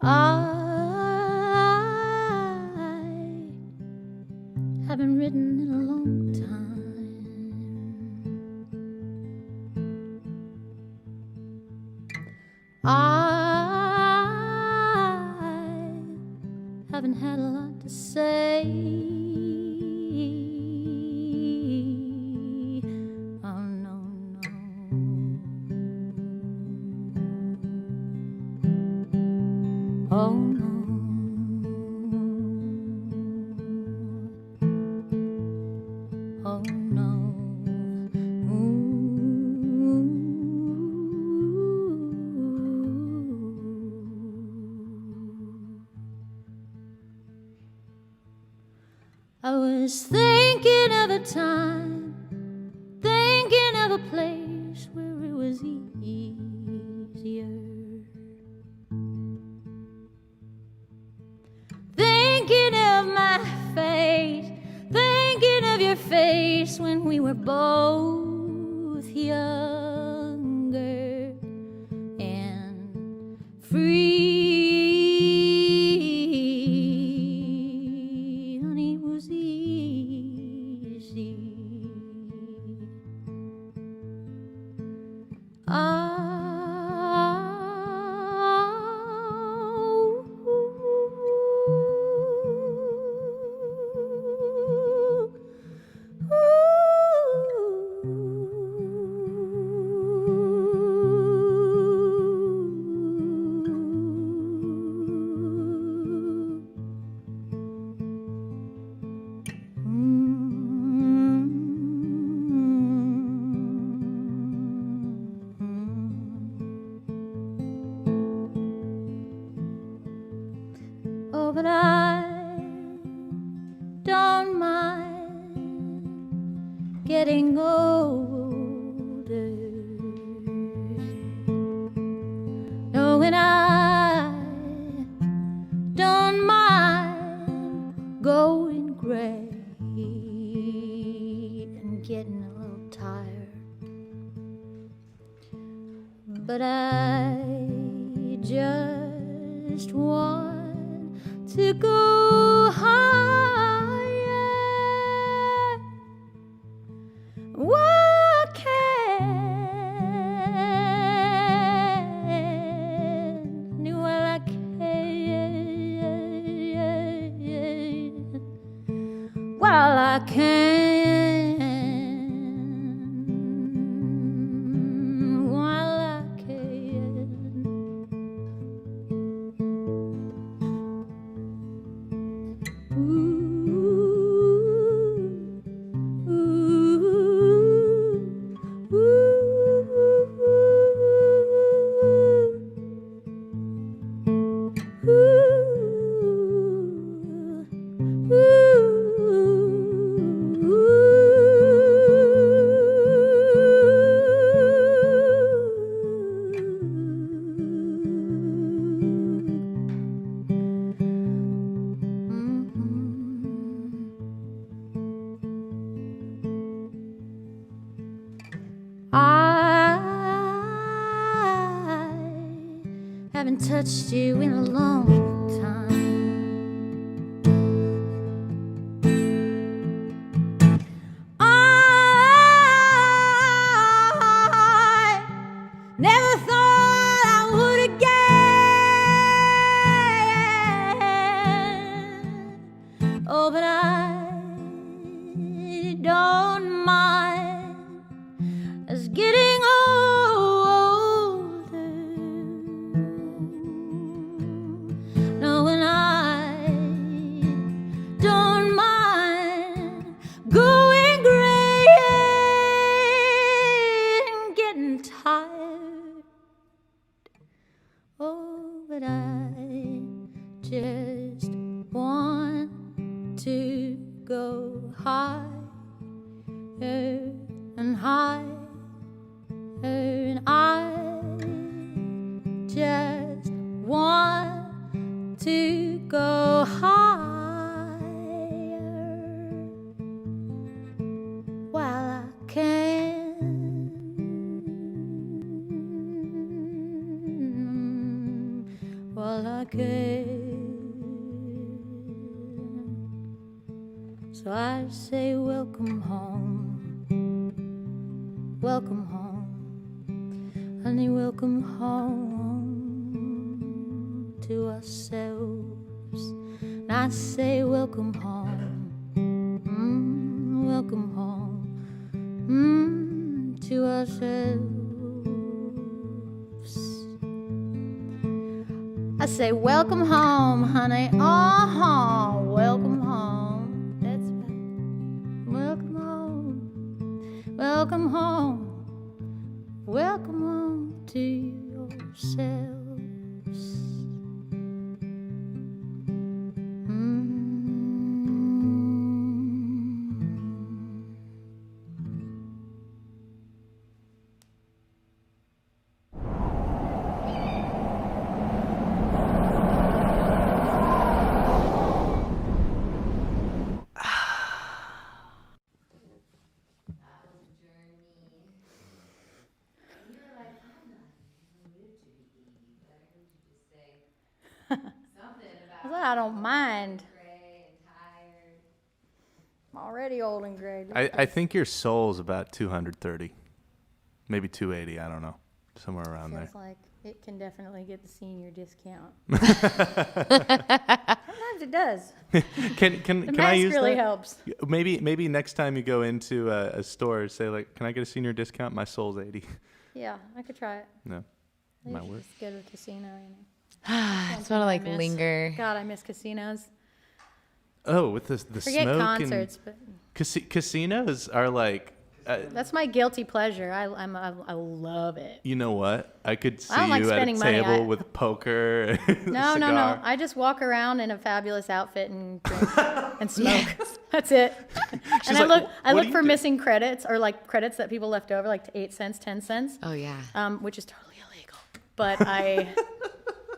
I haven't written in a long time. I haven't had a lot to say. Oh no, no. Oh no. Oh no. I was thinking of a time, thinking of a place where it was easier. Thinking of my face, thinking of your face when we were both younger and free. Honey, it was easy. getting older. Knowing I don't mind going gray and getting a little tired. But I just want to go higher. Well, I can. Well, I can. Well, I can. Well, I can. I haven't touched you in a long time. I never thought I would again. Oh, but I don't mind us getting older. Knowing I don't mind going gray and getting tired. Oh, but I just want to go higher and higher, and I just want to go higher. While I can. While I can. So I say welcome home. Welcome home. Honey, welcome home to ourselves. And I say welcome home. Welcome home. To ourselves. I say welcome home, honey. Oh, welcome home. That's right. Welcome home. Welcome home. Welcome home to yourselves. I don't mind. I'm already old and gray. I think your soul's about 230, maybe 280. I don't know, somewhere around there. Sounds like it can definitely get the senior discount. Sometimes it does. Can I use really that? Helps. Maybe next time you go into a store, say like, "Can I get a senior discount? My soul's 80." Yeah, I could try it. No, might work. Just go to a casino. You know. I just want to like linger. God, I miss casinos. Oh, with the Forget smoke concerts, and casinos are like That's my guilty pleasure. I love it. You know what? I could see I don't like you at a spending money. table with poker. And No. cigar. I just walk around in a fabulous outfit and drink and smoke. That's it. And I like, look "What do for you do?" missing credits or like credits that people left over, like 8 cents, 10 cents. Oh yeah. Which is totally illegal. But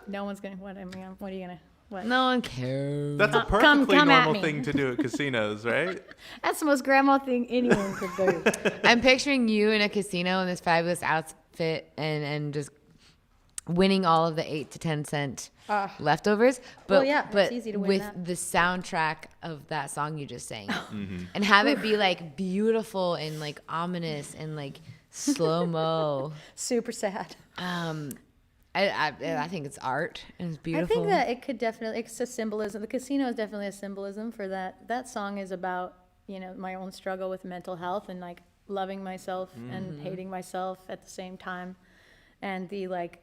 no one's gonna. What are you gonna? What? No one cares. That's a Come perfectly at normal me. thing to do at casinos, right? That's the most grandma thing anyone could do. I'm picturing you in a casino in this fabulous outfit and just winning all of the 8 to 10 cent leftovers. But, well, yeah, but it's easy to win with that. the soundtrack of that song you just sang, and have it be like beautiful and like ominous and like slow mo. Super sad. I think it's art and it's beautiful. I think that it could definitely, it's a symbolism. The casino is definitely a symbolism for that. That song is about, my own struggle with mental health and like loving myself and hating myself at the same time. And the like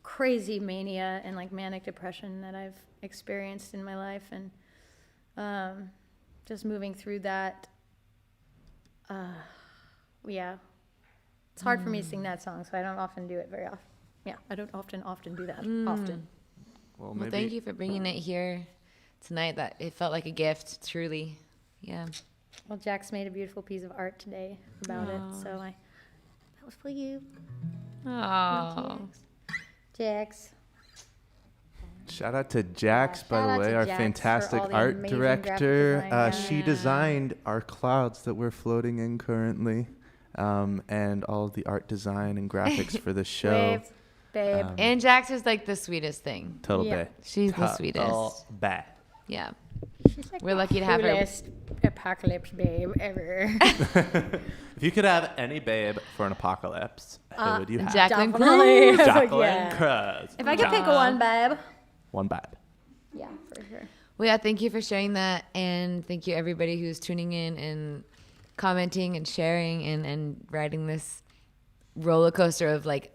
crazy mania and like manic depression that I've experienced in my life. And just moving through that. Yeah. It's hard for me to sing that song, so I don't often do it very often. Yeah, I don't often do that often. Well, Well, thank you for bringing it here tonight. That it felt like a gift, truly. Yeah. Well, Jax made a beautiful piece of art today about it, so that was for you. Oh. Jax. Shout out to Jax, by shout the out way, to our Jax fantastic for all the art amazing director. graphic design. She designed our clouds that we're floating in currently, and all of the art design and graphics for the show. Wave, babe. And Jax is like the sweetest thing. Total Yeah. bae. She's the sweetest. Bae. Yeah. She's like We're the lucky to have her. coolest apocalypse babe ever. If you could have any babe for an apocalypse, who would you have? Jacqueline Definitely. Cruz. Jacqueline Yeah. Cruz. If I could pick one babe. One babe. Yeah, for sure. Well, yeah, thank you for sharing that. And thank you, everybody who's tuning in and commenting and sharing and riding this roller coaster of like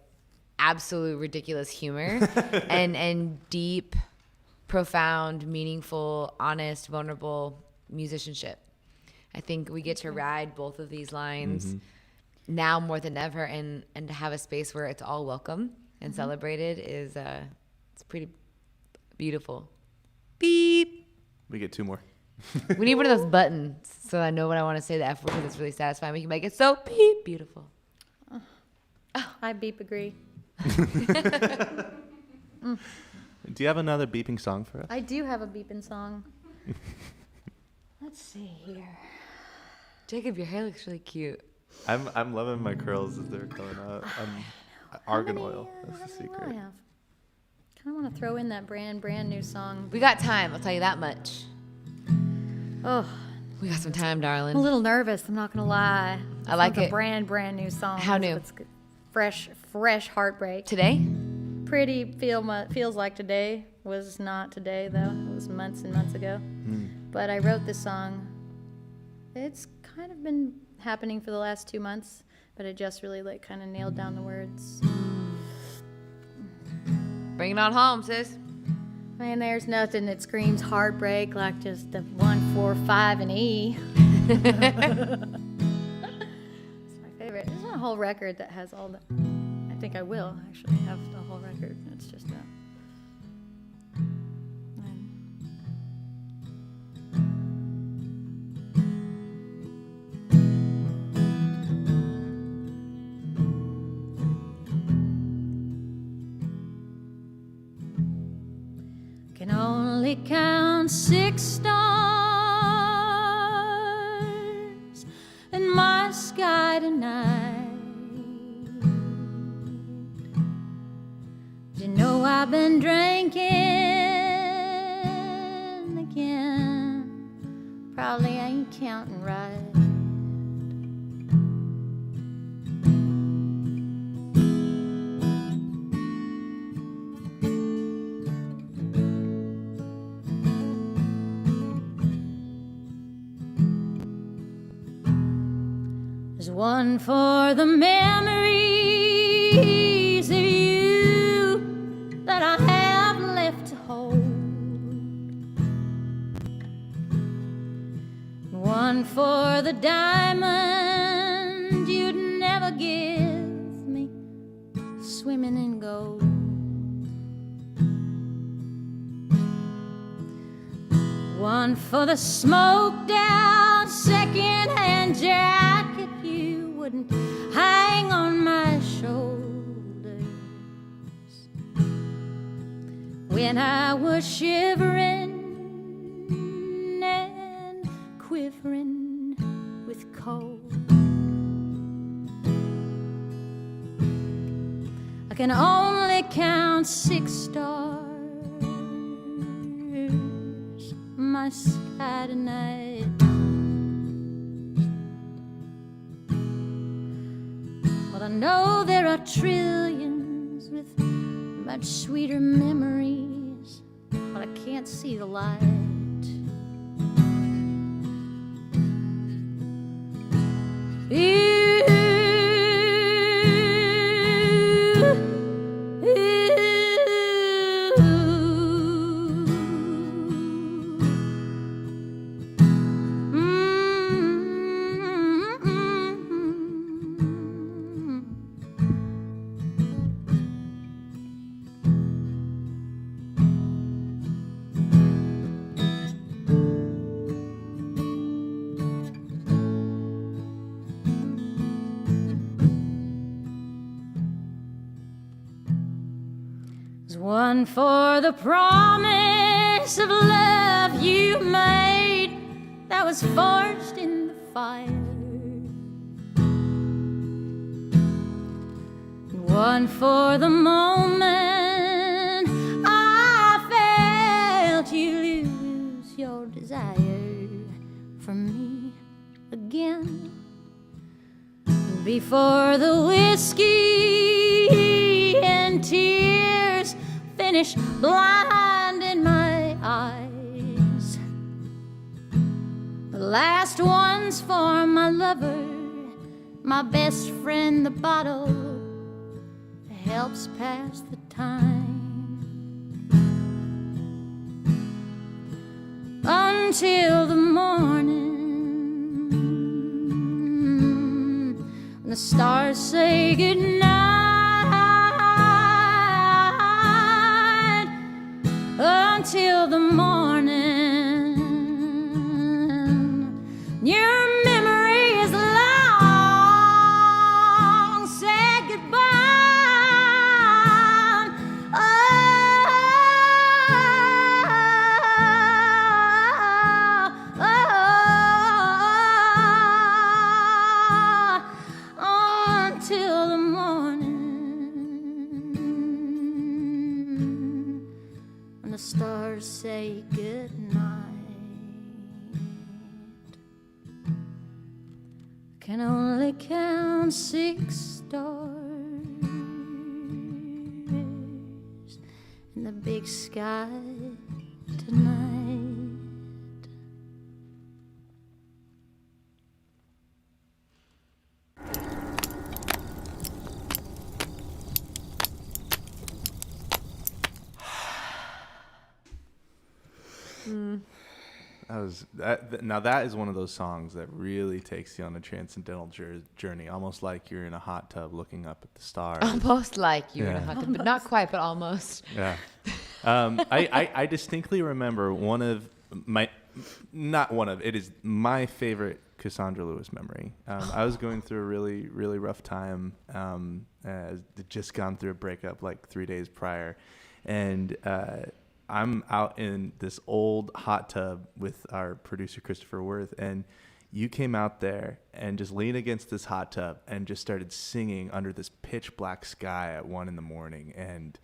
absolute ridiculous humor and deep, profound, meaningful, honest, vulnerable musicianship. I think we get to ride both of these lines now more than ever, and to have a space where it's all welcome and celebrated is it's pretty beautiful. Beep. We get 2 more. We need one of those buttons so I know when I want to say the F word because it's really satisfying. We can make it so beep beautiful. I beep agree. Do you have another beeping song for us? I do have a beeping song. Let's see here. Jacob, your hair looks really cute. I'm loving my curls as they're coming up. Argan oil. That's the secret. I have. Kind of want to throw in that brand new song. We got time, I'll tell you that much. Oh, We got some time, darling. I'm a little nervous. I'm not gonna lie. I like It's it. a brand new song. How new? It's good. Fresh heartbreak. Today? Pretty feels like today. Was not today though. It was months and months ago. But I wrote this song. It's kind of been happening for the last 2 months, but I just really like kind of nailed down the words. Bring it on home, sis. Man, there's nothing that screams heartbreak like just the 1, 4, 5, and E. It's my favorite. There's not a whole record that has all the. I think I will actually have the whole record. It's just that. Can only count 6 stars in my sky tonight. You know I've been drinking again. Probably ain't counting right. There's one for the memories of you that I have left to hold. One for the diamonds forgive me, swimming in gold. One for the smoked out second-hand jacket you wouldn't hang on my shoulders when I was shivering and quivering with cold. I can only count 6 stars, my sky tonight. Well, I know there are trillions with much sweeter memories, but I can't see the light. One for the promise of love you made that was forged in the fire. One for the moment I felt you lose your desire for me again. Before the whiskey and tears finish blinding my eyes. The last one's for my lover, my best friend. The bottle helps pass the time until the morning when the stars say goodnight. Until the morning, your memory is long. Say goodbye. Until the morning. The stars say goodnight. Can only count 6 stars in the big sky tonight. Now that is one of those songs that really takes you on a transcendental journey, almost like you're in a hot tub looking up at the stars. Almost like you're in a hot tub, but not quite, but almost. Yeah. I distinctly remember it is my favorite Cassandra Lewis memory. I was going through a really, really rough time. I'd just gone through a breakup like 3 days prior. And I'm out in this old hot tub with our producer, Christopher Worth, and you came out there and just leaned against this hot tub and just started singing under this pitch black sky at 1 a.m. And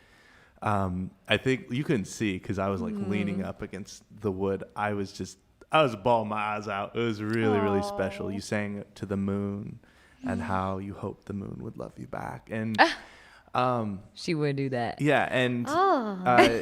I think you couldn't see because I was like leaning up against the wood. I was bawling my eyes out. It was really, really special. You sang to the moon and how you hoped the moon would love you back. And she would do that. Yeah, and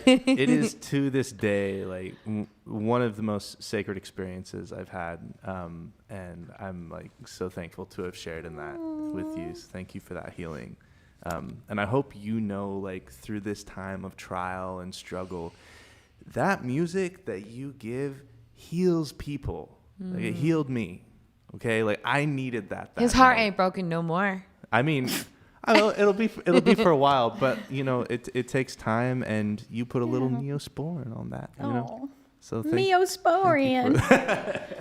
it is to this day like one of the most sacred experiences I've had, and I'm like so thankful to have shared in that with you. So thank you for that healing, and I hope like through this time of trial and struggle, that music that you give heals people. Like it healed me. Okay, like I needed that. His heart ain't broken no more. I mean, it'll be for a while, but you know, it takes time, and you put a little Neosporin on that. You know? So Neosporin.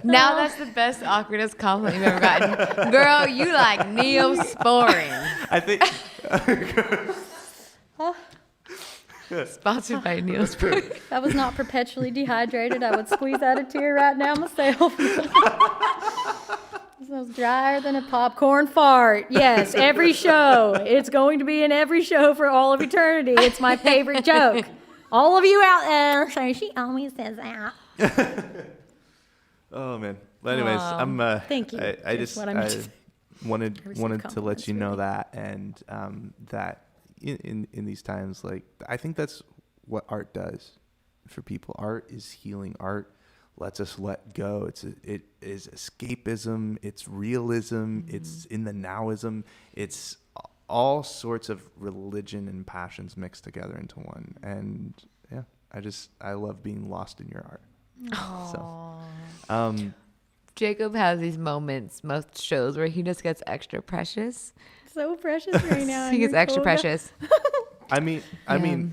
Now that's the best awkwardest compliment you've ever gotten. Girl, you like Neosporin. I think. Sponsored by Neosporin. If I was not perpetually dehydrated, I would squeeze out a tear right now myself. It smells drier than a popcorn fart. Yes, every show. It's going to be in every show for all of eternity. It's my favorite joke. All of you out there say she always says that. Oh man. But anyways, I'm. Thank you. I just wanted to let you know that, and that in these times, like, I think that's what art does for people. Art is healing. Art lets us let go. It is escapism. It's realism. It's in the nowism. It's all sorts of religion and passions mixed together into one. And yeah, I love being lost in your art. Aww. So, Jacob has these moments, most shows, where he just gets extra precious. So precious right now. He gets extra precious. I mean,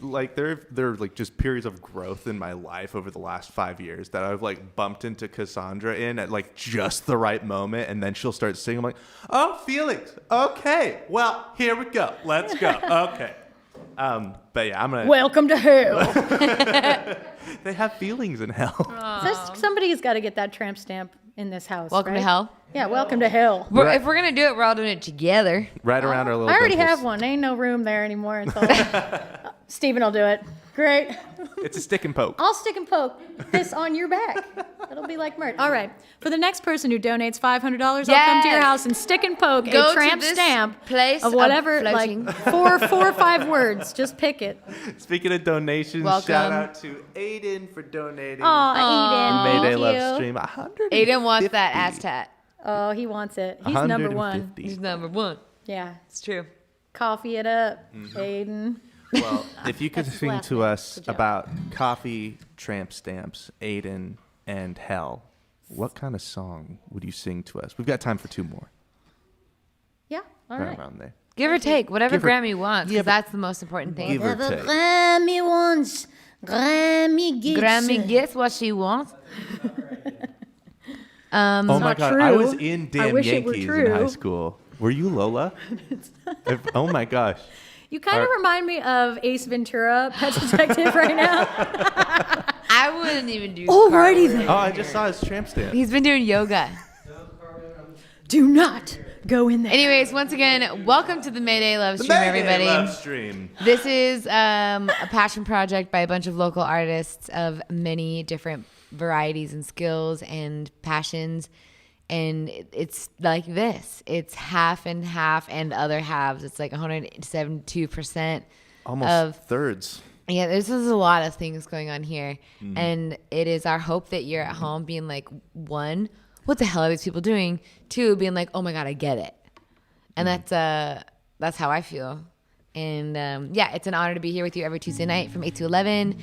like there are like just periods of growth in my life over the last 5 years that I've like bumped into Cassandra in at like just the right moment, and then she'll start singing. I'm like, oh, feelings. Okay, well, here we go. Let's go. Okay. But yeah, I'm gonna. Welcome to hell. They have feelings in hell. Somebody's got to get that tramp stamp in this house. Welcome right? to hell. Yeah, welcome to hell. If we're gonna do it, we're all doing it together. Right around our little. I already dimples. have one. Ain't no room there anymore. Until Steven will do it. Great. It's a stick and poke. I'll stick and poke this on your back. It'll be like Mert. All right. For the next person who donates $500, I'll come to your house and stick and poke Go a tramp to this stamp place of whatever, of like floating. four or five words. Just pick it. Speaking of donations, Welcome. shout out to Aiden for donating. Aw, Aiden. Mayday Thank you. LoveStream. 100. Aiden wants that ass tat. Oh, he wants it. He's number one. 150. He's number one. Yeah. It's true. Coffee it up, Aiden. Well, if you could That's his sing last to name. us Good job. about coffee, tramp stamps, Aiden, and hell, what kind of song would you sing to us? We've got time for 2 more. Yeah. All Right right. around there. Give or take, whatever Give or- Grammy wants, Yeah, because that's the most important thing. Give or take. Grammy wants, Grammy gets. Grammy gets what she wants. Oh my not God, true. I was in I Damn wish it were Yankees in true. high school. Were you Lola? Oh my gosh. You kind of remind me of Ace Ventura, Pet Detective, right now. I wouldn't even do. Alrighty then. Oh, I just saw his tramp stamp. He's been doing yoga. Do not go in there. Anyways, once again, welcome to the Mayday LoveStream, everybody. LoveStream. This is a passion project by a bunch of local artists of many different varieties and skills and passions. And it's like this. It's half and half and other halves. It's like 172% Almost of thirds. Yeah, this is a lot of things going on here. And it is our hope that you're at home being like, 1, what the hell are these people doing? 2, being like, oh my God, I get it. And that's how I feel. And yeah, it's an honor to be here with you every Tuesday night from 8 to 11.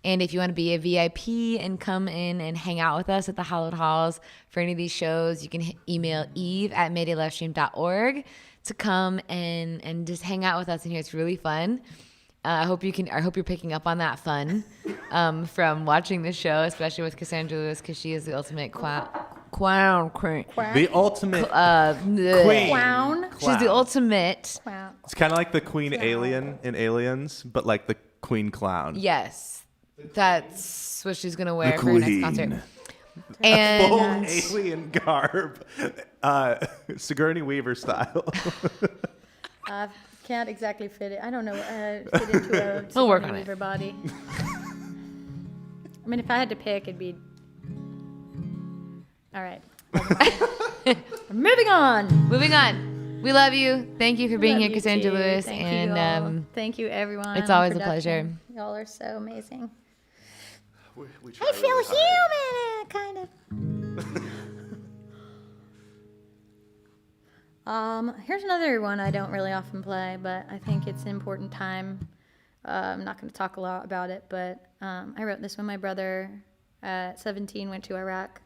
And if you want to be a VIP and come in and hang out with us at the Hallowed Halls for any of these shows, you can email eve@maydaylovestream.org to come and just hang out with us in here. It's really fun. I hope you're picking up on that fun from watching the show, especially with Cassandra Lewis, because she is the ultimate clown queen. The ultimate Queen. Clown. She's the ultimate. Wow. It's kind of like the Queen Alien in Aliens, but like the Queen Clown. Yes. That's what she's going to wear The for her next queen. concert. Full And alien garb. Sigourney Weaver style. Can't exactly fit it. I don't know. Fit into a We'll work Sigourney on it. Weaver body. I mean, if I had to pick, it'd be. All right. Moving on. moving on. We love you. Thank you for being Love here, you Cassandra too. Lewis. Thank And you all. Thank you, everyone. it's always a Production. pleasure. Y'all are so amazing. We try I feel really hard. human, kind of. Here's another one I don't really often play, but I think it's an important time. I'm not going to talk a lot about it, but I wrote this when my brother at 17 went to Iraq,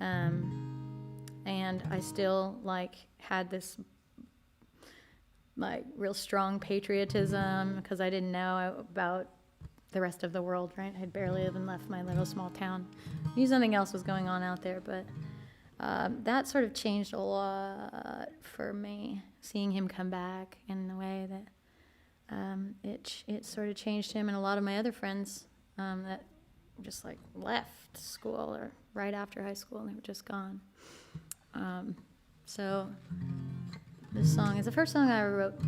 and I still had this like real strong patriotism because I didn't know about the rest of the world, right? I had barely even left my little small town. I knew something else was going on out there, but that sort of changed a lot for me, seeing him come back in the way that it sort of changed him and a lot of my other friends that just like left school or right after high school and they were just gone. So this song is the first song I ever wrote.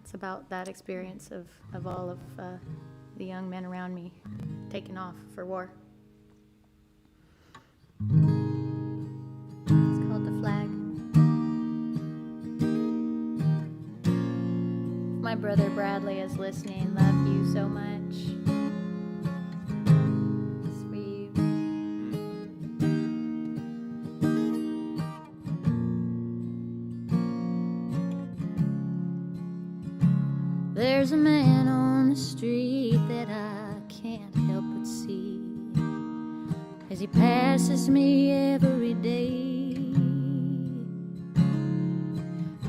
It's about that experience of all of the young men around me taking off for war. It's called The Flag. If my brother Bradley is listening, love you so much. It's for you. There's a man on the street that I can't help but see as he passes me every day.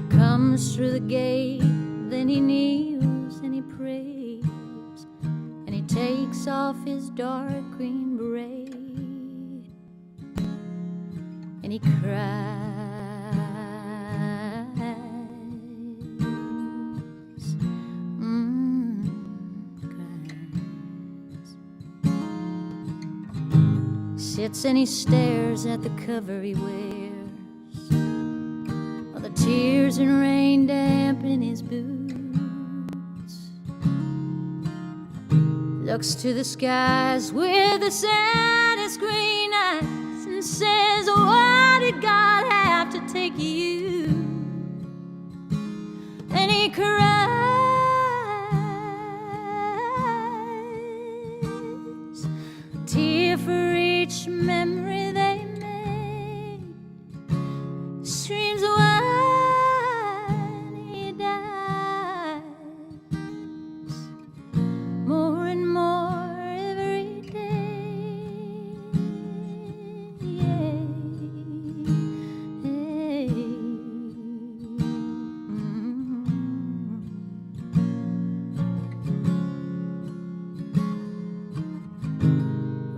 Comes through the gate, then he kneels and he prays, and he takes off his dark green beret, and he cries. Sits and he stares at the cover he wears, while the tears and rain dampen his boots. Looks to the skies with the saddest green eyes and says, why did God have to take you? And he cries, tear for each memory they made, streams when he dies, more and more every day.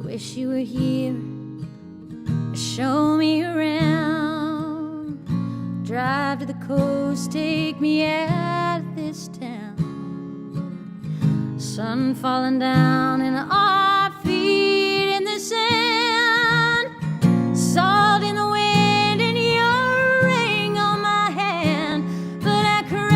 Wish you were here to show me around. Drive to the coast, take me out of this town. Sun falling down and our feet in the sand. Salt in the wind and your ring on my hand. But I cried,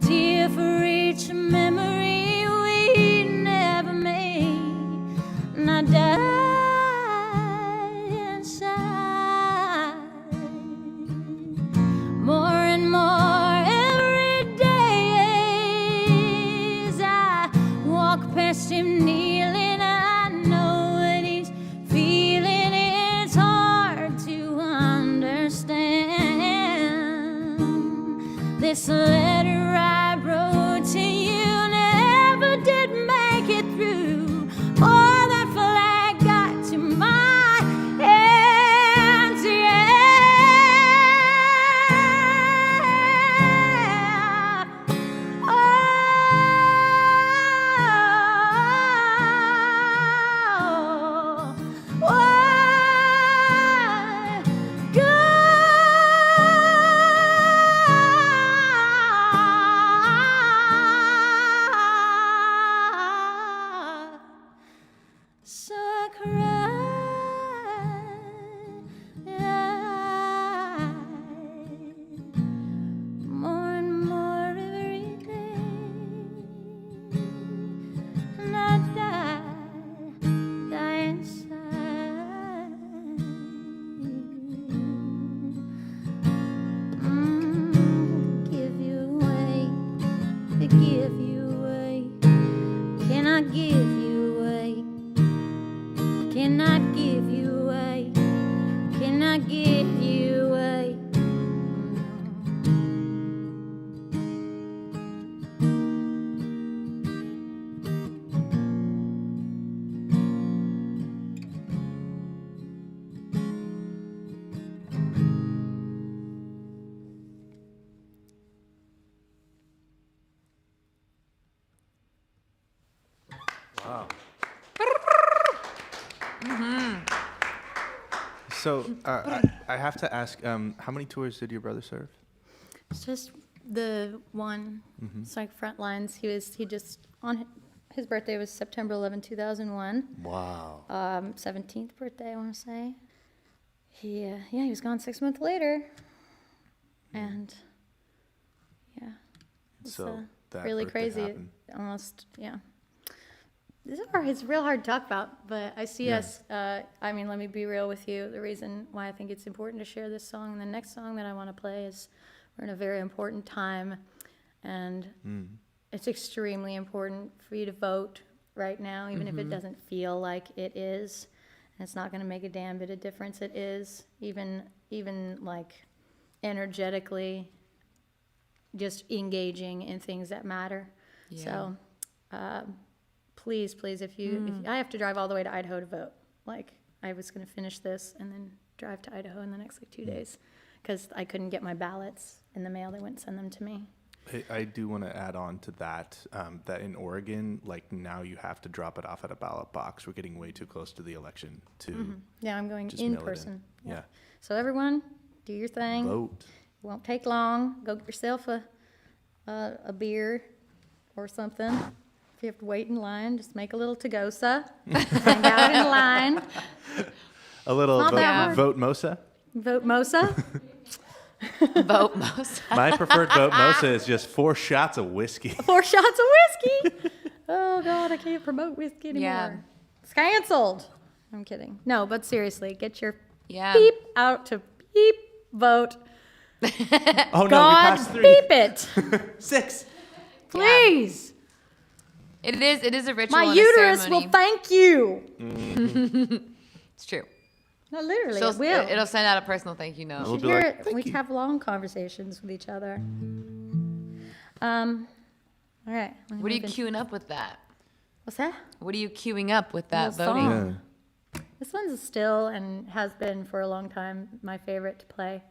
tear for each memory we never made, and I died inside, more and more every day as I walk past him kneeling. I know what he's feeling, it's hard to understand. This letter I wrote to you never did make it through. Oh, that flag got to my hands, yeah. Oh, why God? So I cried, more and more every day, and I die inside. Give you away, to give you away. Can I give you away? So I have to ask, how many tours did your brother serve? It's just the one. Mhm. It's like front lines. He just on his birthday was September 11, 2001. Wow. 17th birthday, I want to say. He was gone 6 months later, and yeah, it's So that really birthday crazy. happened. Almost, yeah. It's real hard to talk about, but I see us. I mean, let me be real with you. The reason why I think it's important to share this song and the next song that I want to play is we're in a very important time, and it's extremely important for you to vote right now, even if it doesn't feel like it is. And it's not going to make a damn bit of difference. It is, even like energetically, just engaging in things that matter. Yeah. So. Please, if I have to drive all the way to Idaho to vote, like I was going to finish this and then drive to Idaho in the next 2 days because I couldn't get my ballots in the mail. They wouldn't send them to me. I do want to add on to that, that in Oregon, like now you have to drop it off at a ballot box. We're getting way too close to the election to Yeah, I'm going just in mail it person. Yeah. So everyone, do your thing. Vote. It won't take long. Go get yourself a beer or something. If you have to wait in line, just make a little Tagosa. Hang out in line. A little Not that hard. vote Mosa. Vote Mosa. Vote Mosa. My preferred vote Mosa is just 4 shots of whiskey. 4 shots of whiskey. Oh, God, I can't promote whiskey anymore. Yeah. It's canceled. I'm kidding. No, but seriously, get your Yeah. beep out to beep vote. Oh, no, God, we passed 3. beep it. 6. Please. It is a ritual. My and a uterus ceremony. will thank you. It's true. No, literally, So it will. it'll send out a personal thank you note. It'll be Hear like, it. We have long conversations with each other. All right. What are you queuing up with that? What's that? What are you queuing up with that Little voting? song. This one's still and has been for a long time my favorite to play.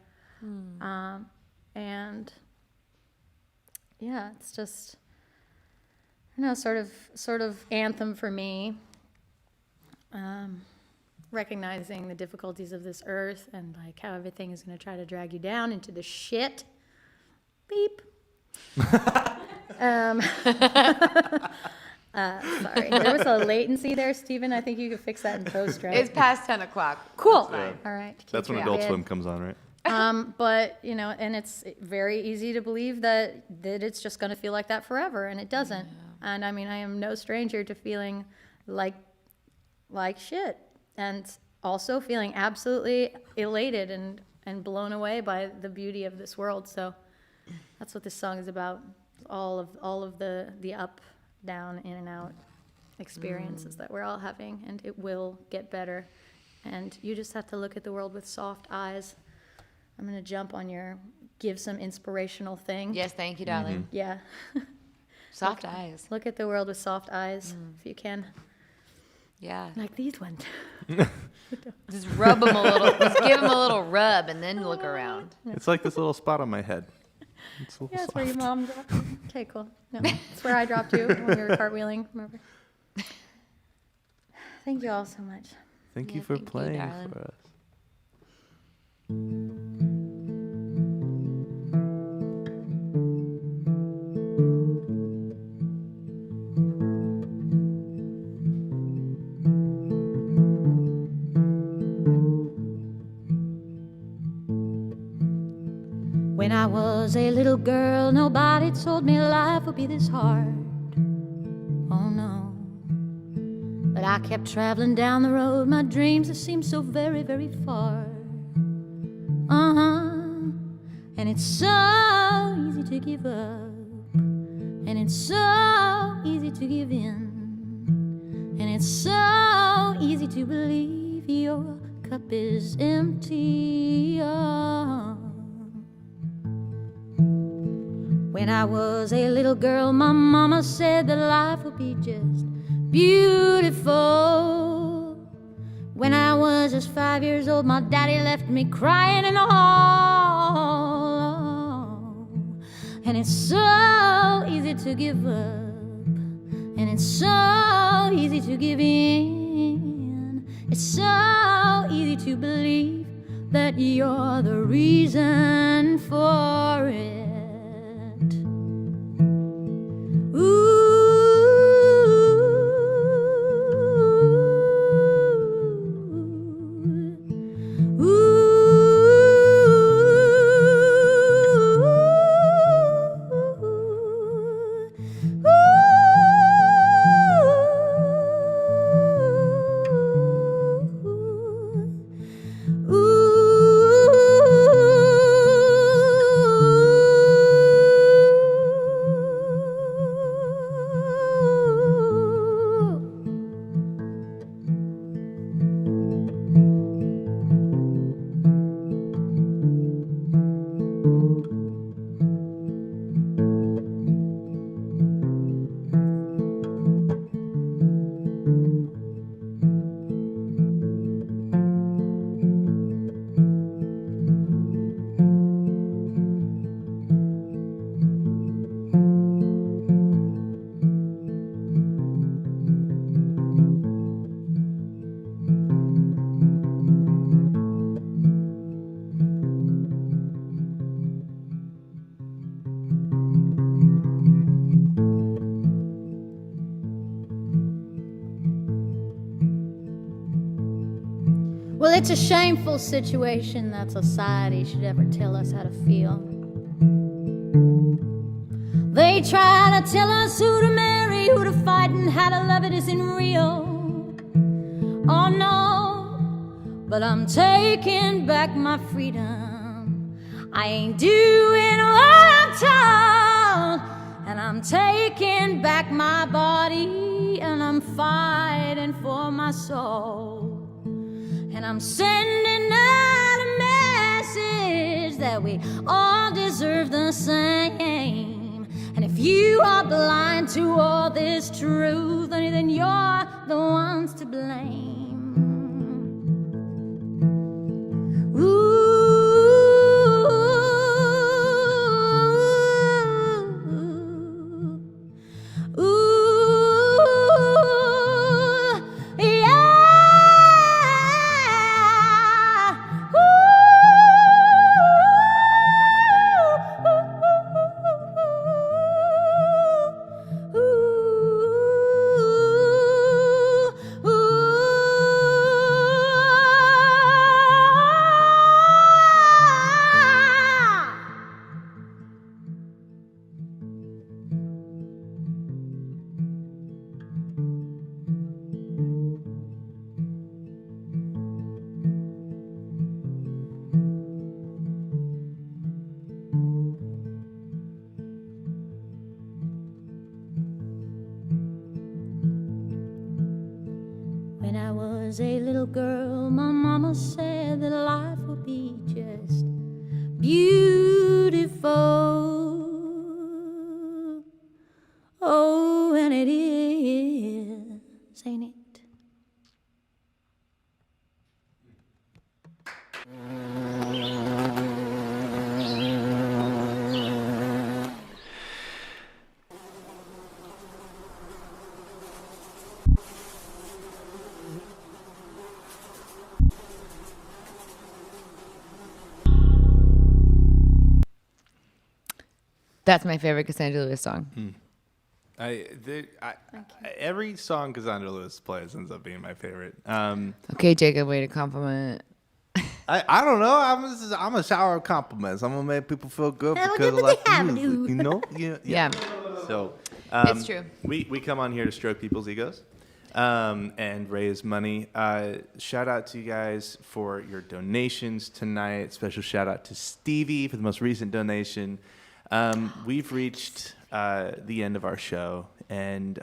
And yeah, it's just, you know, sort of anthem for me. Recognizing the difficulties of this earth and like how everything is going to try to drag you down into the shit. Beep. Sorry, there was a latency there, Stephen. I think you could fix that in post, right? It's past 10 o'clock. Cool. Fine. All right. That's when Keep Adult it. Swim comes on, right? But you know, and it's very easy to believe that it's just going to feel like that forever, and it doesn't. And I mean, I am no stranger to feeling like shit, and also feeling absolutely elated and blown away by the beauty of this world. So that's what this song is about. All of the up, down, in and out experiences that we're all having, and it will get better. And you just have to look at the world with soft eyes. I'm going to jump on your give some inspirational thing. Yes, thank you, darling. Yeah. Soft eyes. Look at the world with soft eyes, if you can. Yeah. Like these ones. Just rub them a little. Just give them a little rub and then look around. It's like this little spot on my head. It's a little Yeah, that's where your soft. mom dropped you. Okay, cool. No, that's where I dropped you when we were cartwheeling, remember? Thank you all so much. Thank Yeah, you for thank you, playing darling. for us. When I was a little girl, nobody told me life would be this hard. Oh no. But I kept traveling down the road, my dreams that seemed so very, very far. And it's so easy to give up, and it's so easy to give in, and it's so easy to believe your cup is empty. When I was a little girl, my mama said that life would be just beautiful. When I was just 5 years old, my daddy left me crying in the hall. And it's so easy to give up, and it's so easy to give in. It's It's so easy to believe that you're the reason for it. Well, it's a shameful situation that society should ever tell us how to feel. They try to tell us who to marry, who to fight, and how to love it isn't real. Oh no, but I'm taking back my freedom. I ain't doing what I'm told, and I'm taking back my body, and I'm fighting for my soul. And I'm sending out a message that we all deserve the same. And if you are blind to all this truth, then you're the ones to blame. Ooh. When I was a little girl, my mama said that life would be just beautiful. Oh, and it is, ain't it? That's my favorite Cassandra Lewis song. Every song Cassandra Lewis plays ends up being my favorite. Okay, Jacob, way to compliment. I don't know. I'm a shower of compliments. I'm gonna make people feel good because I like the music, you know? Yeah. So it's true. We come on here to stroke people's egos and raise money. Shout out to you guys for your donations tonight. Special shout out to Stevie for the most recent donation. We've reached the end of our show, and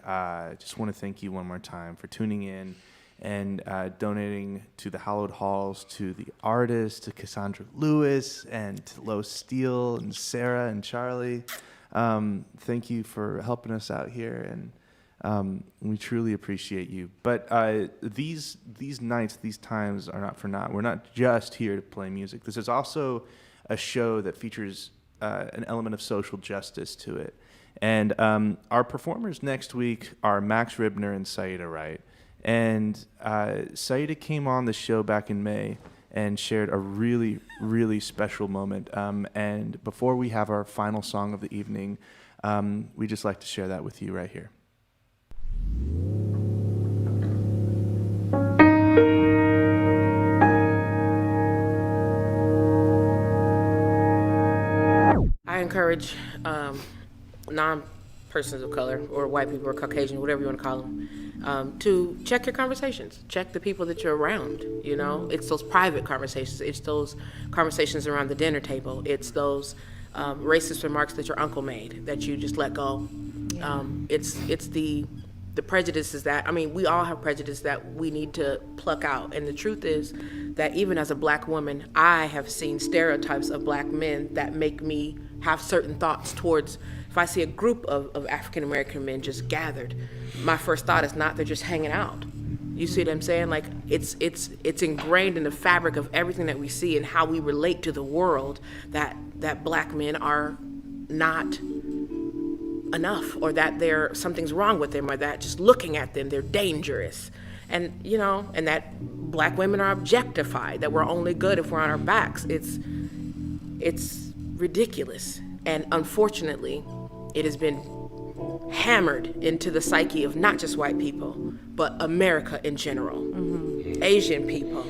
just want to thank you one more time for tuning in and donating to the Hallowed Halls, to the artists, to Cassandra Lewis, and to Steele, and Sarah, and Charlie. Thank you for helping us out here, and we truly appreciate you. But these nights, these times are not for naught. We're not just here to play music. This is also a show that features an element of social justice to it. And our performers next week are Max Ribner and Saida Wright. And Saida came on the show back in May and shared a really, really special moment. And before we have our final song of the evening, we just like to share that with you right here. I encourage non-persons of color or white people or Caucasian, whatever you want to call them, to check your conversations. Check the people that you're around, you know? It's those private conversations. It's those conversations around the dinner table. It's those racist remarks that your uncle made that you just let go. It's the prejudices that, I mean, we all have prejudice that we need to pluck out. And the truth is that even as a black woman, I have seen stereotypes of black men that make me have certain thoughts towards, if I see a group of African-American men just gathered, my first thought is not they're just hanging out. You see what I'm saying? Like, it's ingrained in the fabric of everything that we see and how we relate to the world that black men are not enough, or that something's wrong with them, or that just looking at them, they're dangerous. And, you know, and that black women are objectified, that we're only good if we're on our backs. It's ridiculous. And unfortunately, it has been hammered into the psyche of not just white people, but America in general. Asian people.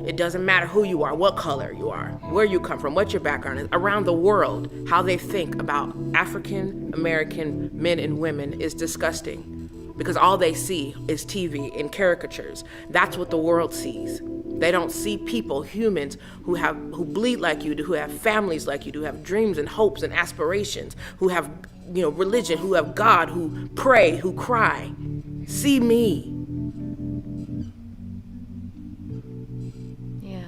It doesn't matter who you are, what color you are, where you come from, what your background is. Around the world, how they think about African American men and women is disgusting, because all they see is TV and caricatures. That's what the world sees. They don't see people, humans, who bleed like you do, who have families like you do, who have dreams and hopes and aspirations, who have, you know, religion, who have God, who pray, who cry. See me. Yeah.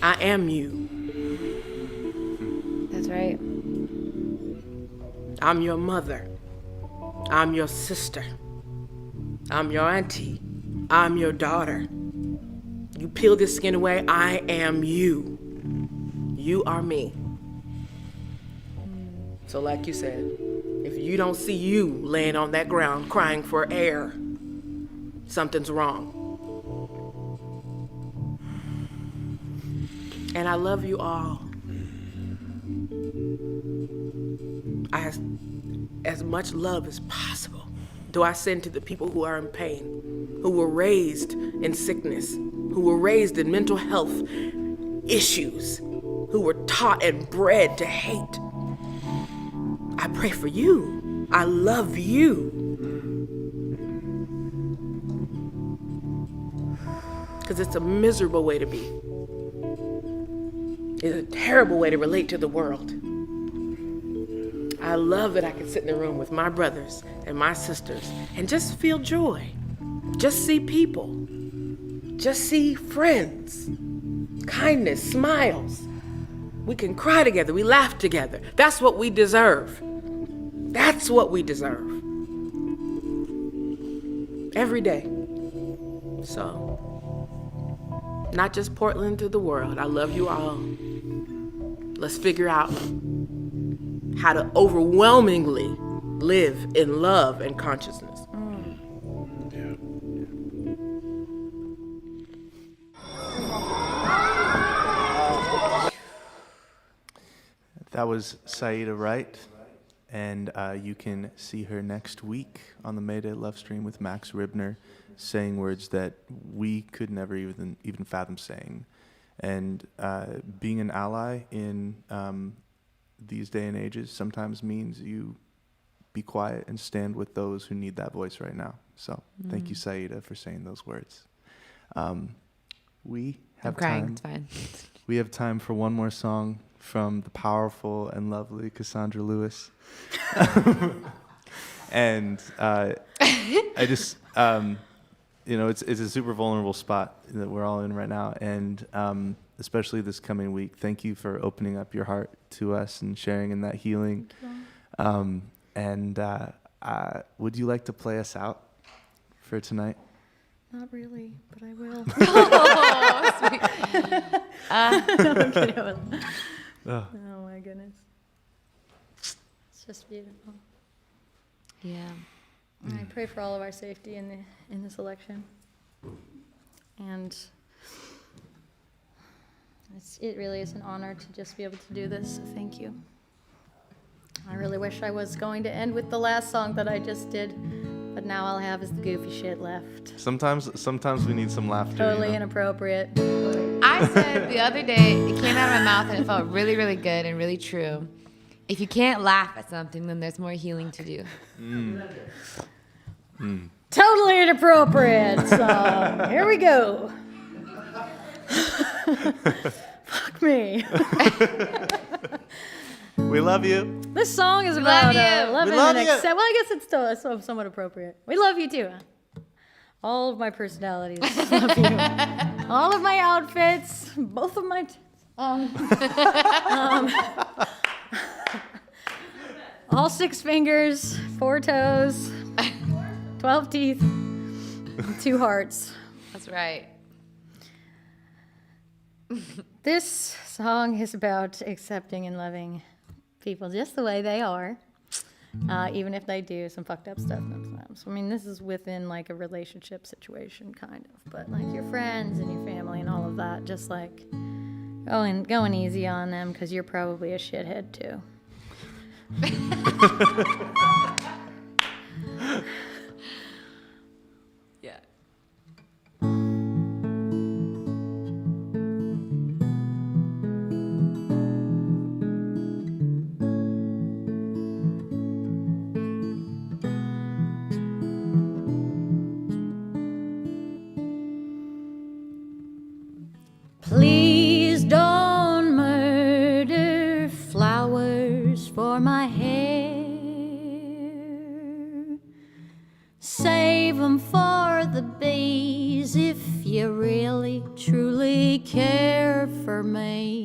I am you. That's right. I'm your mother. I'm your sister. I'm your auntie. I'm your daughter. You peel this skin away, I am you. You are me. So like you said, if you don't see you laying on that ground crying for air, something's wrong. And I love you all. As much love as possible do I send to the people who are in pain, who were raised in sickness, who were raised in mental health issues, who were taught and bred to hate. I pray for you. I love you. Because it's a miserable way to be. It's a terrible way to relate to the world. I love that I can sit in the room with my brothers and my sisters and just feel joy. Just see people. Just see friends. Kindness, smiles. We can cry together, we laugh together. That's what we deserve. That's what we deserve. Every day. So, not just Portland, to the world. I love you all. Let's figure out how to overwhelmingly live in love and consciousness. That was Saida Wright, and you can see her next week on the Mayday LoveStream with Max Ribner, saying words that we could never even fathom saying. And being an ally in these day and ages sometimes means you be quiet and stand with those who need that voice right now. So thank you, Saida, for saying those words. We have I'm crying, time. it's fine. We have time for one more song from the powerful and lovely Cassandra Lewis. And I just, you know, it's a super vulnerable spot that we're all in right now. And especially this coming week, thank you for opening up your heart to us and sharing in that healing. Would you like to play us out for tonight? Not really, but I will. Oh, sweet. No, I'm kidding. Oh. Oh my goodness. It's just beautiful. Yeah. I pray for all of our safety in this election. And it really is an honor to just be able to do this. So thank you. I really wish I was going to end with the last song that I just did, but now all I have is the goofy shit left. Sometimes we need some laughter. Totally inappropriate. I said the other day, it came out of my mouth and it felt really, really good and really true. If you can't laugh at something, then there's more healing to do. Totally inappropriate song. Here we go. Fuck me. We love you. This song is about love We love and you. accept. Well, I guess it's still somewhat appropriate. We love you too. All of my personalities love you. All of my outfits, both of my. All 6 fingers, 4 toes, 12 teeth, and 2 hearts. That's right. This song is about accepting and loving people just the way they are, even if they do some fucked up stuff themselves. I mean, this is within like a relationship situation, kind of, but like your friends and your family and all of that, just like going easy on them because you're probably a shithead too. Yeah. Please don't murder flowers for my hair. Save them for the bees if you really, truly care for me.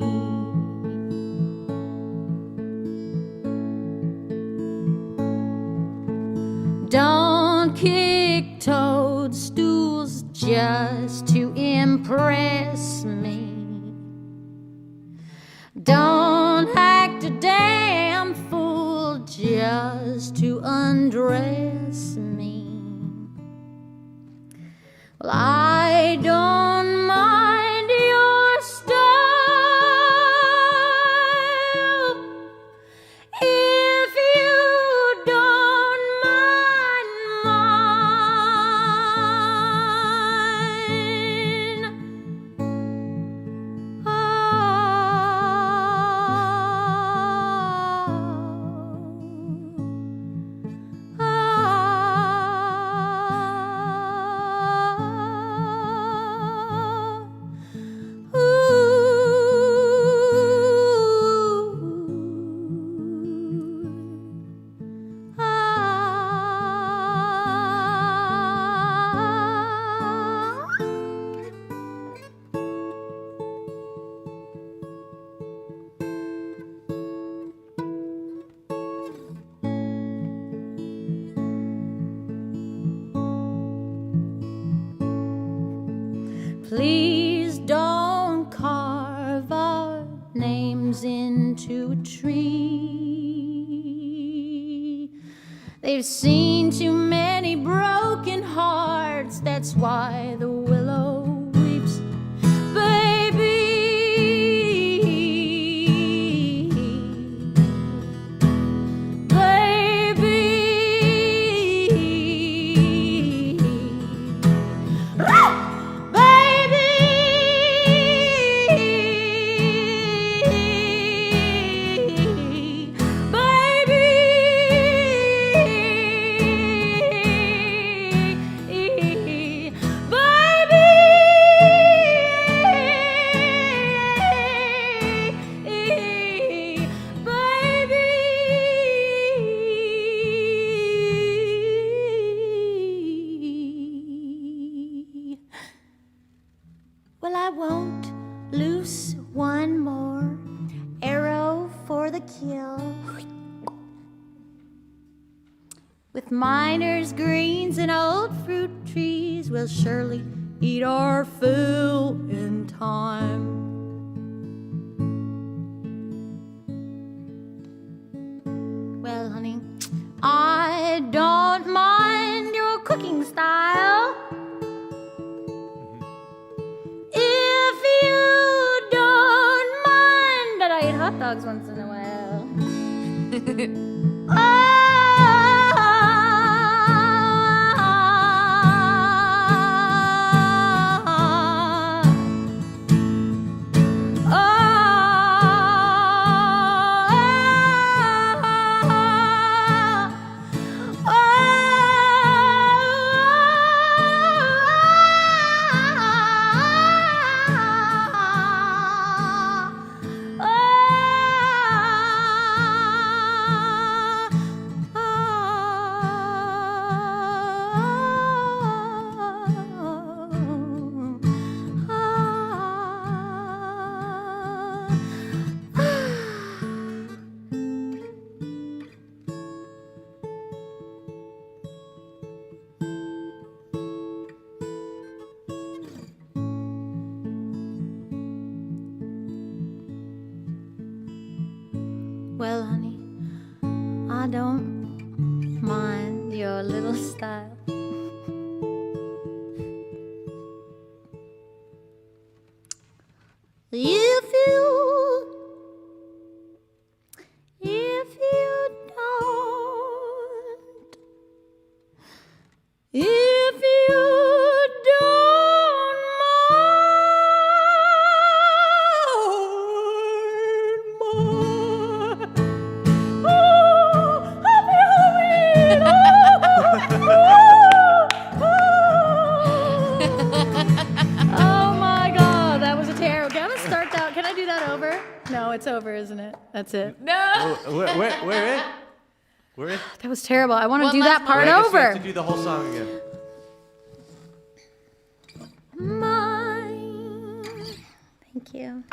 Don't kick toadstools just to impress me. Don't act a damn fool just to undress me. Well, I don't mind your style if you don't mind mine. Please don't carve our names into a tree. They've seen too many broken hearts, that's why the willow weeps. Baby, well, I won't loose one more arrow for the kill. With miners, greens, and old fruit trees, we'll surely eat our fill in time. Well, honey, I don't mind style. If you don't mind that I eat hot dogs once in a while. Well, honey, I don't mind your little style. If you don't, if you don't Oh my God, that was a terrible. Can I start that? Can I do that over? No, it's over, isn't it? That's it. No. Where? That was terrible. I want to One do last that part I guess we have over. to do the whole song again. Mine. Thank you.